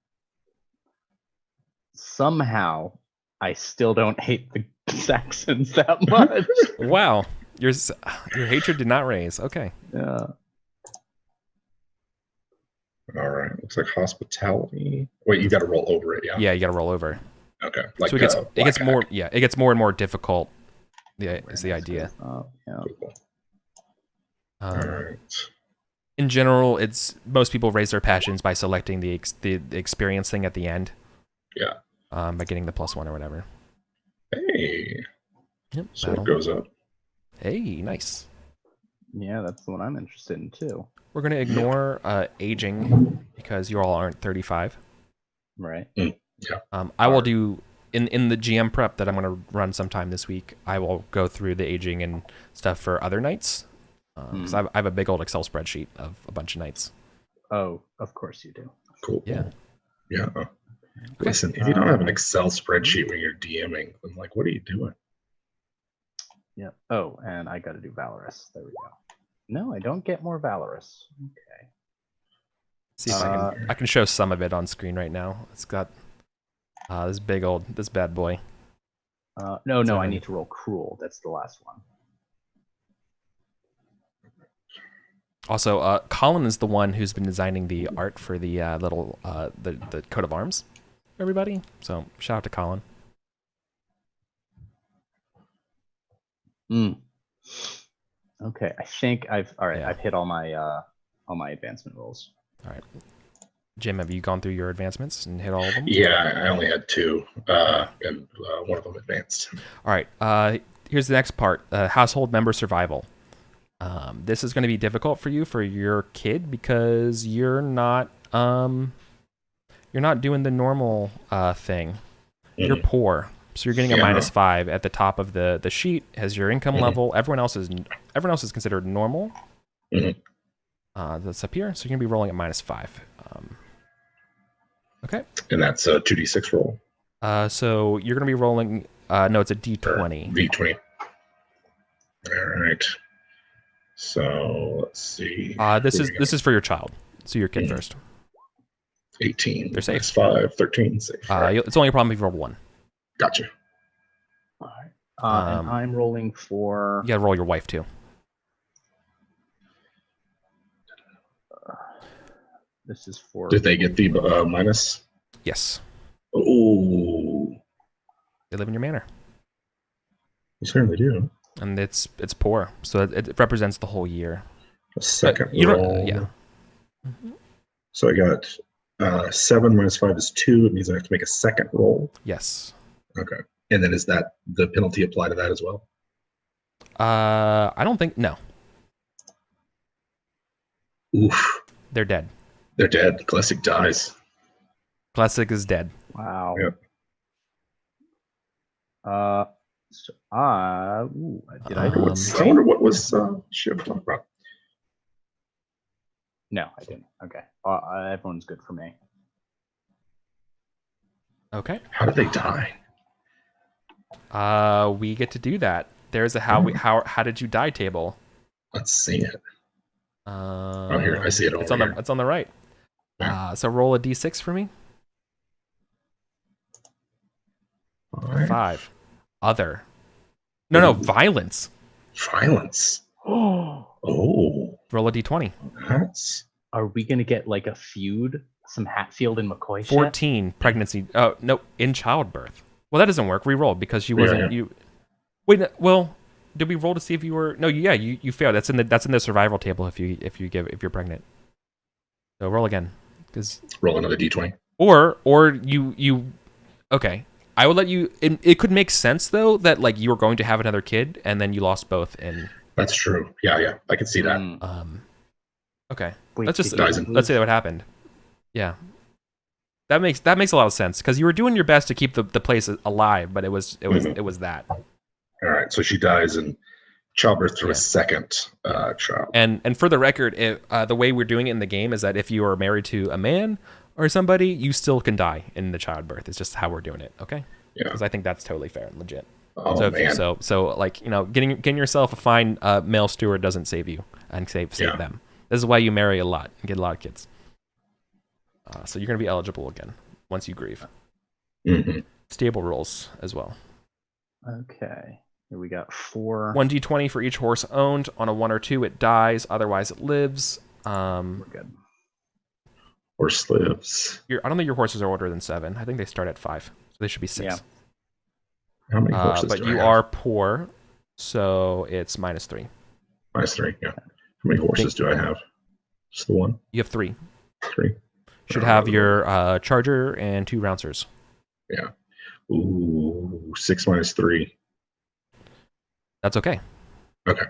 Somehow, I still don't hate the Saxons that much. Wow. Your hatred did not raise. Okay. Yeah. All right. Looks like hospitality. Wait, you got to roll over it, yeah? Yeah, you got to roll over. Okay. Like So it gets Black more. Hack. Yeah, it gets more and more difficult. Yeah, is the idea. Oh, yeah. Cool. Um, All right. In general, it's most people raise their passions by selecting the experience thing at the end. Yeah. By getting the +1 or whatever. Hey. Yep. So battle. it goes up. Hey, nice. Yeah, that's the one I'm interested in too. We're gonna ignore aging because you all aren't 35. Right. I will do in the GM prep that I'm gonna run sometime this week. I will go through the aging and stuff for other nights. Because I have a big old Excel spreadsheet of a bunch of nights. Oh, of course you do. Cool. Yeah. Yeah. Listen, if you don't have an Excel spreadsheet when you're DMing, then like, what are you doing? Yeah. Oh, and I got to do Valorous. There we go. No, I don't get more Valorous. Okay. See if I can show some of it on screen right now. It's got this bad boy. No, I need to roll Cruel. That's the last one. Also, Colin is the one who's been designing the art for the little the coat of arms. Everybody, so shout out to Colin. Okay, I think I've Yeah. I've hit all my advancement rolls. All right, Jim, have you gone through your advancements and hit all of them? Yeah, I only had 2, and one of them advanced. All right, here's the next part: household member survival. This is going to be difficult for you for your kid because you're not doing the normal thing. You're poor, so you're getting a -5 at the top of the sheet as your income level. Everyone else is considered normal. That's up here, so you're gonna be rolling at -5. Okay. And that's a 2d6 roll. So you're gonna be rolling. No, it's a D20. V20. All right. So let's see. This is for your child. So your kid first. 18. They're safe. That's 5, 13, safe. It's only a problem if you roll 1. Gotcha. All right. And I'm rolling for. You gotta roll your wife too. This is for. Did they get the minus? Yes. Oh, They live in your manor. you certainly do. And it's poor, so it represents the whole year. A second you don't- roll. yeah. So I got 7 minus 5 is 2. It means I have to make a second roll. Yes. Okay. And then is that the penalty apply to that as well? I don't think no. Oof. They're dead. They're dead. Classic dies. Classic is dead. Wow. Yep. Did I do it? I wonder what was she ever talking about? No, I didn't. Okay. Everyone's good for me. Okay. How did they die? We get to do that. There's a how did you die table. Let's see it. Oh, here, I see it over here. It's on the right. So roll a d6 for me. 5. Other. No, violence. Violence. Oh. Roll a d20. That's... Are we gonna get like a feud? Some Hatfield and McCoy shit? 14 pregnancy. Oh no, in childbirth. Well, that doesn't work. Re-roll because she wasn't you. Wait, well, did we roll to see if you were? No, yeah, you failed. That's in the survival table if you're pregnant. So roll again, because roll another d20. Or you. Okay, I will let you. It could make sense though that like you were going to have another kid and then you lost both. And that's true. Yeah, I can see that. Okay, wait, let's say that what happened. Yeah. That makes a lot of sense because you were doing your best to keep the place alive, but it was that. All right, so she dies in childbirth to a second child. And for the record, the way we're doing it in the game is that if you are married to a man or somebody, you still can die in the childbirth. It's just how we're doing it, okay? Yeah. Because I think that's totally fair and legit. Oh, man. So like getting yourself a fine male steward doesn't save you and save them. This is why you marry a lot and get a lot of kids. So you're going to be eligible again once you grieve. Mm-hmm. Stable rolls as well. Okay. Here we got 4. 1d20 for each horse owned. On a 1 or 2, it dies. Otherwise, it lives. We're good. Horse lives. I don't think your horses are older than 7. I think they start at 5. So they should be 6. Yeah. How many horses but do you I have? are poor, so it's -3. -3, yeah. How many horses do I have? Just the one? You have 3. 3. Should have your charger and 2 bouncers. Yeah. Ooh, 6 - 3. That's okay. Okay.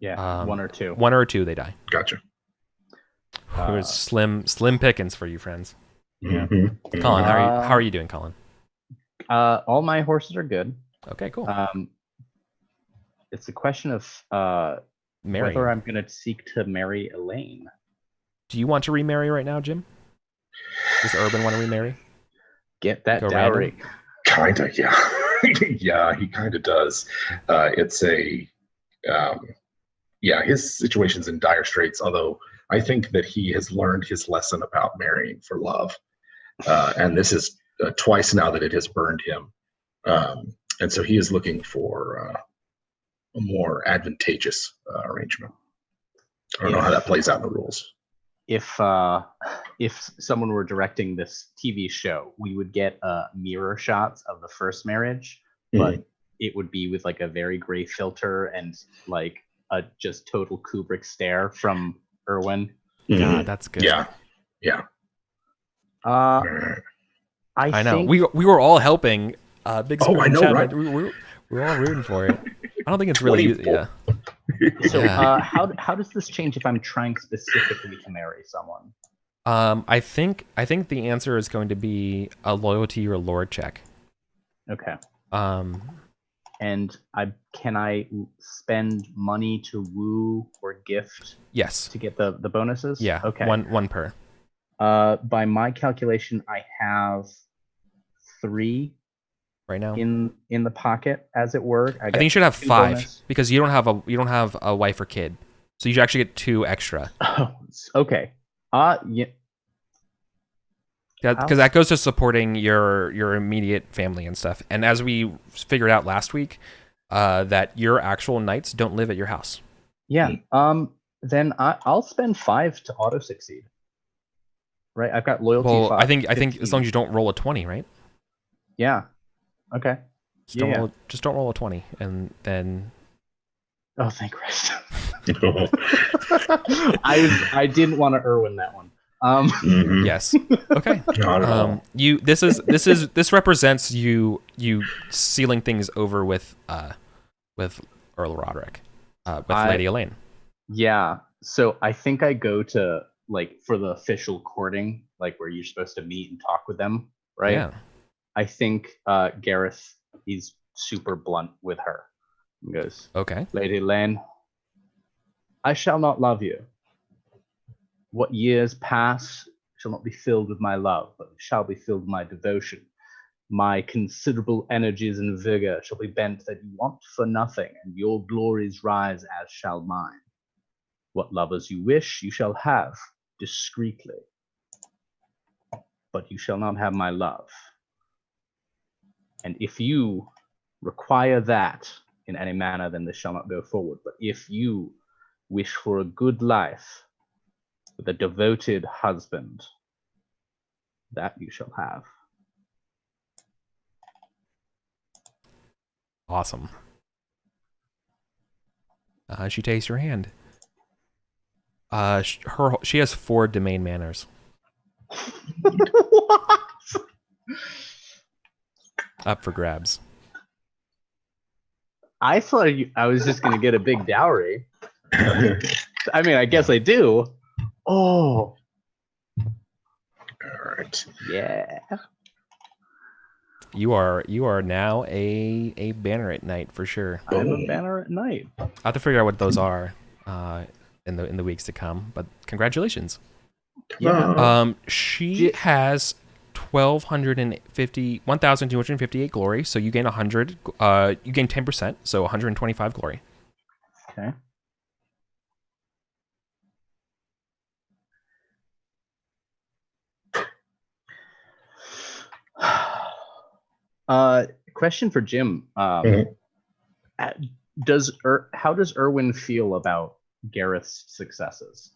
Yeah, 1 or 2. 1 or 2, they die. Gotcha. There's slim pickings for you, friends. Mm-hmm. Colin, how are you doing, Colin? All my horses are good. Okay, cool. It's a question of whether I'm going to seek to marry Elaine. Do you want to remarry right now, Jim? Does Urban want to remarry? Get that dowry. Kinda, yeah. Yeah, he kind of does. It's his situation's in dire straits, although I think that he has learned his lesson about marrying for love. And this is twice now that it has burned him. And so he is looking for a more advantageous arrangement. I don't know how that plays out in the rules. If someone were directing this TV show, we would get mirror shots of the first marriage, but it would be with like a very gray filter and like a just total Kubrick stare from Erwin. God, that's good. Yeah. I know. We were all helping. Big Spoon I know, chat, right? We're all rooting for it. I don't think it's really So how does this change if I'm trying specifically to marry someone? I think the answer is going to be a loyalty or lord check. Okay. And can I spend money to woo or gift? Yes. To get the bonuses? Yeah. Okay. One per. By my calculation, I have 3 right now in the pocket, as it were. I think you should have 5 bonus. because you don't have a wife or kid, so you should actually get 2 extra. Oh, okay. Yeah. Because that goes to supporting your immediate family and stuff. And as we figured out last week, that your actual knights don't live at your house. Yeah. Then I'll spend 5 to auto succeed. Right. I've got loyalty. Well, 5, I think 15. as long as you don't roll a 20, right? Yeah. Okay. Just don't roll a 20, and then. Oh, thank Christ. I didn't want to Erwin that one. Yes. Okay. This represents you sealing things over with Earl Roderick, with Lady Elaine. Yeah. So I think I go to like for the official courting, like where you're supposed to meet and talk with them, right? Yeah. I think Gareth is super blunt with her. He goes, Okay. Lady Lane, I shall not love you. What years pass shall not be filled with my love, but shall be filled with my devotion. My considerable energies and vigor shall be bent that you want for nothing, and your glories rise as shall mine. What lovers you wish, you shall have discreetly, but you shall not have my love. And if you require that in any manner, then this shall not go forward. But if you wish for a good life with a devoted husband, that you shall have. Awesome. She takes your hand. She has 4 domain manors. What? Up for grabs. I thought I was just going to get a big dowry. I mean, I guess I do. Oh. All right. Yeah. You are now a banner at night for sure. I'm a banner at night. I'll have to figure out what those are in the weeks to come. But congratulations. Yeah. She has 1,258 glory, so you gain 100. You gain 10%, so 125 glory. Okay. Question for Jim. How does Erwin feel about Gareth's successes?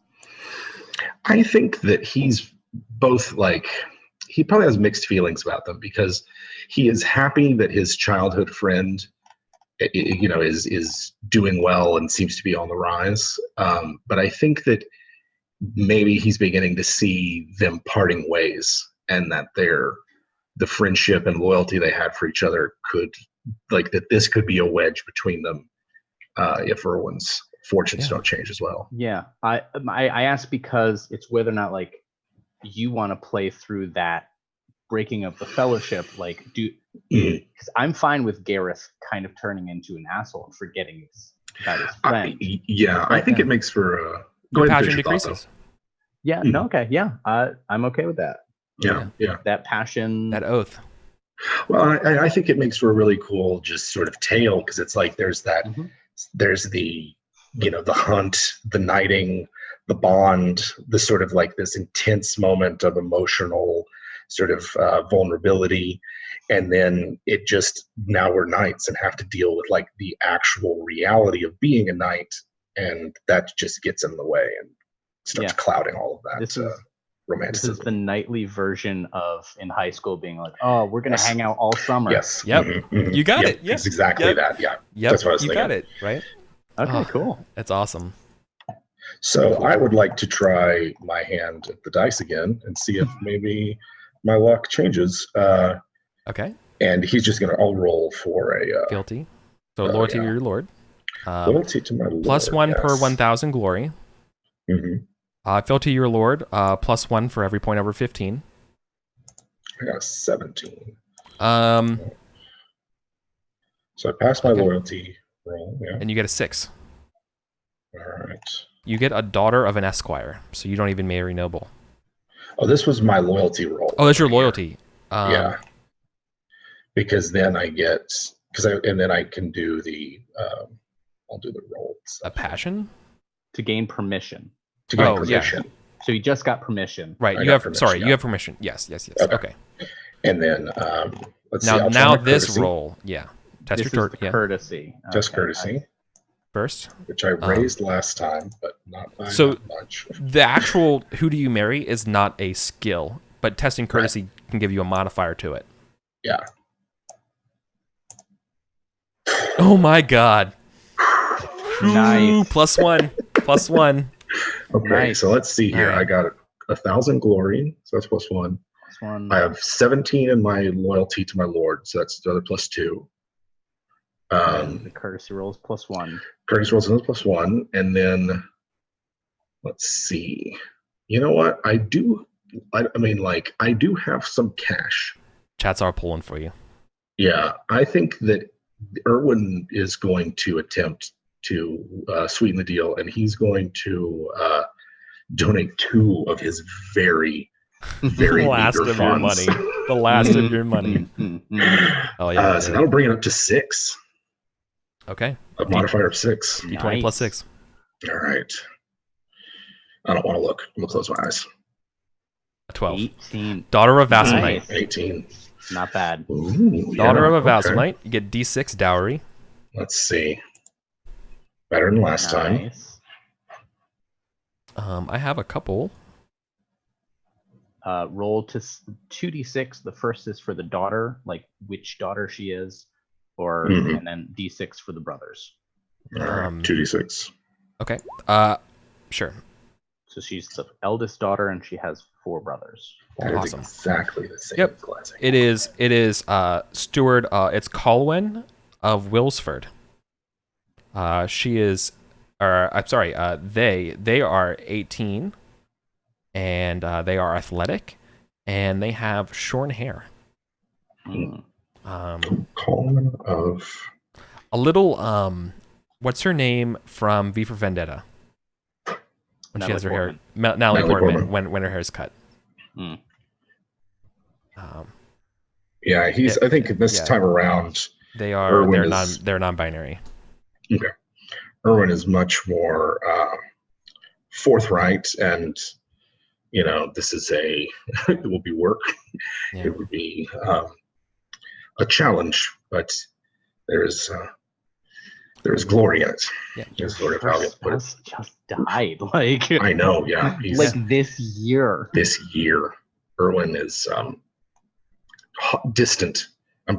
I think that he's both like, he probably has mixed feelings about them, because he is happy that his childhood friend, is doing well and seems to be on the rise. But I think that maybe he's beginning to see them parting ways, and that the friendship and loyalty they had for each other that this could be a wedge between them if Erwin's fortunes don't change as well. Yeah, I asked because it's whether or not like you want to play through that breaking of the fellowship. Like, because I'm fine with Gareth kind of turning into an asshole and forgetting about his friend. I think it makes for your passion decreases. Yeah. No. Okay. Yeah. I'm okay with that. Yeah. That passion. That oath. Well, I think it makes for a really cool just sort of tale, because it's like there's that, there's the, the hunt, the knighting, the bond, the sort of like this intense moment of emotional sort of vulnerability. And then it just, now we're knights and have to deal with like the actual reality of being a knight. And that just gets in the way and starts clouding all of that. Romanticism. This is the knightly version of in high school being like, oh, we're going to hang out all summer. Yes. Yep. You got it. Yep. It's exactly that. Yeah. Yep. That's what I was thinking. thinking. Got it, right? Okay, cool. That's awesome. So I would like to try my hand at the dice again and see if maybe my luck changes. Okay. And he's just going to, I'll roll for a... Guilty. So loyalty to your lord. Loyalty to my lord, +1 per 1,000 glory. Fealty to your lord, +1 for every point over 15. I got a 17. So I passed my loyalty roll, and you get a 6. All right. You get a daughter of an esquire, so you don't even marry noble. Oh, this was my loyalty roll. Oh, that's your loyalty. Yeah. Because then I get, and then I can do the, I'll do the roll. A passion? To gain permission. To gain permission. Yeah. So you just got permission. Right. You have permission. Yes. Okay. And then let's see. Now this courtesy. Roll. Yeah. Test this your is the courtesy. Test courtesy. First. Which I raised last time, but not by much. The actual who do you marry is not a skill, but testing courtesy can give you a modifier to it. Yeah. Oh my god. Nice. +1. Okay, nice. So let's see here. Right. I got 1,000 glory, so that's +1. I have 17 in my loyalty to my lord, so that's the other +2. The courtesy rolls +1. Courtesy rolls +1, and then let's see. You know what? I do have some cash. Chats are pulling for you. Yeah, I think that Erwin is going to attempt to sweeten the deal, and he's going to donate 2 of his very last meager of your funds. money. The last of your money. Oh yeah. So that'll bring it up to 6. Okay. A modifier of 6. D20 plus 6. All right. I don't want to look. I'm gonna close my eyes. 12. 18. Daughter of Vassal Nice. Knight. 18. Not bad. Ooh, Daughter of a okay. Vassal Knight. You get D6 dowry. Let's see. Better than last time. Nice. I have a couple. Roll to 2d6. The first is for the daughter, like which daughter she is, or Mhm. and then d6 for the brothers. All right. 2d6. Okay. Sure. So she's the eldest daughter, and she has 4 brothers. That is Awesome. exactly the same Yep. as Glassing. It is Steward. It's Colwyn of Wilsford. She is, or I'm sorry. They are 18, and they are athletic, and they have shorn hair. Mm. Colin of A little. What's her name from V for Vendetta? When she Natalie has her hair, Portman. Natalie Natalie Portman. Portman. When her hair is cut. Mm. yeah. He's. I think this yeah. time around, They are. Erwin They're is- they're non-binary. okay. Erwin is much more forthright, and this is a. It will be work. Yeah. It would be a challenge, but there's glory in it. Yeah. Is sort of Her how I put it. spouse just died. Like, I know. Yeah. He's like this year. this year. Erwin is distant. I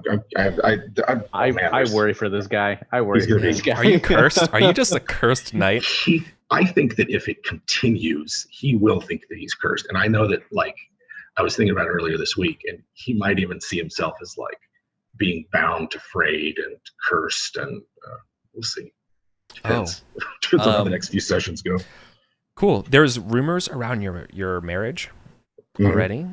worry for this guy. I worry He's for gonna this be- guy. Are you cursed? Are you just a cursed knight? I think that if it continues, he will think that he's cursed. And I know that, like, I was thinking about it earlier this week, and he might even see himself as like being bound to frayed and cursed, and we'll see. Depends. Depends on how the next few sessions go. Cool. There's rumors around your marriage already,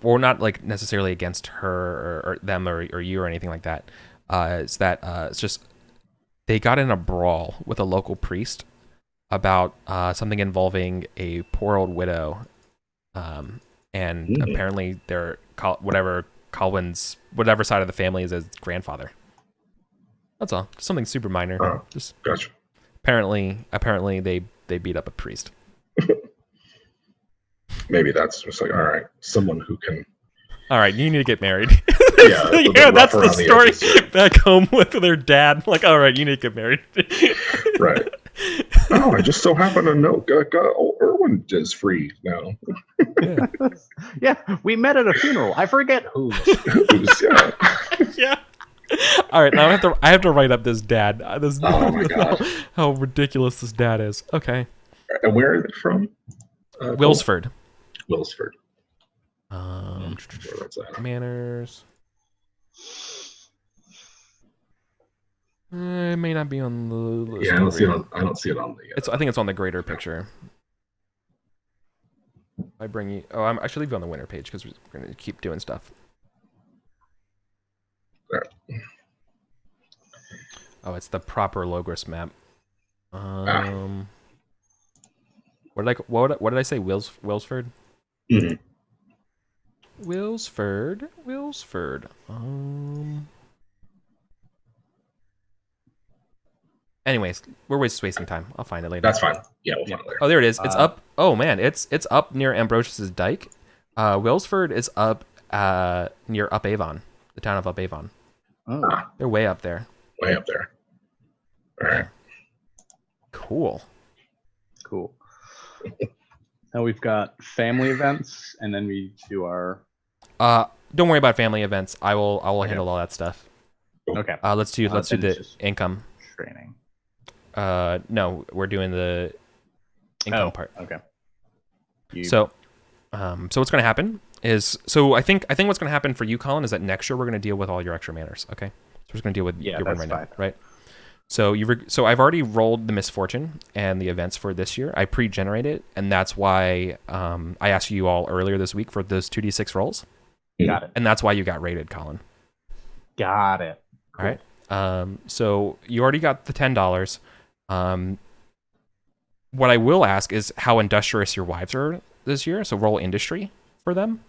or not like necessarily against her or them or you or anything like that. It's that it's just they got in a brawl with a local priest about something involving a poor old widow, and apparently they're whatever side of the family is his grandfather. That's all. Something super minor. Oh, Just gotcha. apparently they beat up a priest. Maybe that's just like, all right, someone who can. All right, you need to get married. Yeah, a little bit that's rough the around the story edges, yeah. back home with their dad. Like, all right, you need to get married. Right. Oh, I just so happen to know Erwin is free now. Yeah. Yeah, we met at a funeral. I forget whose. Yeah. Yeah. All right, now I have to write up this dad. Oh my God. How ridiculous this dad is. Okay. And where are they from? Wilsford. Wilsford. Um, Where that's at. Manners. It may not be on the list. Yeah, I don't see it on the. I think it's on the greater picture. I bring you. Oh, I should leave you on the winner page because we're going to keep doing stuff. There. Oh, it's the proper Logris map. What did I say? Wilsford. Mhm. Wilsford. Anyways, we're wasting time. I'll find it later. That's fine. Yeah, we'll find it later. Oh, there it is. It's up. Oh man, it's up near Ambrosius's Dyke. Wilsford is up near Upavon, the town of Upavon. Oh, They're way up there. Way up there. All right. Cool. cool. Now we've got family events, and then we do our. Don't worry about family events. I will handle all that stuff. Okay. Let's do then the it's just income. training. No, we're doing the income part. Okay. So what's going to happen is I think what's going to happen for you, Colin, is that next year we're going to deal with all your extra manners. Okay, so we're just going to deal with your one right now, right? So I've already rolled the misfortune and the events for this year. I pre-generated, and that's why I asked you all earlier this week for those 2d6 rolls. Got it. And that's why you got rated, Colin. Got it. All right. So you already got the $10. What I will ask is how industrious your wives are this year. So roll industry for them.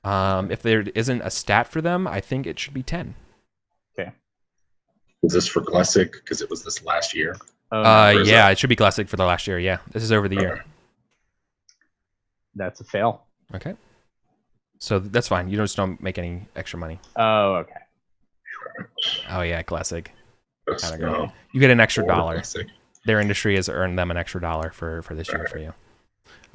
If there isn't a stat for them, I think it should be 10. Okay. Is this for classic? Because it was this last year. Oh, no. Yeah, it should be classic for the last year. Yeah, this is over the year. Okay. That's a fail. Okay. So that's fine. You just don't make any extra money. Oh, okay. Oh yeah, classic. That's, Kinda great. You get an extra $1. Classic. Their industry has earned them an extra $1 for this year for you.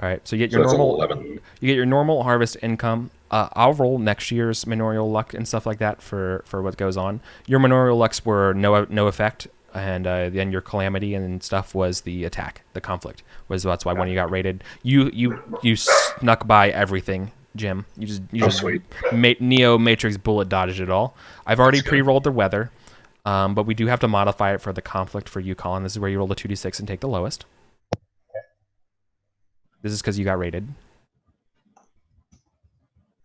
All right, so you get So your that's normal 11. you get your normal harvest income. I'll roll next year's manorial luck and stuff like that for what goes on. Your manorial lucks were no effect, and then your calamity and stuff was the attack, the conflict. That's why when you got raided, you snuck by everything, Jim. You just Sweet. Neo Matrix bullet dodged it all. I've already pre-rolled the weather, but we do have to modify it for the conflict for you, Colin. This is where you roll a 2d6 and take the lowest. This is because you got raided.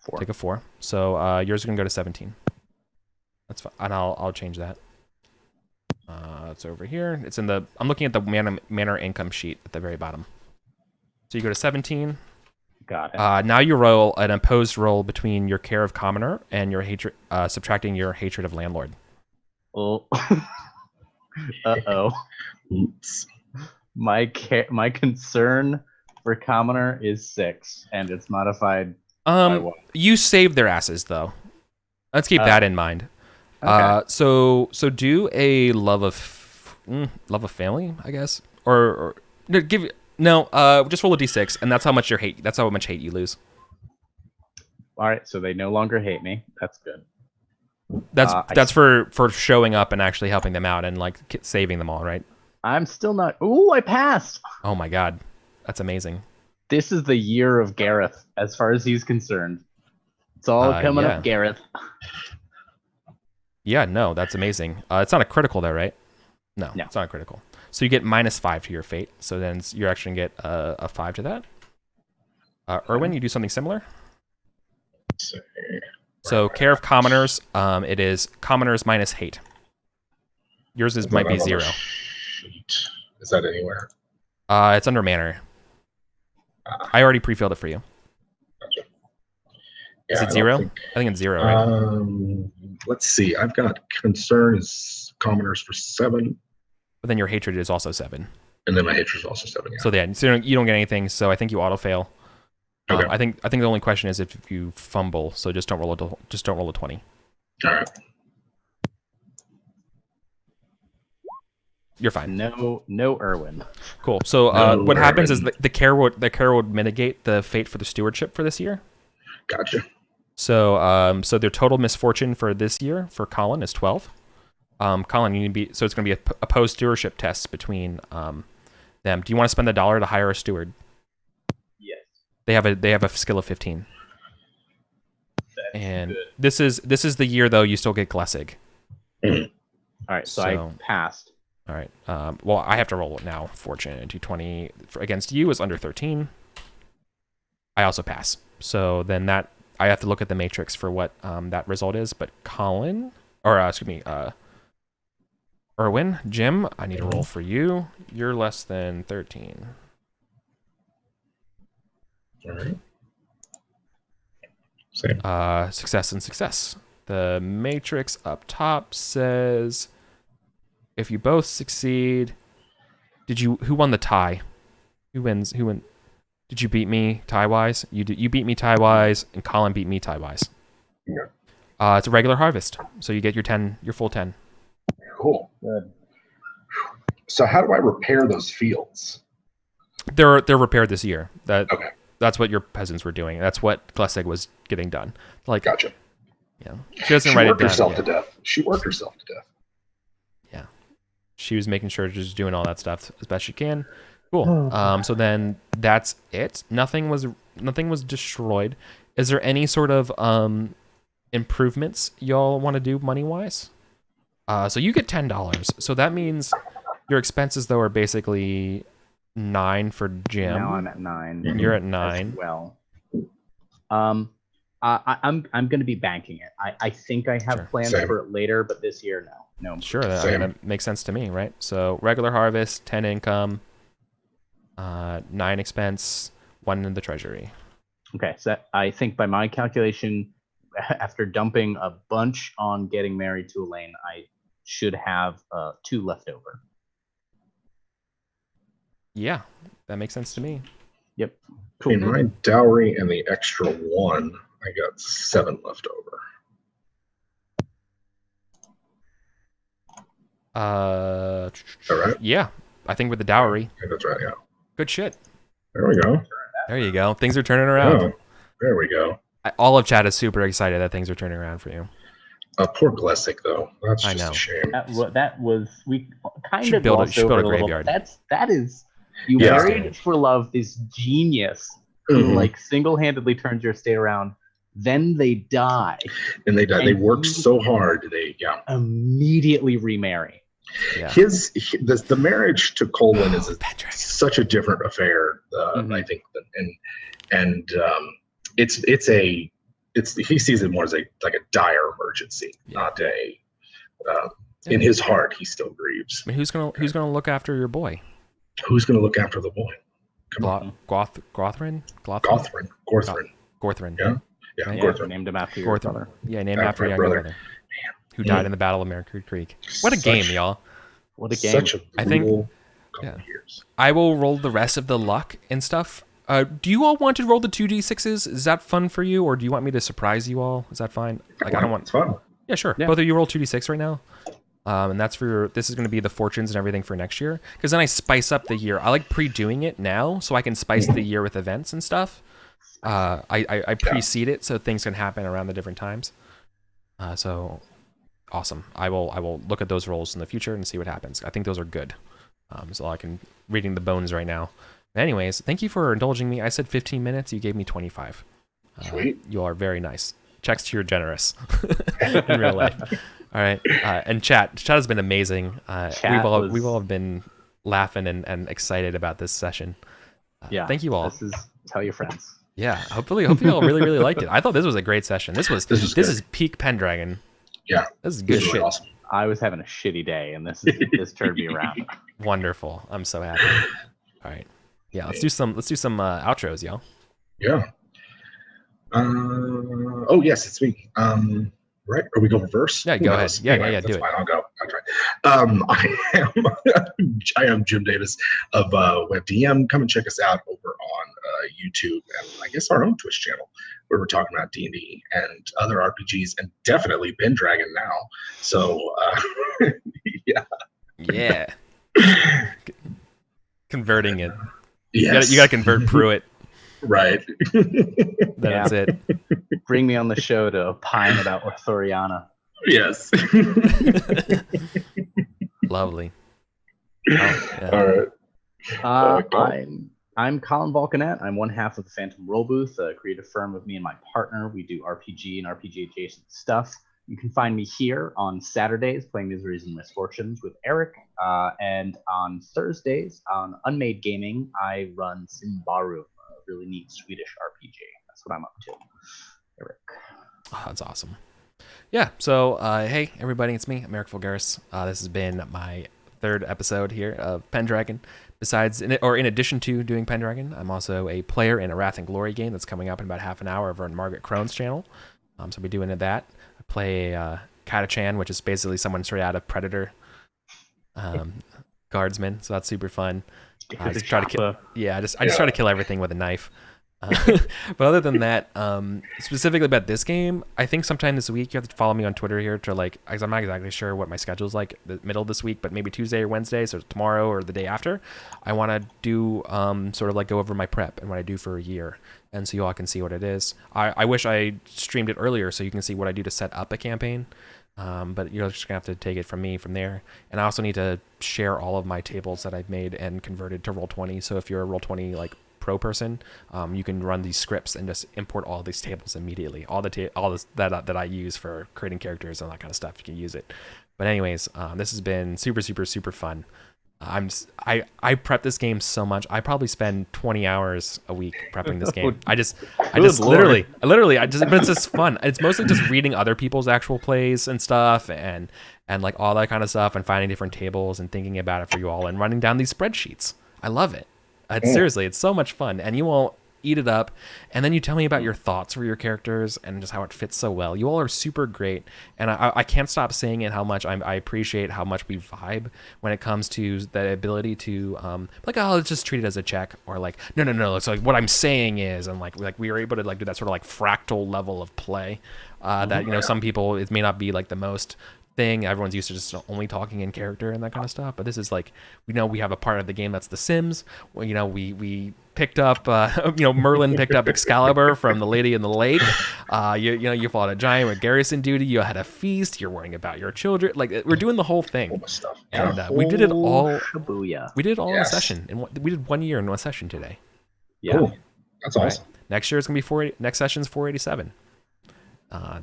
4. Take a 4. So yours is gonna go to 17. That's fine, and I'll change that. It's over here. It's in the. I'm looking at the manor income sheet at the very bottom. So you go to 17. Got it. Now you roll an opposed roll between your care of commoner and your hatred, subtracting your hatred of landlord. Oh. Uh-oh. Oops. My concern for commoner is 6, and it's modified by what? You saved their asses though. Let's keep that in mind. Okay. So do a love of family, I guess, or no, just roll a d6, and that's how much That's how much hate you lose. All right, so they no longer hate me. That's good. That's for showing up and actually helping them out and like saving them all, right? I'm still not. Ooh, I passed. Oh my god, that's amazing. This is the year of Gareth, as far as he's concerned. It's all coming yeah. up, Gareth. Yeah, no, that's amazing. It's not a critical though, right? No, it's not a critical. So you get -5 to your fate. So then you're actually going to get a 5 to that. Erwin, you do something similar? So care of commoners, it is commoners minus hate. Yours might be 0. Is that anywhere? It's under manor. I already pre-filled it for you. Gotcha. Is Yeah, it 0? I think it's 0, right? Let's see. I've got concern is commoners for 7. But then your hatred is also 7. And then my hatred is also 7. Yeah. So you don't get anything. So I think you auto fail. Okay. I think the only question is if you fumble. So just don't roll a 20. All right. You're fine. No Erwin. Cool. So No what happens is Erwin. the care would mitigate the fate for the stewardship for this year. Gotcha. So so their total misfortune for this year for Colin is 12. Colin, you need so it's going to be a opposed stewardship test between them. Do you want to spend the $1 to hire a steward? Yes. They have a skill of 15. That's And good. this is the year though you still get Glessig. All right, so I So- passed. All right. Well, I have to roll it now. Fortune 220 against you is under 13. I also pass. So then that I have to look at the matrix for what that result is. But Colin, or excuse me, Erwin, Jim, I need a roll for you. You're less than 13. All right. Same. Success and success. The matrix up top says if you both succeed, who won the tie? Who wins? Did you beat me tie-wise? You beat me tie-wise, and Colin beat me tie-wise. Yeah. It's a regular harvest, so you get your full 10. Cool. Good. So how do I repair those fields? They're repaired this year. Okay. That's what your peasants were doing. That's what Glessig was getting done. Like, Gotcha. yeah, she doesn't write it worked down. herself Yeah. to death. She worked herself to death. Yeah, she was making sure just doing all that stuff as best she can. Cool. So then that's it. Nothing was destroyed. Is there any sort of improvements y'all want to do money wise? So you get $10. So that means your expenses though are basically 9 for Jim. Now I'm at 9. You're at as 9. well. I'm going to be banking it. I think I have Sure. plans Same. for it later, but this year, no. Sure, I mean, Same. that makes sense to me, right? So regular harvest, 10 income, 9 expense, 1 in the treasury. Okay, so I think by my calculation, after dumping a bunch on getting married to Elaine, I should have 2 left over. Yeah, that makes sense to me. Yep. Cool. In my dowry and the extra 1, I got 7 left over. All right? Yeah, I think with the dowry. Yeah, that's right. Yeah. Good shit. There we go. There you go. Things are turning around. Oh, there we go. All of chat is super excited that things are turning around for you. Poor Glessic, though. That's I just know. a shame. That was we kind Should of build glossed a over a little. graveyard. That is you Yeah. married for love this genius who Mhm. like single-handedly turns your estate around. Then they die. And they died. They and worked he- so hard. Immediately remarry. Yeah. The marriage to Colin is Pendragon. such a different affair. Mhm. I think, and he sees it more as a dire emergency, Yeah. not a. Yeah. In his heart, he still grieves. I mean, who's gonna look after your boy? Who's going to look after the boy? Come on, Gothrin? Gorthrin. Gorthrin. Yeah, Right? Gorthrin. Named him after your Gorthrin. brother. Yeah, named Yeah, after my your younger brother. brother. Who died in the Battle of Mercury Creek. What a game, y'all. What a game. Such a I think- brutal couple yeah. of years. I will roll the rest of the luck and stuff. Do you all want to roll the 2d6s? Is that fun for you, or do you want me to surprise you all? Is that fine? Like, I don't want. It's fun. Yeah, sure. Yeah. Both of you roll 2d6 right now. And that's for this is going to be the fortunes and everything for next year. Because then I spice up the year. I like pre-doing it now, so I can spice the year with events and stuff. I precede it so things can happen around the different times. So awesome. I will look at those rolls in the future and see what happens. I think those are good. So I can reading the bones right now. Anyways, thank you for indulging me. I said 15 minutes. You gave me 25. Sweet. You are very nice. Checks to your generous in real life. All right. And chat has been amazing. We've all been laughing and excited about this session. Yeah. Thank you all. Tell your friends. Yeah. Hopefully you all really, really liked it. I thought this was a great session. This is peak Pendragon. Yeah. This is good This is shit. really awesome. I was having a shitty day, and this turned me around. Wonderful. I'm so happy. All right. Yeah. Let's do some outros, y'all. Yeah. Oh yes, it's me. Right? Are we going reverse? Yeah, go Who ahead. knows? Yeah, Anyway, yeah, that's do it. fine. I'll go. I'll try. I am Jim Davis of WebDM. Come and check us out over on YouTube and I guess our own Twitch channel where we're talking about D&D and other RPGs and definitely Pendragon now. So yeah. Yeah. Converting it. Yes. You got to convert Pruitt. Right. That's it. Bring me on the show to opine about Arthuriana. Yes. Lovely. Oh, yeah. All right. Colin. I'm Colin Vulcanet. I'm one half of the Phantom Roll Booth, a creative firm of me and my partner. We do RPG and RPG adjacent stuff. You can find me here on Saturdays playing Miseries and Misfortunes with Eric. And on Thursdays on Unmade Gaming, I run Simbaru, a really neat Swedish RPG. That's what I'm up to. Eric. Oh, that's awesome. Yeah. So, hey, everybody, it's me, EricVulgaris. This has been my 3rd episode here of Pendragon. In addition to doing Pendragon, I'm also a player in a Wrath and Glory game that's coming up in about half an hour over on Margaret Crone's channel. So I'll be doing that. I play Katachan, which is basically someone straight out of Predator guardsman. So that's super fun. I just try to kill. Yeah, I just try to kill everything with a knife. But other than that, specifically about this game, I think sometime this week you have to follow me on Twitter here to because I'm not exactly sure what my schedule's like the middle of this week, but maybe Tuesday or Wednesday, so tomorrow or the day after, I want to do sort of like go over my prep and what I do for a year, and so you all can see what it is. I wish I streamed it earlier so you can see what I do to set up a campaign. But you're just gonna have to take it from me from there. And I also need to share all of my tables that I've made and converted to Roll20. So if you're a Roll20 like pro person, you can run these scripts and just import all these tables immediately. All this that I use for creating characters and that kind of stuff, you can use it. But anyways, this has been super, super, super fun. I prep this game so much. I probably spend 20 hours a week prepping this game. I just Lord. literally, but it's just fun. It's mostly just reading other people's actual plays and stuff, and like all that kind of stuff, and finding different tables and thinking about it for you all and running down these spreadsheets. I love it. Seriously, it's so much fun, and you won't eat it up. And then you tell me about your thoughts for your characters and just how it fits so well. You all are super great, and I can't stop saying it how much I appreciate how much we vibe when it comes to the ability to like, oh, let's just treat it as a check, or like no, it's like what I'm saying is, and like we were able to like do that sort of like fractal level of play that, you know, some people, it may not be like the most thing. Everyone's used to just only talking in character and that kind of stuff, but this is like, we know we have a part of the game that's The Sims. Well, you know, we picked up you know, Merlin picked up Excalibur from the Lady in the Lake. You know, you fought a giant with garrison duty, you had a feast, you're worrying about your children. Like, we're doing the whole thing, and we did it all. Shabuya. We did it all in a session, and we did 1 year in one session today. Yeah. Cool. That's awesome. Right. Next year it's gonna be next session's 487.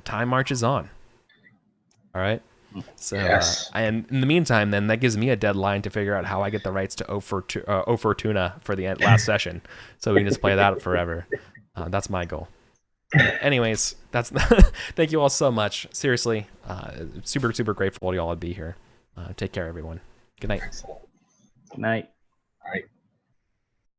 Time marches on. All right. So, and in the meantime, then that gives me a deadline to figure out how I get the rights to Ofer Tuna for the last session, so we can just play that forever. That's my goal. Anyways, that's thank you all so much. Seriously, super grateful to y'all to be here. Take care, everyone. Good night. Good night. All right.